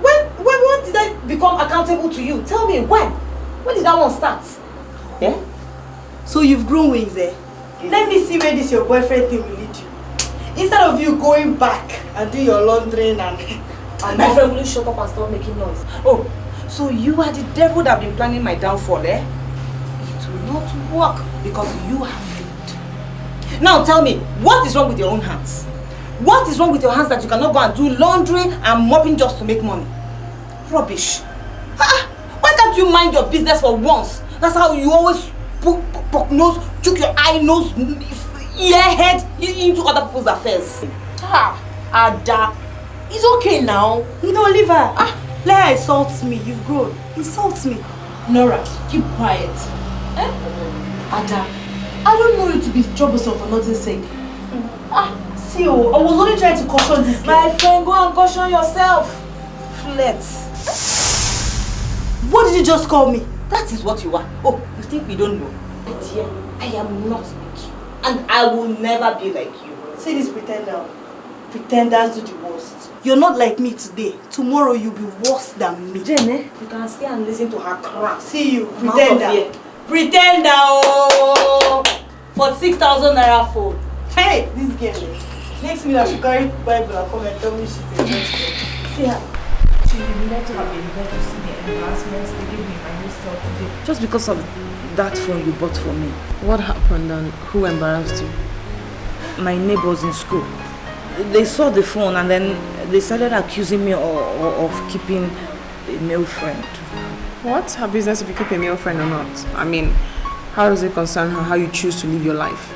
S11: when did I become accountable to you? Tell me, when? When did that one start? Yeah? So you've grown wings, eh? Let me see where this your boyfriend thing will lead you. Instead of you going back and do your laundry and my friend, will you shut up and stop making noise? Oh, so you are the devil that have been planning my downfall, eh? It will not work because you have failed. Now tell me, what is wrong with your own hands? What is wrong with your hands that you cannot go and do laundry and mopping just to make money? Rubbish. Why can't you mind your business for once? That's how you always poke nose, chook your eye, nose, ear, head into other people's affairs. Ada, it's okay now. No, leave her. Let her insult me. You've grown. Insult me.
S13: Nora, keep quiet. Eh? Ada, I don't know you to be troublesome for nothing's sake.
S11: See, I was only trying to caution this girl.
S13: My friend, go and caution yourself.
S11: Flirt. What did you just call me? That is what you are. Oh, you think we don't know? Dear, I am not like you. And I will never be like you. See this pretender. Pretenders do the worst. You're not like me today. Tomorrow you'll be worse than me. Jenny, you can stay and listen to her crap. See you, pretender. Pretender, oh! For 6,000 naira phone. Hey, this girl. Next minute I should carry Bible and come and tell me she's a church girl. See her.
S17: She would like to have been there to see the embarrassments they gave me in my new store today. Just because of that phone you bought for me.
S12: What happened and who embarrassed you?
S17: My neighbors in school. They saw the phone and then they started accusing me of keeping a male friend.
S12: What? Her business if you keep a male friend or not? I mean, how does it concern her how you choose to live your life?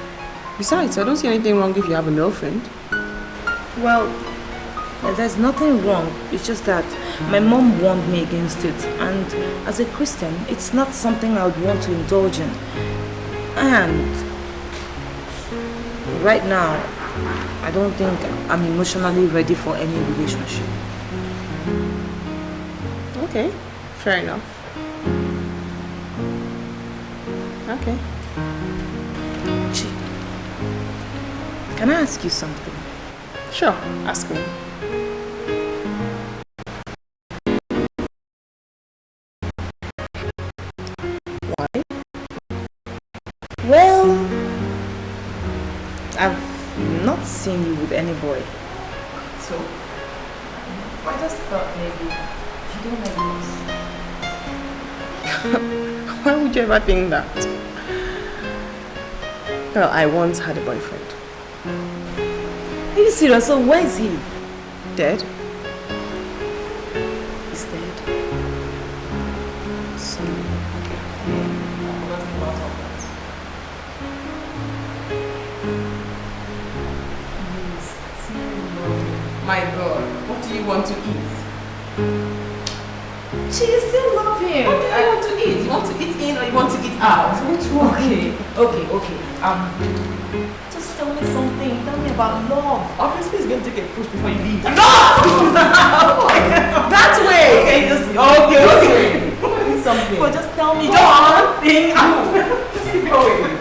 S12: Besides, I don't see anything wrong if you have a male friend.
S17: Well, there's nothing wrong. It's just that my mom warned me against it. And as a Christian, it's not something I would want to indulge in. And right now, I don't think I'm emotionally ready for any relationship.
S12: Okay, fair enough. Okay.
S17: Chi, can I ask you something?
S12: Sure, ask me. Why?
S17: Well, I've not seen you with any boy. So,
S12: I just thought maybe you don't like this.
S2: Why would you ever think that? Well, I once had a boyfriend.
S12: Are you serious? So where is he?
S2: Dead?
S12: He's dead. So
S2: my God, what do you want to eat?
S12: She still love him.
S2: What do you want to eat? You want to eat in or you want to eat out? Which one?
S12: Okay. Just tell me something. Tell me about love.
S2: Obviously, it's going to take a push before you leave.
S12: No! That way! Okay, just okay. Tell me something. But just tell me just one thing.
S2: Just keep going.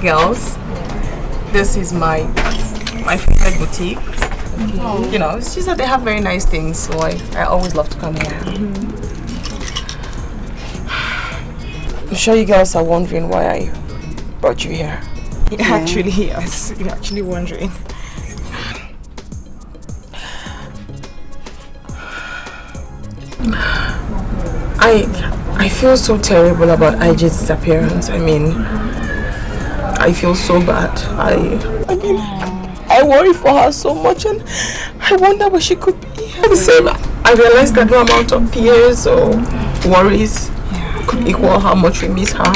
S2: Girls, this is my favorite boutique. Okay. You know, it's just that they have very nice things, so I always love to come here. I'm sure you girls are wondering why I brought you here.
S17: Actually, yes. You're actually wondering.
S2: I feel so terrible about IJ's disappearance. I mean, I feel so bad. I worry for her so much, and I wonder where she could be. At the same, I realized that no amount of tears or worries could equal how much we miss her.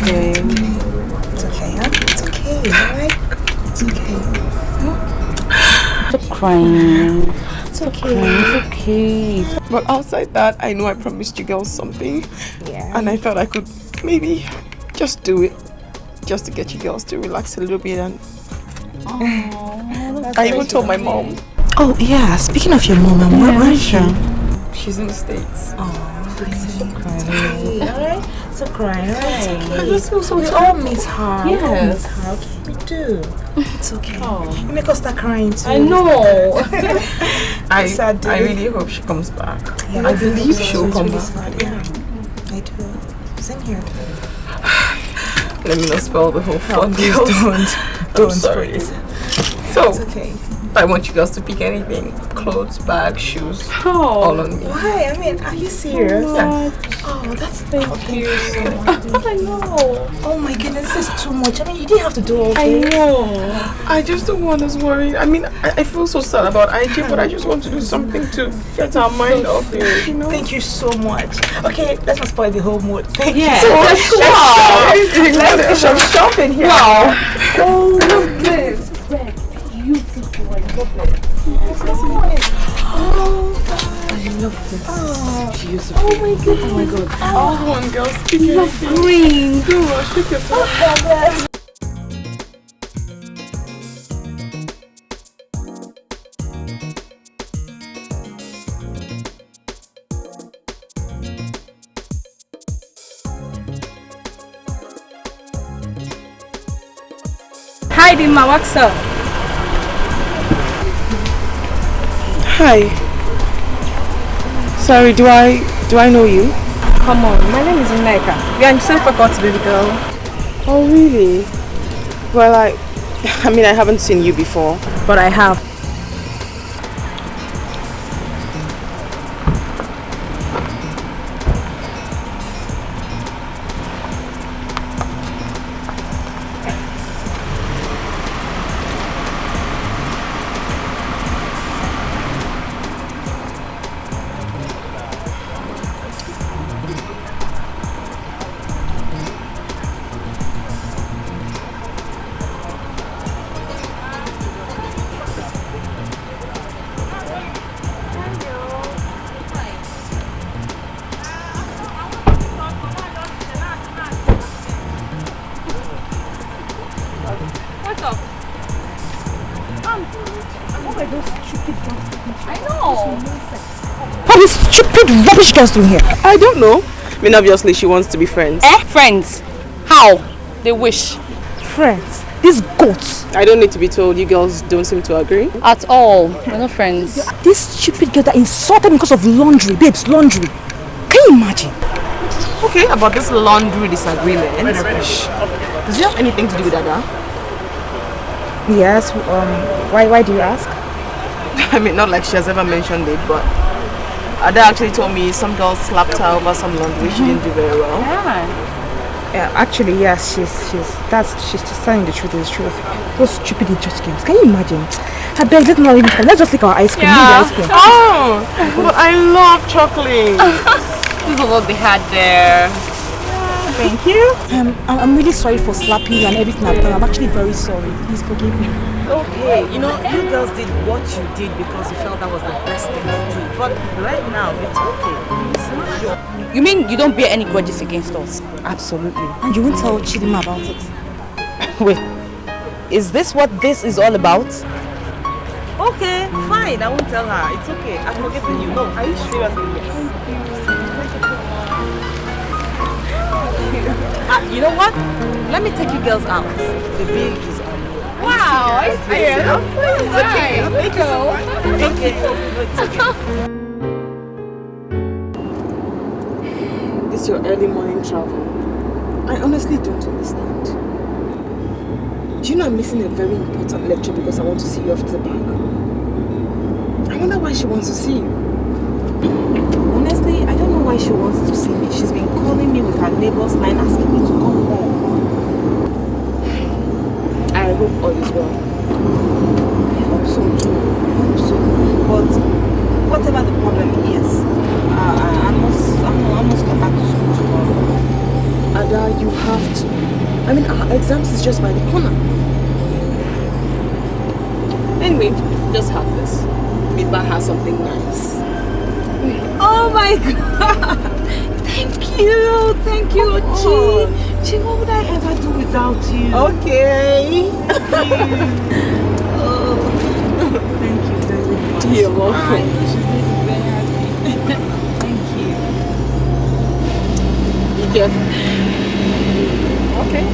S17: It's okay, huh? It's okay, alright? It's okay.
S7: Stop crying.
S17: It's okay.
S7: It's okay.
S2: But outside that, I know I promised you girls something.
S17: Yeah.
S2: And I thought I could maybe just do it. Just to get you girls to relax a little bit. And I even told my mom.
S17: Oh, yeah. Speaking of your mom, where is she?
S2: She's in the States.
S17: Oh, it's crying. Alright? It's crying, right?
S2: I just feel so
S17: we all miss her.
S7: Yes.
S17: We all miss her. Okay, we do. It's okay. You make us start crying too.
S7: I know.
S2: I really hope she comes back.
S17: Yeah,
S2: I believe she'll come back.
S17: Yeah, I do. Same here.
S2: Let me not spoil the whole fun.
S17: Please don't.
S2: I'm sorry. So,
S17: it's okay.
S2: I want you girls to pick anything. Clothes, bags, shoes, all on me.
S17: Why? I mean, are you serious?
S2: Yeah.
S17: Oh, that's thank you so much. I know. Oh my goodness, this is too much. I mean, you didn't have to do all this.
S2: I know. I just don't want us worried. I mean, I feel so sad about IJ, but I just want to do something to get our mind off it, you know?
S17: Thank you so much. Okay, let's not spoil the whole mood. Thank you
S2: so
S17: so
S2: much.
S17: much. Let's do some shopping here.
S2: Wow.
S17: Oh, look at this. Beautiful. I love it. I love this. Oh, beautiful. Oh my god. Oh my god.
S2: Oh, come on, girls. Pick
S17: You're
S2: anything.
S17: green.
S2: Go on, shake it off.
S14: Hi, Dima, what's up?
S2: Hi. Sorry, do I know you?
S14: Come on, my name is Nneka. We are in the same faculty, baby girl.
S2: Oh, really? Well, I mean, I haven't seen you before.
S14: But I have.
S17: Rubbish girls doing here?
S2: I don't know. I mean, obviously she wants to be friends.
S20: Friends? How? They wish.
S17: friends. These goats.
S12: I don't need to be told. You girls don't seem to agree.
S20: At all. We're not friends.
S17: This stupid girl that insulted me because of laundry. Babes, laundry. Can you imagine?
S12: Okay, about this laundry disagreement. Does it have anything to do with Ada?
S17: Yes. Why do you ask?
S12: I mean, not like she has ever mentioned it, but Ada actually told me some girl slapped her over some laundry. She didn't do very well.
S17: Yeah, actually, yes, she's just telling the truth. Is the truth. Those stupid idiots games. Can you imagine? I beg, let's just take our ice cream.
S12: Yeah.
S17: Ice cream.
S12: Oh, but I love chocolate. This is what they had there.
S17: Thank you. I'm really sorry for slapping you and everything I've done. I'm actually very sorry. Please forgive me.
S8: Okay, you know, you girls did what you did because you felt that was the best thing to do. But right now, it's okay. It's not sure.
S20: You mean you don't bear any grudges against us?
S17: Absolutely. And you won't tell Chidima about it?
S8: Wait, is this what this is all about? Okay, fine. I won't tell her. It's okay. I've forgiven you. No, are you seriously? Yes. You know what? Let me take you girls out. The bill is on.
S20: Wow, I see it.
S8: It's okay. Thank you so much. Okay. It's okay.
S12: This is your early morning travel. I honestly don't understand. Do you know I'm missing a very important lecture because I want to see you after the park? I wonder why she wants to see you.
S8: Honestly, I don't know why she wants to see me. She's been calling me with her neighbor's line asking me to come home.
S12: I hope all is well.
S8: I hope so too. I hope so. But whatever the problem is, I must come back to school tomorrow.
S12: Ada, you have to. I mean, our exams is just by the corner. Anyway, just have this. Meet by her something nice.
S8: Oh my God! Thank you, Chi. Chi, what would I ever do without you?
S12: Okay.
S8: Oh, thank you very much.
S12: You're welcome.
S8: She's going to be very happy. Thank you.
S12: Be careful.
S9: Okay.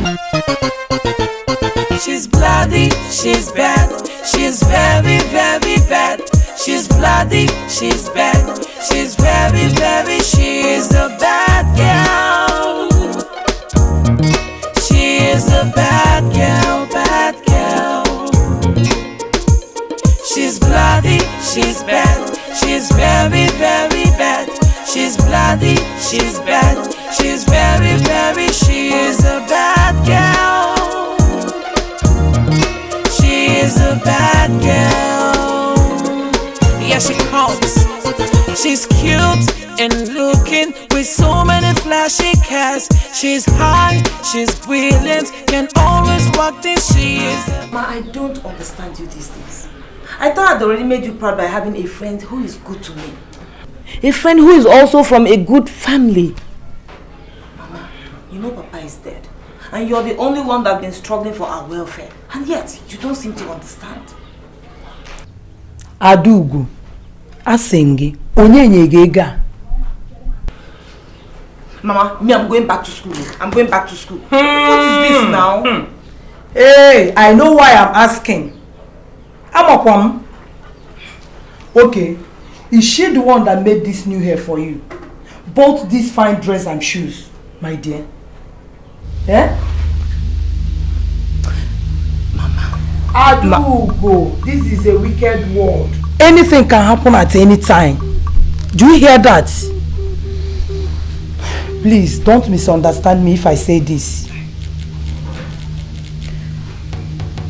S9: She's bloody, she's bad, she's very, very bad. She's bloody, she's bad, she's very, very, she's a bad girl. She is a bad girl, bad girl. She's bloody, she's bad, she's very, very bad. She's bloody, she's bad, she's very, very, she is a bad girl. She is a bad girl. Yeah, she comes. She's cute and looking with so many flashy cars. She's high, she's brilliant, can always walk this. She is.
S8: Ma, I don't understand you these days. I thought I'd already made you proud by having a friend who is good to me. A friend who is also from a good family. Mama, you know Papa is dead. And you're the only one that's been struggling for our welfare. And yet, you don't seem to understand.
S13: Adugu, Asengi, Onyenyegega.
S8: Mama, me, I'm going back to school. I'm going back to school. What is this now?
S13: Hey, I know why I'm asking. Amakwam. Okay, is she the one that made this new hair for you? Bought this fine dress and shoes, my dear? Eh?
S8: Mama.
S13: Adugo, this is a wicked world. Anything can happen at any time. Do you hear that? Please, don't misunderstand me if I say this.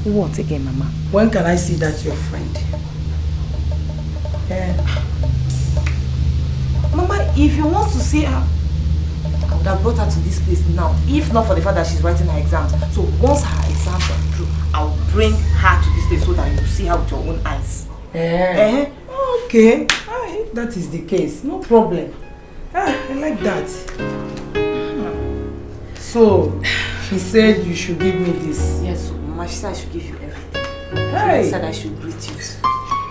S8: What again, Mama?
S13: When can I see that your friend?
S8: Mama, if you want to see her, I would have brought her to this place now. If not for the fact that she's writing her exams. So once her exams are through, I'll bring her to this place so that you see her with your own eyes.
S13: Okay. If that is the case, no problem. I like that. So, she said you should give me this.
S8: Yes, Mama, she said I should give you everything.
S13: Hey.
S8: She said I should greet you.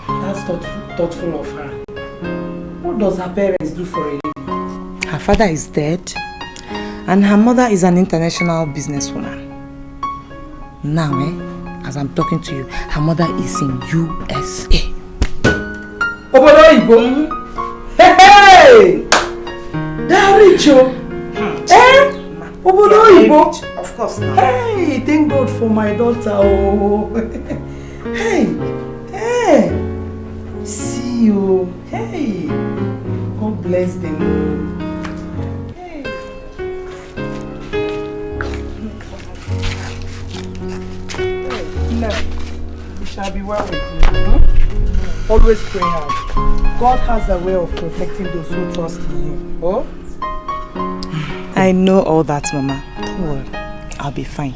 S13: That's thoughtful of her. What does her parents do for a living?
S17: Her father is dead, and her mother is an international businesswoman. Now, as I'm talking to you, her mother is in USA.
S13: Obodo Igbo. Hey! They're rich, Obodo Igbo.
S17: Of course not.
S13: Hey, thank God for my daughter. Oh. Hey, see you. Hey, God bless them. Hey. No, we shall be well with you. Always pray hard. God has a way of protecting those who trust in Him. Oh?
S17: I know all that, Mama. Don't worry. I'll be fine.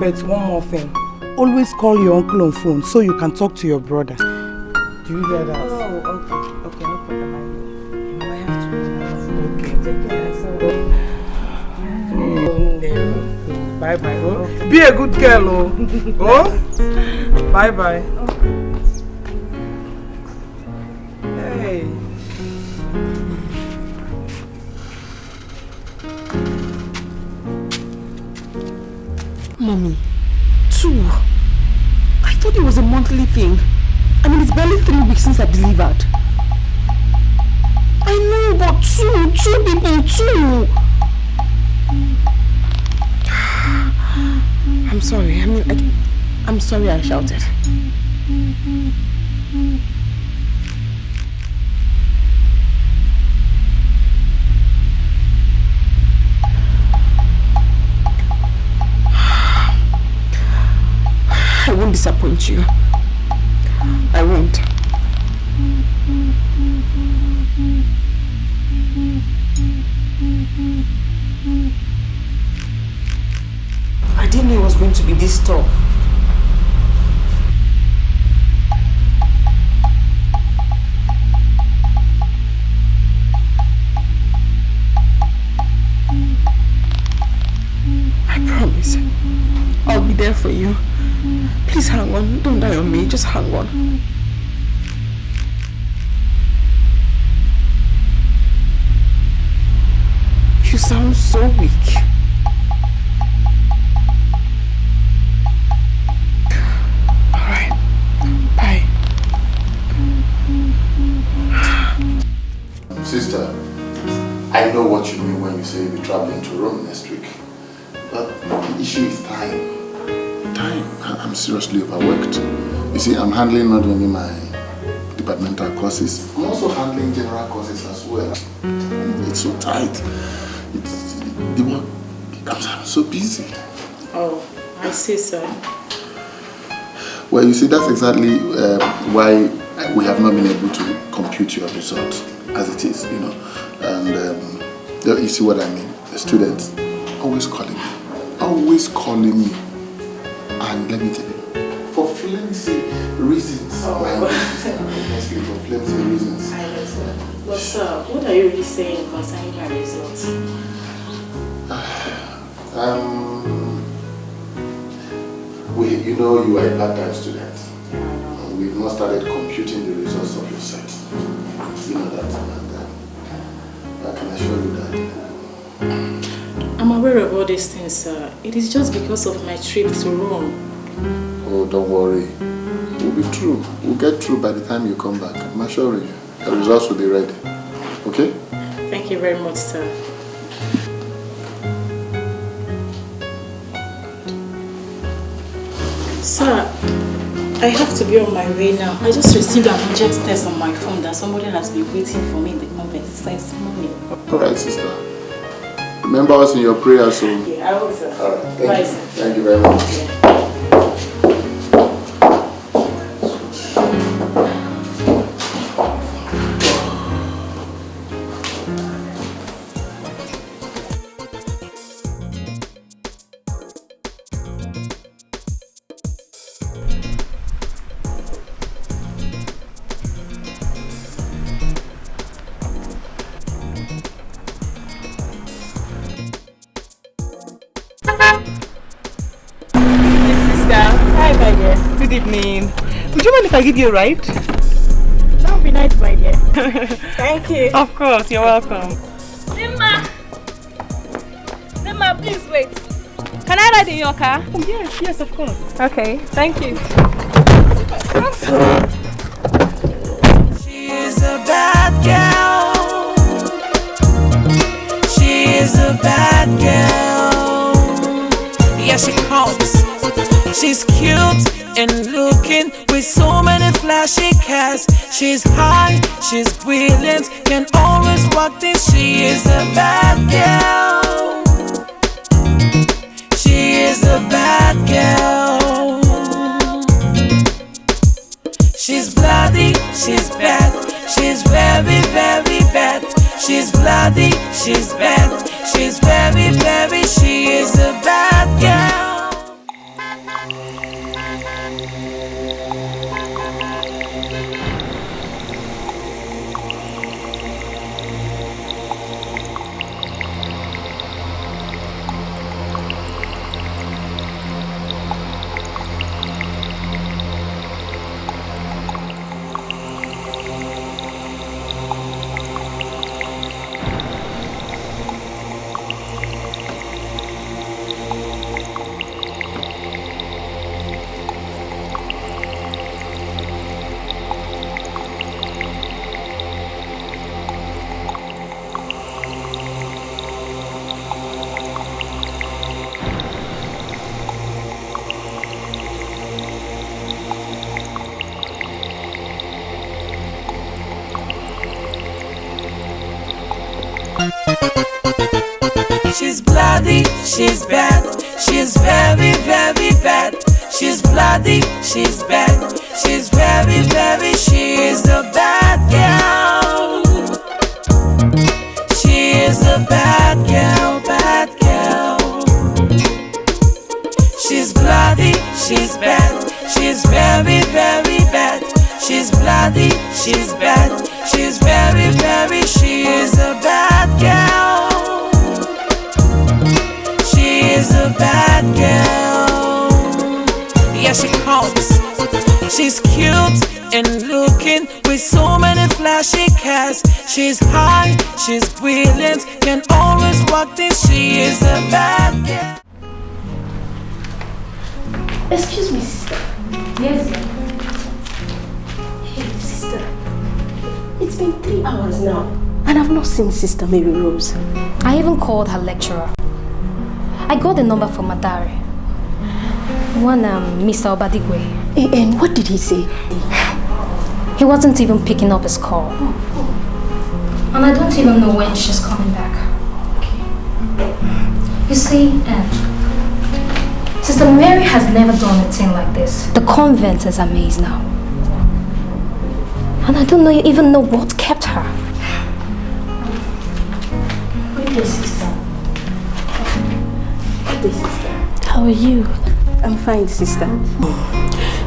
S13: But one more thing. Always call your uncle on phone so you can talk to your brother. Do you hear that?
S17: Oh, okay. Okay, no problem. I have to.
S13: Okay. Take care. Bye-bye. Oh. Be a good girl. Oh? Bye-bye. Hey.
S2: Mommy, 2. I thought it was a monthly thing. I mean, it's barely 3 weeks since I delivered. I know, but 2 people, 2. I'm sorry. I'm sorry I shouted. I won't disappoint you. I won't. I didn't know it was going to be this tough. I promise. I'll be there for you. Please hang on. Don't die on me. Just hang on. You sound so weak. Alright. Bye.
S1: Sister, I know what you mean when you say you'll be traveling to Rome next week. But the issue is time. I'm seriously overworked. You see, I'm handling not only my departmental courses, I'm also handling general courses as well. It's so tight. The work, I'm so busy.
S20: Oh, I see, sir.
S1: Well, you see, that's exactly why we have not been able to compute your results as it is, you know. And you see what I mean? The students always calling me. And let me tell you, for flimsy reasons. Honestly, for flimsy reasons.
S20: But sir, what are you really saying concerning my results?
S1: You know you are a part-time student. We've not started computing the results of your set. You know that, and I can assure you that.
S20: I'm aware of all these things, sir. It is just because of my trip to Rome.
S1: Oh, don't worry. We'll be through. We'll get through by the time you come back. I'm assuring you. The results will be ready. Okay?
S20: Thank you very much, sir. Sir, I have to be on my way now. I just received an urgent text on my phone that somebody has been waiting for me in the convent since morning.
S1: Alright, sister. Remember us in your prayers, so...
S20: Yeah, I will, sir.
S1: Alright,
S20: Bye, sir.
S1: Thank you very much.
S20: Yeah.
S17: Good evening. Would you mind if I give you a ride?
S18: That would be nice, my dear. Thank you.
S17: Of course, you're welcome.
S18: Nima, please wait.
S14: Can I ride in your car?
S12: Oh, yes, of course.
S14: Okay, thank you.
S9: She is a bad girl. She is a bad girl. Yeah, she comes. She's cute and looking with so many flashy cars. She's high, she's brilliant, can always walk this. She is a bad girl. She is a bad girl. She's bloody, she's bad. She's very, very bad. She's bloody, she's bad. She's very, very, she is a bad girl. She's bloody, she's bad. She's very, very bad. She's bloody, she's bad. She's very, very, she is a bad girl. She is a bad girl, bad girl. She's bloody, she's bad. She's very, very bad. She's bloody, she's bad. She's very, very, she is a bad girl. She is a bad girl. Yeah, she comes. She's cute and looking with so many flashy cars. She's high, she's brilliant, can always walk this. She is a bad girl.
S18: Excuse me, sister.
S20: Yes.
S18: Hey, sister. It's been 3 hours now, and I've not seen Sister Mary Rose.
S20: I even called her lecturer. I got the number from Madare. One, Mr. Obadigwe.
S18: And what did he say?
S20: He wasn't even picking up his call. And I don't even know when she's coming back. You see, Sister Mary has never done a thing like this. The convent is a maze now. And I don't even know what kept her.
S18: Good day, sister. Good day, sister. How are you? I'm fine, sister.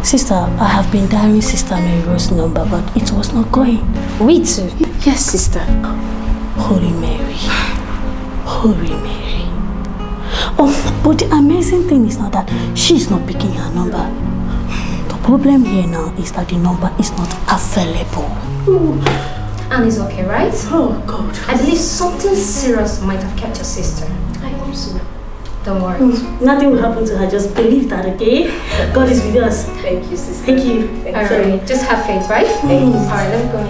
S18: Sister, I have been dialing Sister Mary Rose's number, but it was not going.
S20: We too?
S18: Yes, sister. Holy Mary. Holy Mary. Oh, but the amazing thing is not that she's not picking her number. The problem here now is that the number is not available.
S20: And it's okay, right?
S18: Oh, God.
S20: I believe something serious might have kept your sister.
S18: I hope so.
S20: Don't worry.
S18: Nothing will happen to her. Just believe that, okay? God is with us.
S20: Thank you, sister.
S18: Thank you.
S20: Alright, just have faith, right?
S18: Thank you.
S20: Alright, let me go in.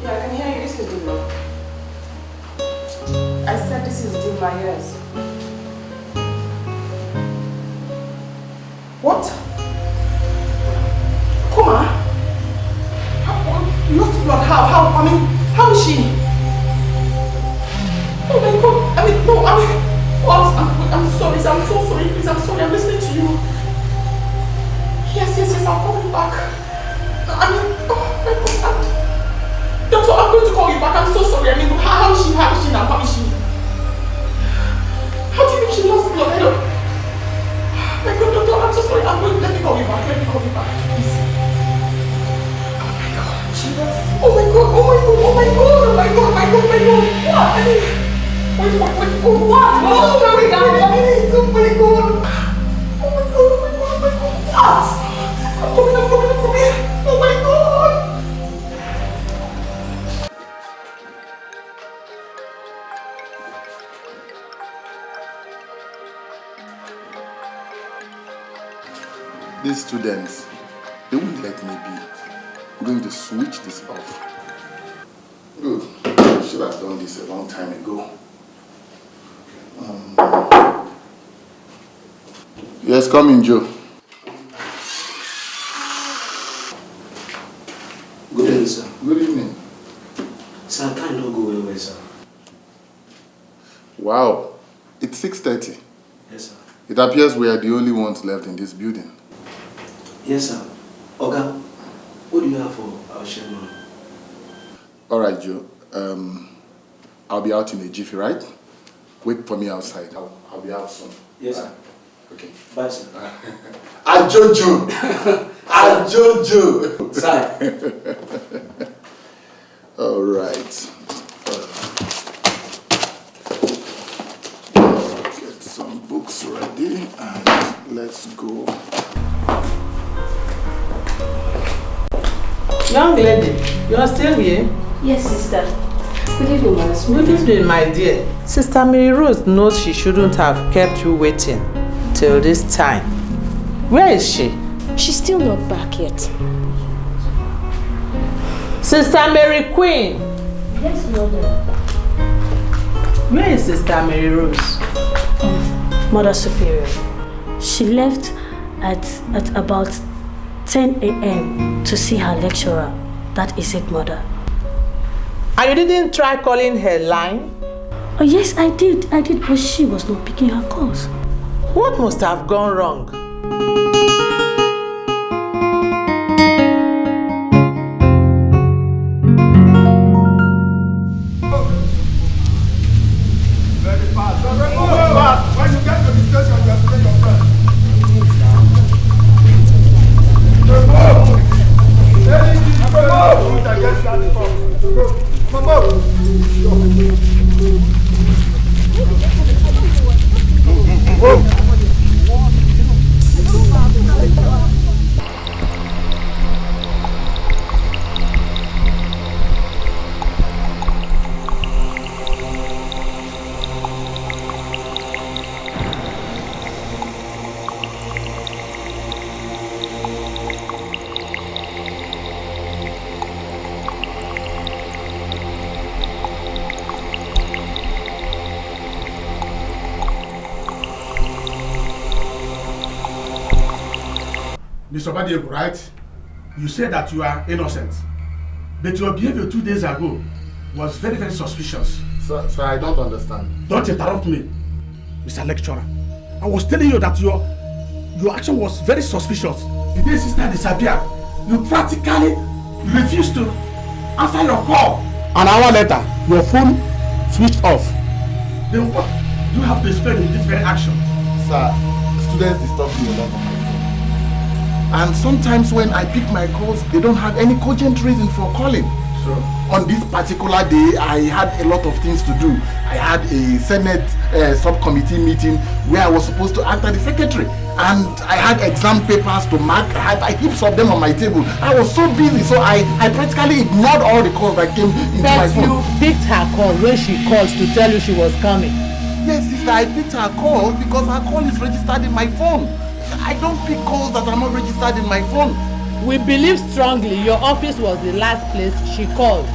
S11: Yeah, I can hear you. This is Duma. I said this is Duma, yes. What? Kuma? Lost blood? How? I mean, how is she? Oh my God. I mean, no, I'm sorry. I'm so sorry. Please, I'm sorry. I'm listening to you. Yes, I'll call you back. I mean, oh my God. Doctor, I'm going to call you back. I'm so sorry. I mean, how is she now? How is she? How do you mean she lost blood? I don't... My God, doctor, I'm so sorry. Let me call you back. Please. Oh my God. What? I mean, wait. What? What's going on? Oh my God. What? I'm coming. Oh my God.
S1: these students, they won't let me be. I'm going to switch this off. Good. I should have done this a long time ago. Yes, come in, Joe.
S15: Good evening, sir.
S1: Good evening.
S15: Sir, I can't go away, sir.
S1: Wow. It's 6:30.
S15: Yes, sir.
S1: It appears we are the only ones left in this building.
S15: Yes, sir. Oga, what do you have for our chairman?
S1: All right, Joe. I'll be out in a jiffy, right? Wait for me outside. I'll be out soon.
S15: Yes, sir.
S1: Okay.
S15: Bye, sir.
S1: Ajojo! Ajojo!
S15: Sir.
S1: All right. Get some books ready and let's go.
S13: Young lady, you are still here?
S18: Yes, sister. Good evening, Madam.
S13: Good evening, my dear. Sister Mary Rose knows she shouldn't have kept you waiting till this time. Where is she?
S18: She's still not back yet.
S13: Sister Mary Queen.
S18: Yes, Mother.
S13: Where is Sister Mary Rose?
S18: Mother Superior. She left at about 10 a.m. to see her lecturer. That is it, Mother.
S13: And you didn't try calling her line?
S18: Oh, yes, I did, but she was not picking her calls.
S13: What must have gone wrong?
S3: Very fast. When you get to the station, you have to take your friend. Mr. Badiego, right? You said that you are innocent. But your behavior 2 days ago was very, very suspicious.
S1: Sir, I don't understand.
S3: Don't interrupt me, Mr. Lecturer. I was telling you that your action was very suspicious. The day sister disappeared, you practically refused to answer your call. An hour later, your phone switched off. Then what do you have to explain in this very action?
S1: Sir, students disturb me a lot on my phone. And sometimes when I pick my calls, they don't have any cogent reason for calling.
S3: Sure.
S1: On this particular day, I had a lot of things to do. I had a Senate subcommittee meeting where I was supposed to act as the secretary. And I had exam papers to mark. I had heaps of them on my table. I was so busy, so I practically ignored all the calls that came into my phone.
S13: But you picked her call when she called to tell you she was coming.
S1: Yes, sister, I picked her call because her call is registered in my phone. I don't pick calls that are not registered in my phone.
S13: We believe strongly your office was the last place she called.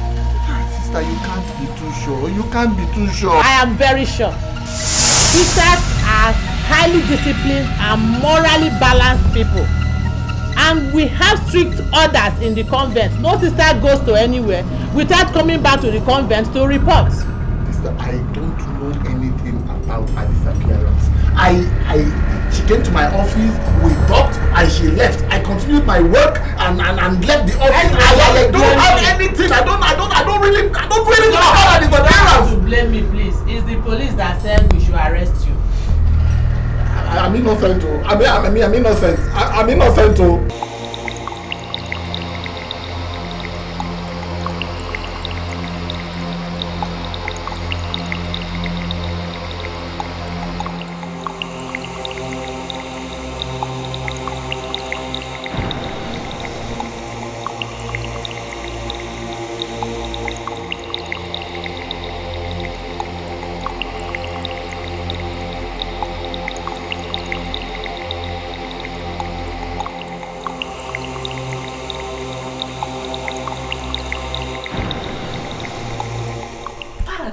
S1: Sister, you can't be too sure. You can't be too sure.
S13: I am very sure. Sisters are highly disciplined and morally balanced people. And we have strict orders in the convent. No sister goes to anywhere without coming back to the convent to report.
S1: Sister, I don't know anything about her disappearance. She came to my office, we talked, and she left. I continued my work and left the office. I don't have anything. I don't really know about her disappearance.
S13: To blame me, please. It's the police that said we should arrest you.
S1: I'm innocent. I'm innocent. I'm innocent.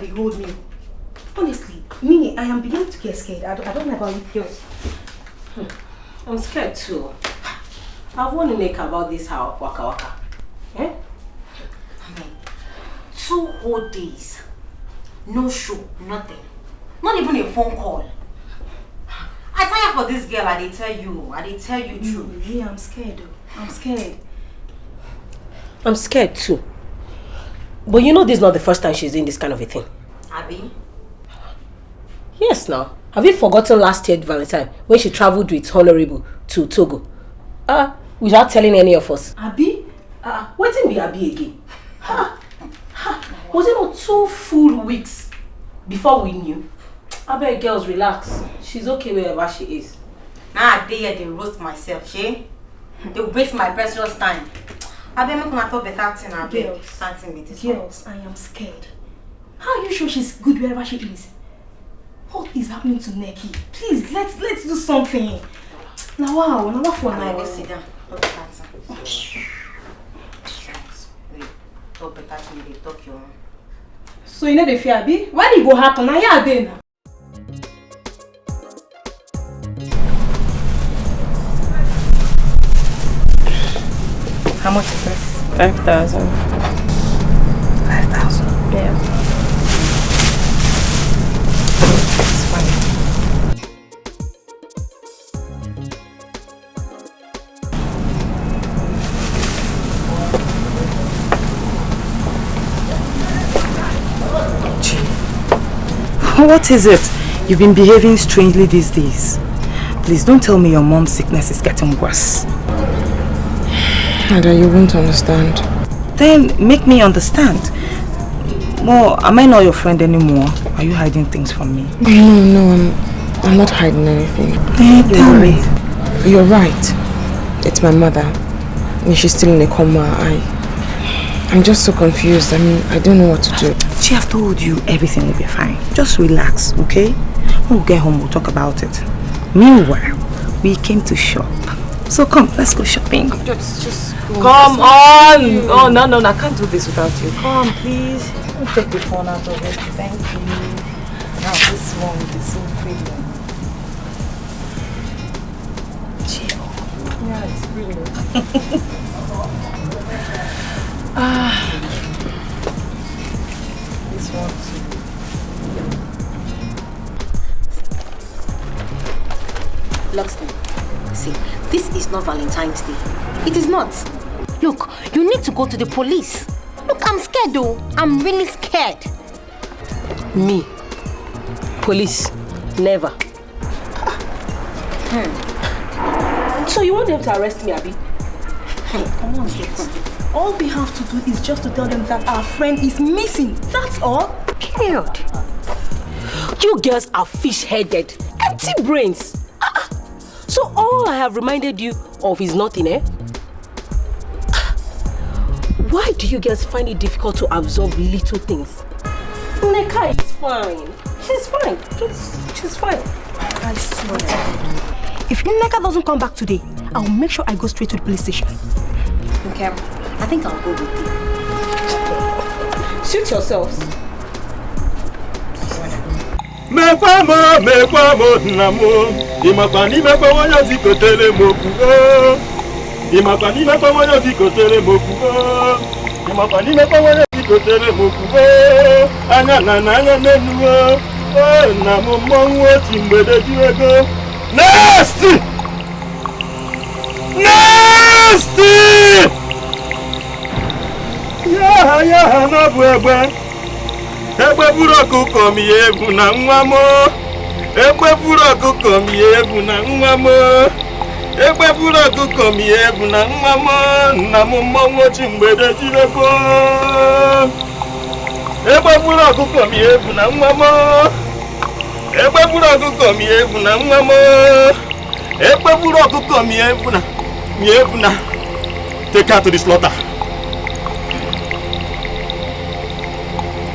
S11: they hold me. Honestly, me, I am beginning to get scared. I don't know about you girls.
S4: I'm scared too. I've warned Nneka about this how waka waka. Eh?
S8: 2 whole days. No show, nothing. Not even a phone call. I tire for this girl, I did tell you true.
S11: Yeah, I'm scared though. I'm scared.
S4: I'm scared too. But you know this is not the first time she's doing this kind of a thing.
S8: Abi?
S4: Yes now. Have you forgotten last year Valentine when she traveled with Honorable to Togo? Without telling any of us.
S11: Abi? What didn't be Abi again? Was it not 2 full weeks before we knew?
S4: I beg girls, relax. She's okay wherever she is.
S8: Now they roast myself, she? They waste my precious time. I beg make my talk better thing.
S11: Girls, I am scared. How are you sure she's good wherever she is? What is happening to Neki? Please, let's do something. Now for now.
S8: Let's sit down. Talk better to me, they talk your own.
S11: So you know the fear, Abi? Why did it go happen? Now you are there now.
S17: How much is this?
S12: 5,000.
S17: 5,000?
S12: Yeah.
S17: It's fine. What is it? You've been behaving strangely these days. Please don't tell me your mom's sickness is getting worse.
S12: Ada, you won't understand.
S17: Then make me understand. Well, am I not your friend anymore? Are you hiding things from me?
S12: No, I'm not hiding anything.
S17: Tell me.
S12: You're right. It's my mother. And she's still in a coma. I'm just so confused. I don't know what to do.
S17: She have told you everything will be fine. Just relax, okay? When we get home, we'll talk about it. Meanwhile, we came to shop. So come, let's go shopping.
S12: Just go.
S17: Come on! Oh, no, I can't do this without you. Come, please. Don't take the phone out of it. Thank you. Now this one is so pretty. Chill. Yeah, it's brilliant. This one too.
S8: Locksmith, see, this is not Valentine's Day. It is not. Look, you need to go to the police. Look, I'm scared though. I'm really scared.
S4: Me? Police? Never. So you want them to arrest me, Abi?
S11: Come on, girls. All we have to do is just to tell them that our friend is missing. That's all.
S4: Period. You girls are fish-headed, empty brains. So all I have reminded you of is nothing, eh? Why do you girls find it difficult to absorb little things? Nneka is fine. She's fine. She's fine.
S11: I swear. If Nneka doesn't come back today, I'll make sure I go straight to the police station.
S8: Okay, I think I'll go with you.
S4: Shoot yourselves.
S3: Mekwamo namo imakani mekwa wanya zikotele mokugo imakani mekwa wanya zikotele mokugo imakani mekwa wanya zikotele mokugo anya nenuo namo monwo timbede diego nasty ya no bwegbe egbe buru ọkụkọ m ya egwu na nwa m egbe buru ọkụkọ m ya egwu na nwa m egbe buru ọkụkọ m ya egwu na nwa m nna m mmọnwụ ochi mgbede jirego egbe buru ọkụkọ m ya egwu na nwa m egbe buru ọkụkọ m ya egwu na nwa m egbe buru ọkụkọ m ya egwu na take her to the slaughter.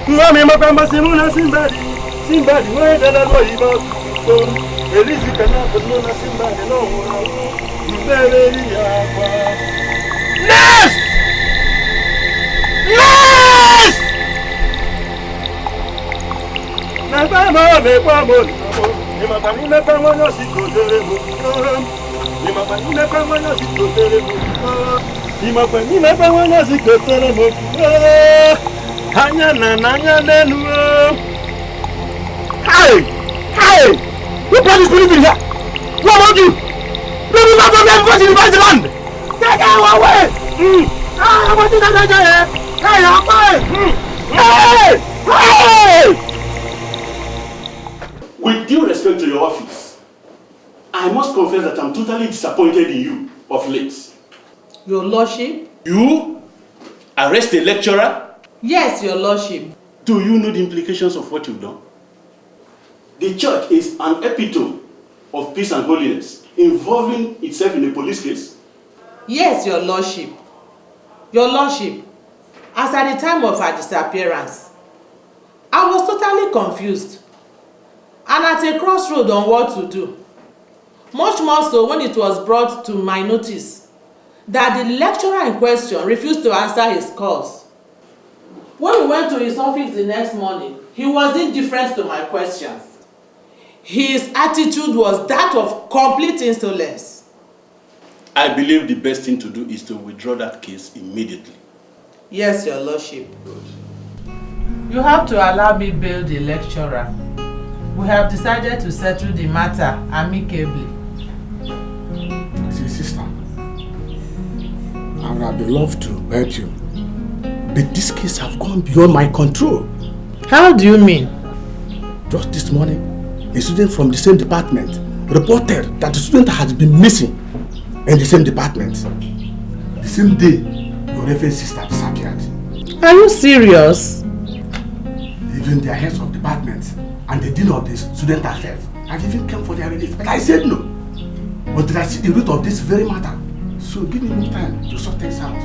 S3: Mami mapamba simuna simbadi we dala lo ibo ko elizi kana bono na simbadi no mbele ya kwa Nest Hey! Who brought this people here? Who among you? Let me not from everybody to divide the land! Take it away! I'm watching that here! Hey, I'm fine! Hey! With due respect to your office, I must confess that I'm totally disappointed in you of late.
S13: Your Lordship?
S3: You arrest a lecturer?
S13: Yes, Your Lordship.
S3: Do you know the implications of what you've done? The church is an epitome of peace and holiness, involving itself in a police case?
S13: Yes, Your Lordship. Your Lordship, as at the time of her disappearance, I was totally confused and at a crossroad on what to do. Much more so when it was brought to my notice that the lecturer in question refused to answer his calls. When we went to his office the next morning, he was indifferent to my questions. His attitude was that of complete insolence.
S3: I believe the best thing to do is to withdraw that case immediately.
S13: Yes, Your Lordship. You have to allow me bail the lecturer. We have decided to settle the matter amicably.
S1: See, sister, I would have loved to help you, but this case has gone beyond my control.
S13: How do you mean?
S1: Just this morning, a student from the same department reported that the student has been missing in the same department. The same day, your reverend sister disappeared.
S13: Are you serious?
S1: Even the heads of departments and the dean of the student affairs and even came for their release. But I said no. Until I see the root of this very matter. So give me more time to sort things out.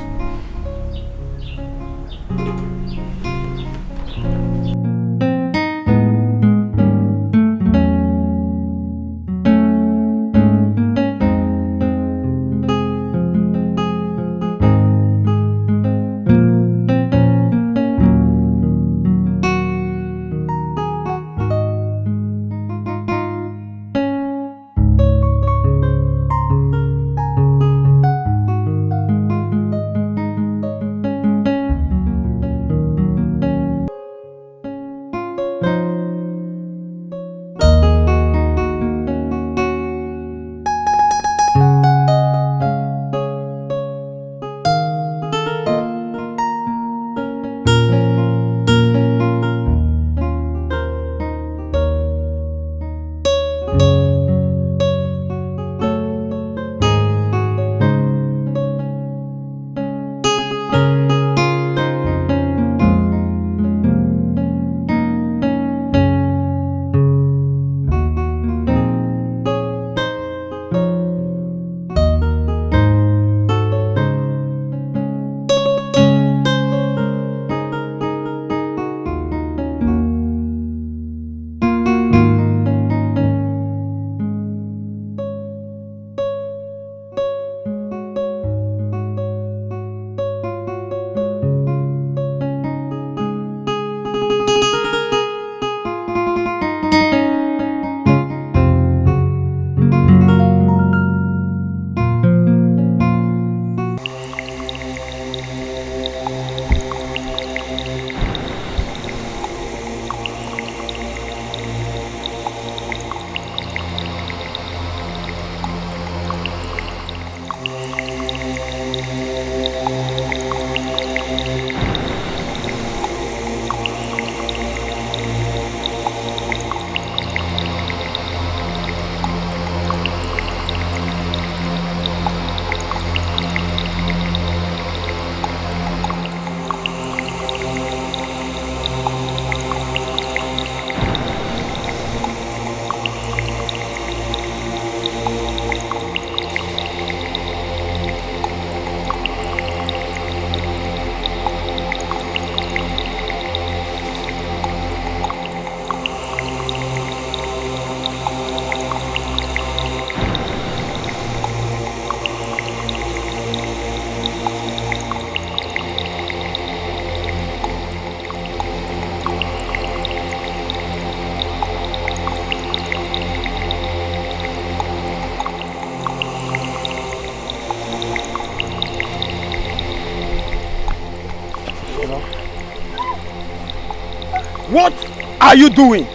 S3: What are you doing?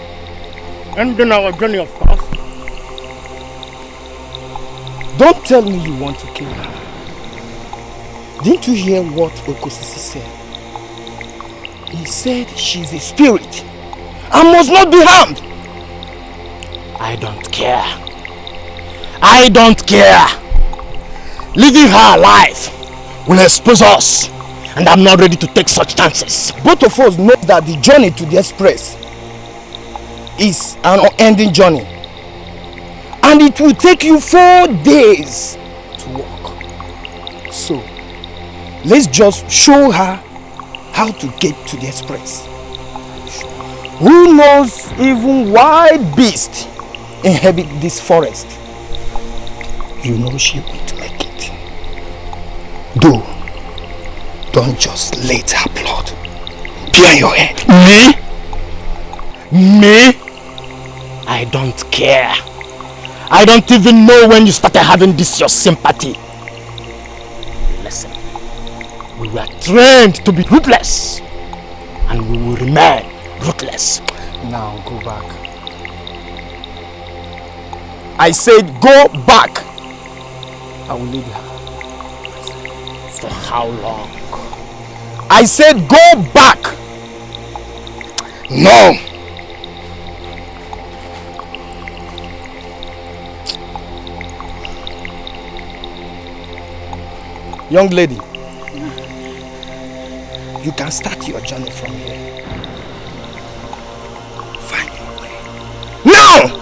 S3: Ending our journey, of course.
S6: Don't tell me you want to kill her. Didn't you hear what Okosisi said? He said she's a spirit and must not be harmed. I don't care. I don't care. Leaving her alive will expose us, and I'm not ready to take such chances. Both of us know that the journey to the express is an unending journey, and it will take you 4 days to walk. So let's just show her how to get to the express. Who knows, even wild beasts inhabit this forest. You know she will make it. Don't just let her blood be on your head. Me? I don't care. I don't even know when you started having this your sympathy. Listen, we were trained to be ruthless, and we will remain ruthless. Now go back. I said go back. I will leave her. For how long? I said go back. No. Young lady, you can start your journey from here. Find your way. Now!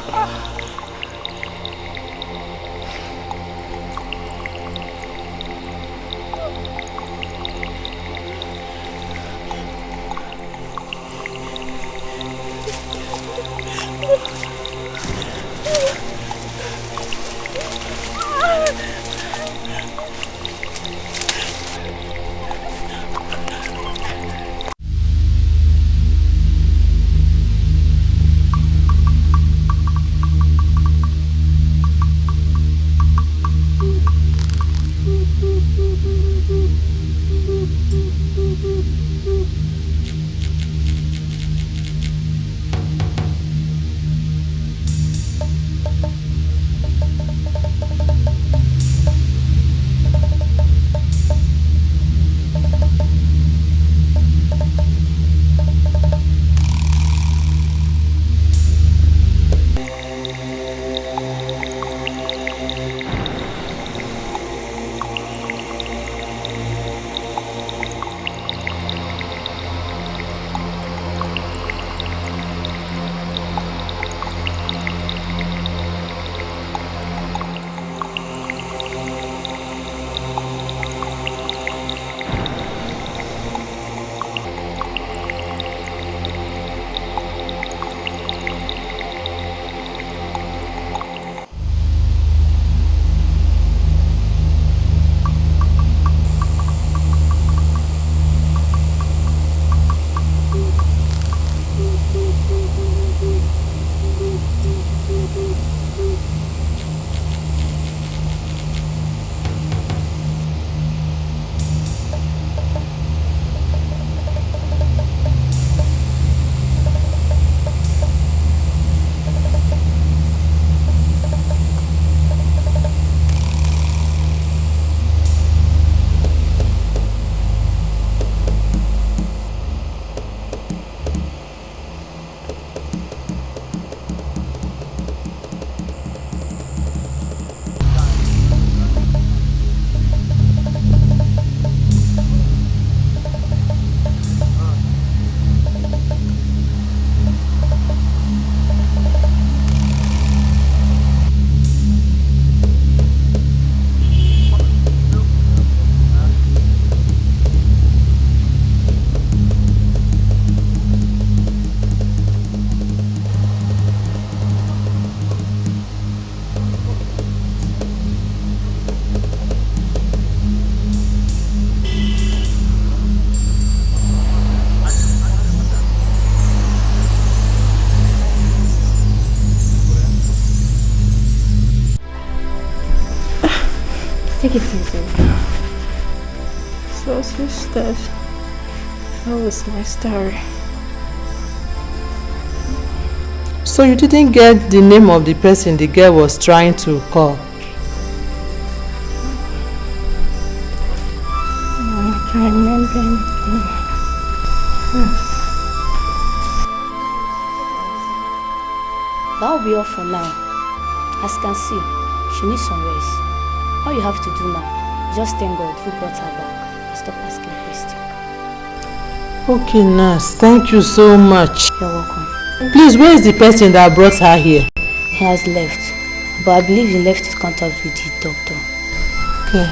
S18: Take it easy. So, sisters, how was my story?
S13: So you didn't get the name of the person the girl was trying to call?
S18: I can't remember anything. That'll be all for now. As you can see, she needs some rest. All you have to do now is just thank God who brought her back and stop asking questions.
S13: Okay, nurse. Thank you so much.
S18: You're welcome.
S13: Please, where is the person that brought her here?
S18: He has left, but I believe he left his contact with the doctor.
S13: Okay.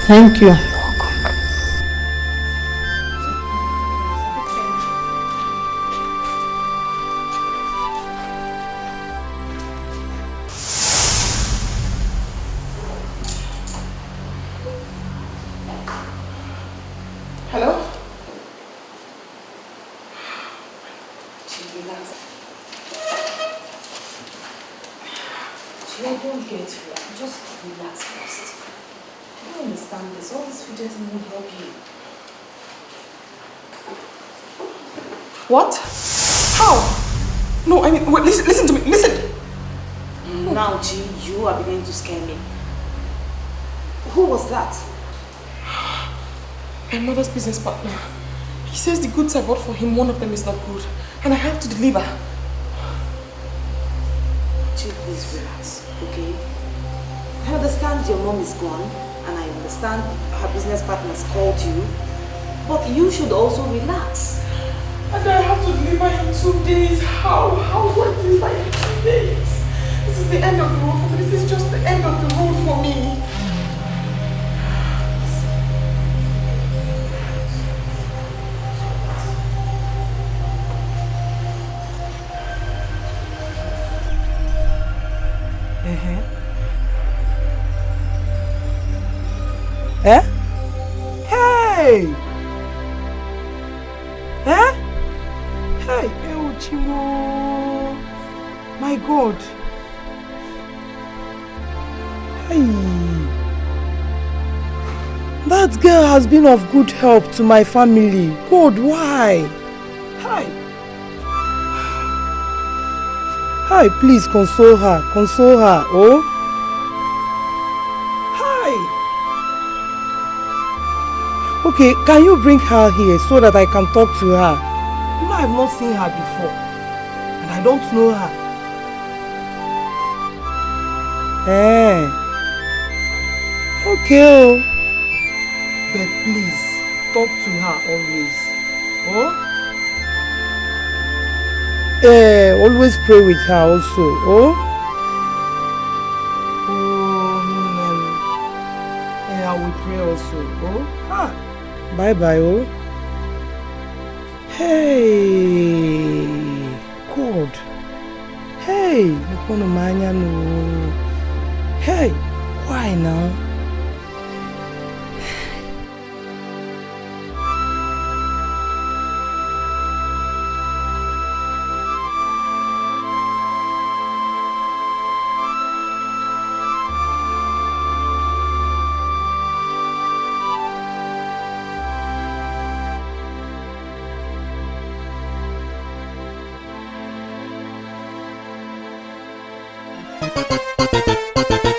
S13: Thank you.
S11: Hello?
S17: I don't get you. Just relax first. I don't understand this. All this fidgeting won't help you.
S11: What? How? No, I mean, wait, listen to me, listen!
S17: Now, G, you are beginning to scare me. Who was that?
S11: My mother's business partner. He says the goods I bought for him, one of them is not good, and I have to deliver.
S17: G, please relax, okay? I understand your mom is gone, and I understand her business partners called you, but you should also relax.
S11: And I have to deliver in 2 days. How? How do I deliver in 2 days? This is the end of the road for me. This is just the end of the road for me.
S13: Eh? Hey! Eh? Hey, Chimo! My God! Hey! That girl has been of good help to my family. God, why? Hi! Hi, please console her. Console her, oh? Hi! Okay, can you bring her here so that I can talk to her? You know, I've not seen her before. And I don't know her. Eh. Okay. But please, talk to her always. Oh? Always pray with her also. Oh? I will pray also. Oh? Ah. Bye-bye, oh. Hey, God. Hey, hey, why now?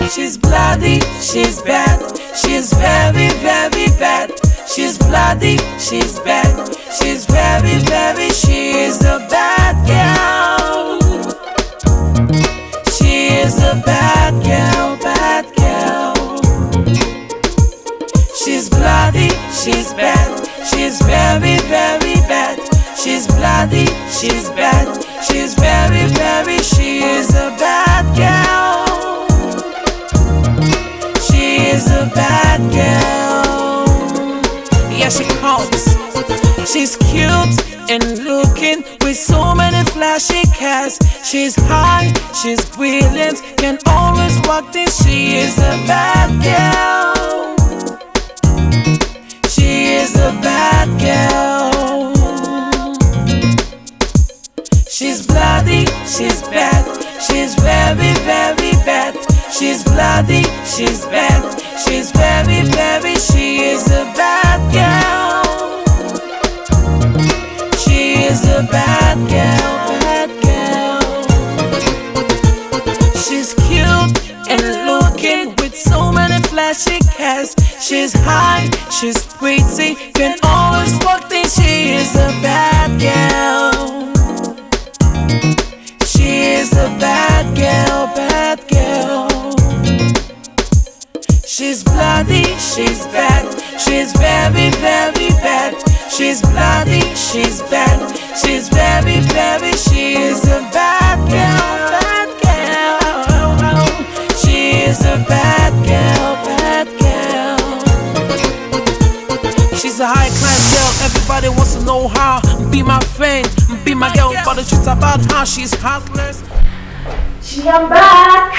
S9: She's bloody, she's bad, she's very, very bad. She's bloody, she's bad, she's very, very, she's a bad girl. She is a bad girl, bad girl. She's bloody, she's bad, she's very, very bad. She's bloody, she's bad, she's very, very, she is a bad girl. She's a bad girl. Yeah, she comes. She's cute and looking with so many flashy cars. She's high, she's brilliant, can always walk this. She is a bad girl. She is a bad girl. She's bloody, she's bad, she's very, very bad. She's bloody, she's bad, she's very, very, she is a bad girl. She is a bad girl, bad girl. can always walk things. She is a bad girl. She is a bad girl, bad girl. She's bloody, she's bad. She's very, very bad. She's bloody, she's bad. She's very, very, she is a bad girl, bad girl. She is a bad girl, bad girl. She's a high class girl, everybody wants to know her. Be my friend, be my girl, but the truth about her, she's heartless.
S17: She, I'm back.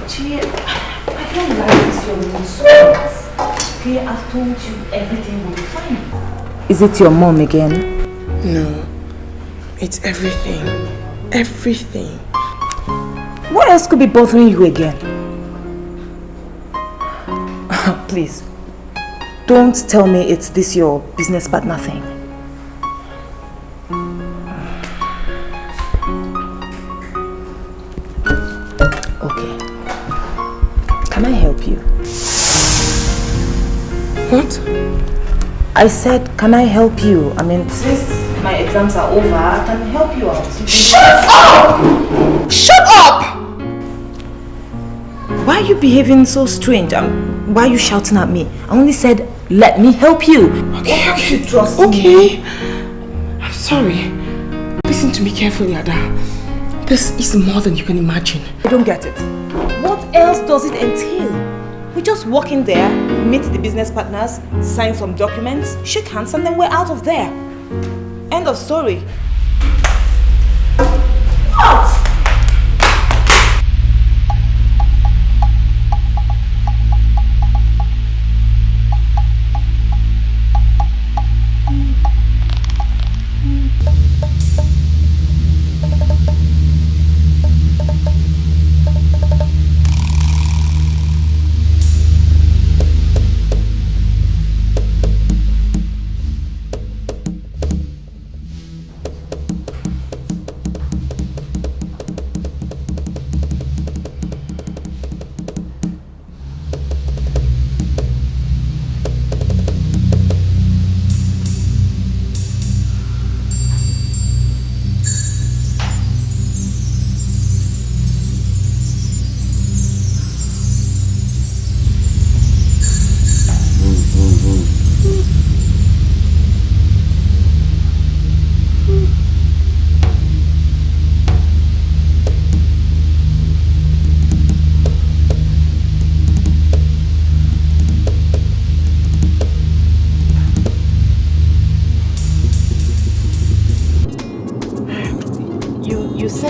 S17: Gee, I can't lie with your mood swings. Okay, I've told you everything will be fine. Is it your mom again?
S2: No, it's everything. Everything.
S17: What else could be bothering you again? Please, don't tell me it's this your business partner thing. Okay. Can I help you?
S2: What?
S17: I said, can I help you? I mean, since my exams are over, I can help you out.
S2: Shut up! Shut up!
S17: Why are you behaving so strange? Why are you shouting at me? I only said, let me help you.
S2: Okay, okay.
S17: You trust
S2: me? I'm sorry. Listen to me carefully, Ada. This is more than you can imagine.
S17: I don't get it. What else does it entail? We just walk in there, meet the business partners, sign some documents, shake hands, and then we're out of there. End of story. What?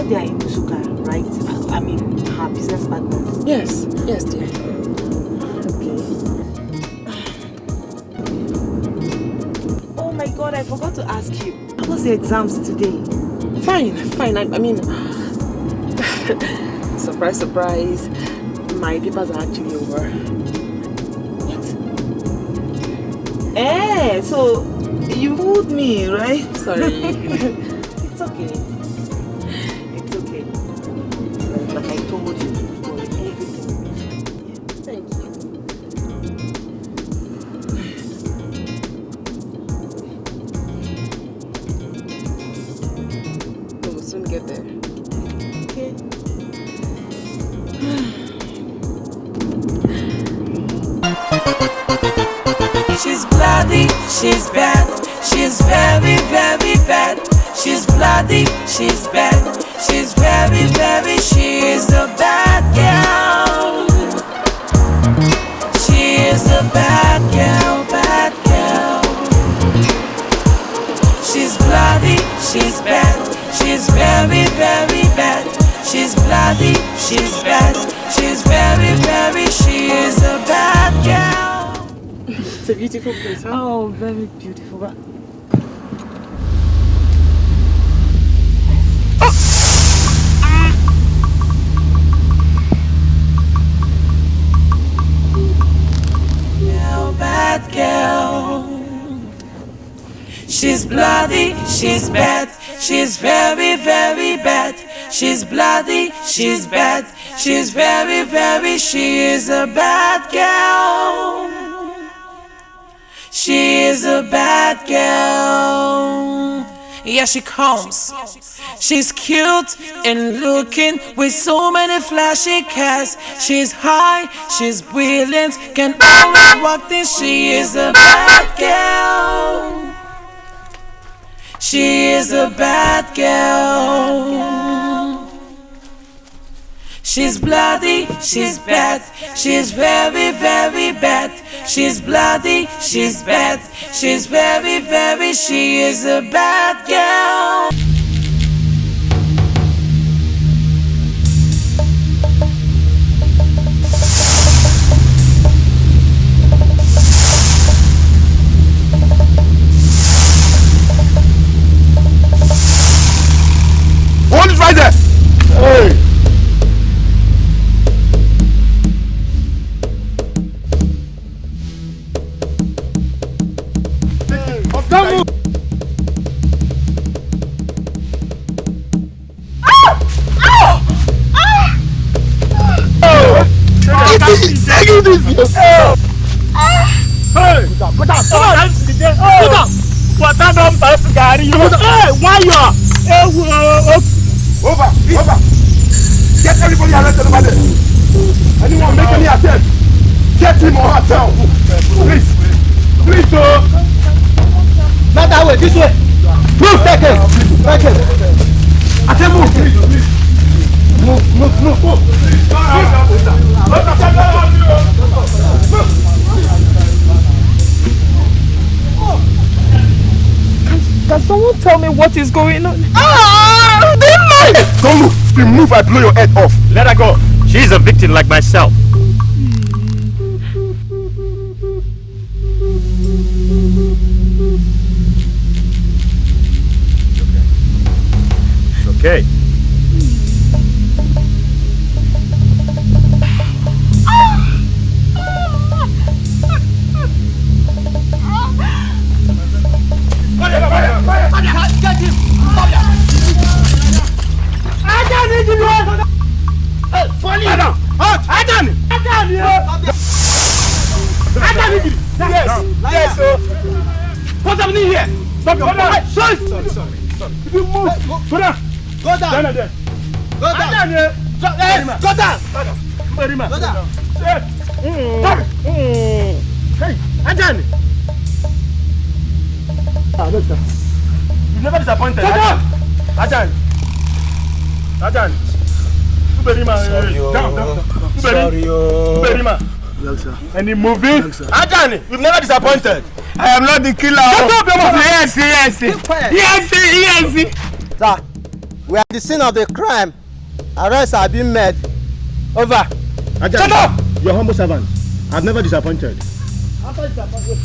S17: They are in Suka, right? I mean, her business partners.
S2: Yes, yes, dear.
S17: Okay. Oh my God, I forgot to ask you. How was the exams today?
S2: Fine, fine. I mean, surprise, surprise. My papers are actually over.
S17: What? Eh, so you fooled me, right?
S2: Sorry.
S17: It's okay. Like I told you, for everything.
S2: Thank you. We'll soon get there.
S17: Okay.
S9: She's bloody, she's bad. She's very, very bad. She's bloody, she's bad. She's very, very, she is a bad girl. She is a bad girl, bad girl. She's bloody, she's bad. She's very, very bad. She's bloody, she's bad. She's very, very, she is a bad girl.
S2: It's a beautiful place, huh?
S17: Oh, very beautiful.
S9: Bad girl. She's bloody, she's bad. She's very, very bad. she's bloody, she's bad, she's very, very, she is a bad girl. She is a bad girl. Yeah, she comes. She's cute and looking with so many flashy cars. She's high, she's brilliant, can always walk this. She is a bad girl. She is a bad girl. She's bloody, she's bad, she's very, very bad. She's bloody, she's bad, she's very, very, she is a bad girl.
S3: One is right there! Hey! Don't move! Over! Get everybody arrested over there! Anyone make any attempt? Get him or her down! Please! Please, sir!
S6: Not that way, this way! Move, take it! I said move!
S2: Can someone tell me what is going on?
S3: Don't move! If you move, I blow your head off. Let her go. She's a victim like myself. It's okay.
S6: Get him!
S3: Yes, sir. What's happening here? Stop your phone. Sorry. If you move, go down. Go down. Go down. Go down. Hey, Ajani. Look, sir. You've never disappointed. Ajani. Down. Any movie? Ajani, we've never disappointed. I am not the killer. Shut up, your mouth. Yes.
S6: Sir, we are at the scene of the crime. Arrests are being made. Over.
S3: Ajani, shut up! Your humble servant. I've never disappointed. Officer, please.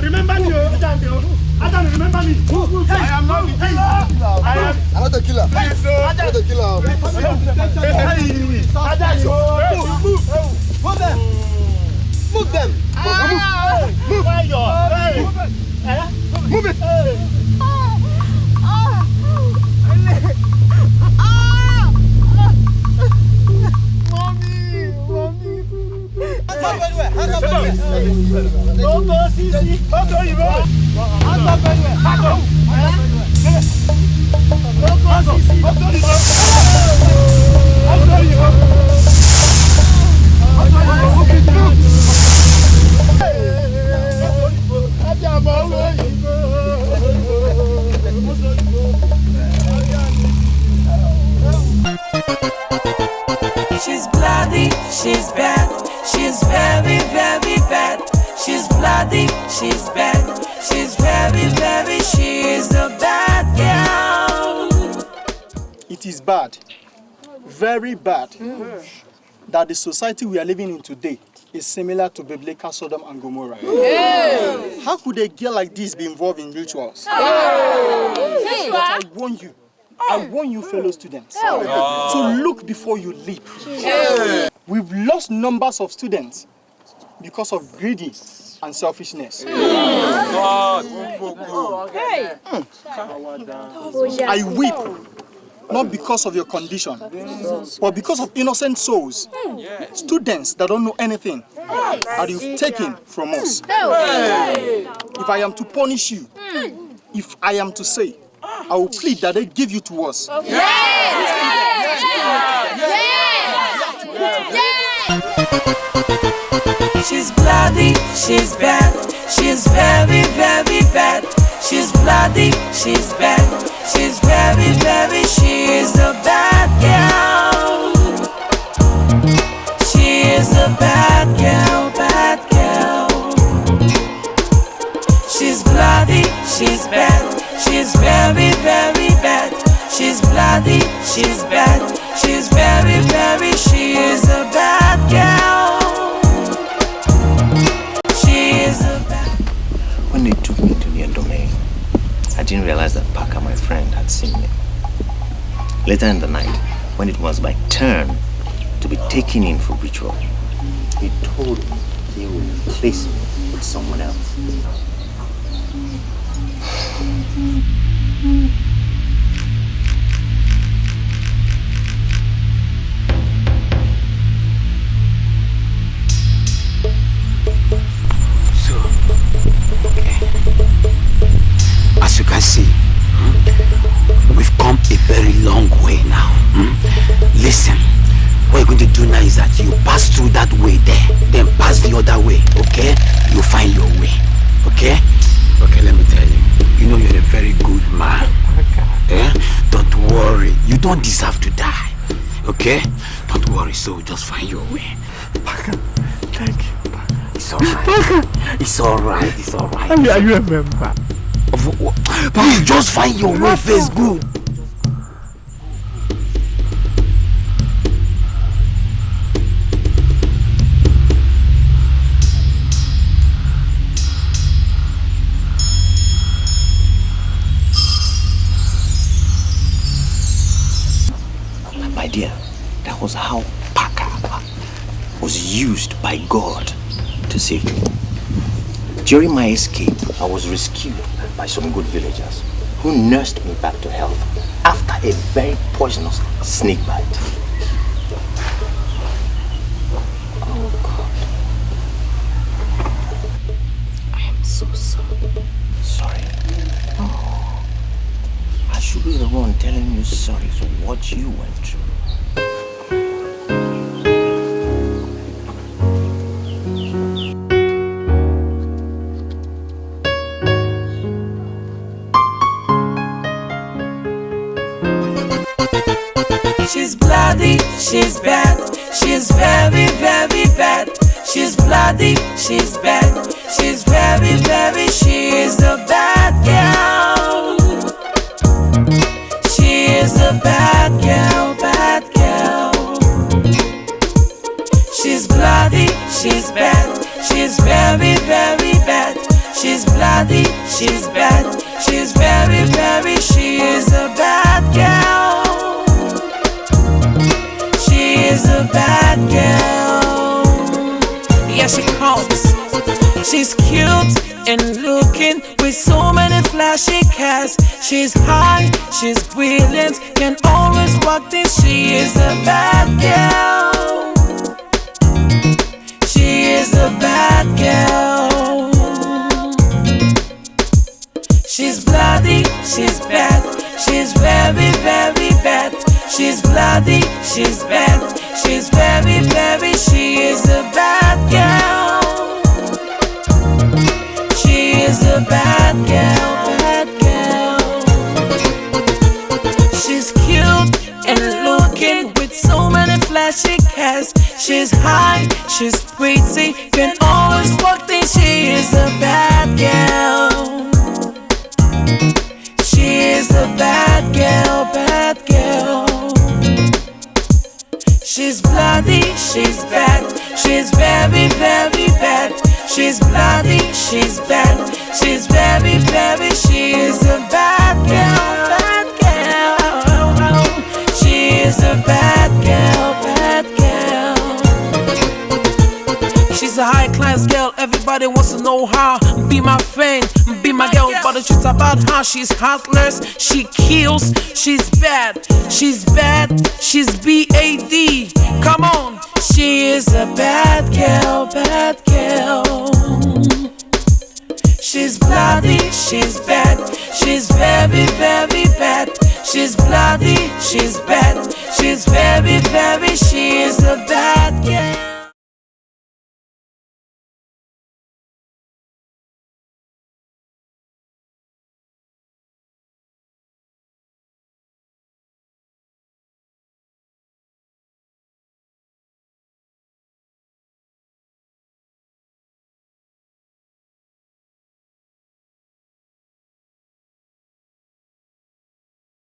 S3: Remember me. Remember me. I am not the killer. I'm not the killer. Move them. Move it.
S9: She's bloody, she's bad, she's very, very bad. She's bloody, she's bad, she's very, very, she's a bad girl.
S5: It is bad, very bad, that the society we are living in today is similar to biblical Sodom and Gomorrah.
S11: Hey.
S5: How could a girl like this be involved in rituals?
S11: Hey.
S5: But I warn you fellow students, to look before you leap.
S11: Hey.
S5: We've lost numbers of students because of greedy and selfishness. I weep, not because of your condition, but because of innocent souls, students that don't know anything, that you've taken from us. If I am to punish you, if I am to say, I will plead that they give you to us.
S9: She's bloody, she's bad, she's very, very bad. She's bloody, she's bad, she's very, very, she's a bad girl. She is a bad girl, bad girl. She's bloody, she's bad, she's very, very bad. She's bloody, she's bad, she's very, very, she is a bad girl.
S16: When they took me to their domain, I didn't realize that Parker, my friend, had seen me. Later in the night, when it was my turn to be taken in for ritual, he told me he would replace me with someone else.
S15: As you can see, we've come a very long way now. Listen, what you're going to do now is that you pass through that way there, then pass the other way, okay? You'll find your way, okay? Okay, let me tell you, you know you're a very good man. Eh? Don't worry, you don't deserve to die, okay? Don't worry, so just find your way. Thank you. It's alright. It's alright, it's alright.
S3: Are you a member?
S15: Please just find your way first, good.
S16: My dear, that was how Parker was used by God to save me. During my escape, I was rescued by some good villagers who nursed me back to health after a very poisonous snake bite. Oh God. I am so sorry. Sorry? Oh. I should be the one telling you sorry for what you went through.
S9: She's bloody, she's bad, she's very, very bad. She's bloody, she's bad, she's very, very, she is a bad girl. She is a bad girl, bad girl. She's bloody, she's bad, she's very, very bad. She's bloody, she's bad, she's very, very, she is a bad girl. Is a bad girl. Yeah, she comes. She's cute and looking with so many flashy cars. She's high, she's brilliant, can always walk this. She is a bad girl. She is a bad girl. She's bloody, she's bad, she's very, very bad. She's bloody, she's bad, she's very, very, she is a bad girl. She is a bad girl, bad girl. She's cute and looking with so many flashy cars. She's high, she's pretty, can always walk things. She is a bad girl. She is a bad girl, bad girl. She's bloody, she's bad, she's very, very bad. She's bloody, she's bad. She's very, very, she's a bad girl, bad girl. She's a bad girl, bad girl. She's a high class girl, everybody wants to know her. Be my friend, be my girl, but the truth about her, she's heartless, she kills, she's bad, she's bad, she's B-A-D. Come on, she is a bad girl, bad girl. She's bloody, she's bad, she's very, very bad. She's bloody, she's bad, she's very, very, she is a bad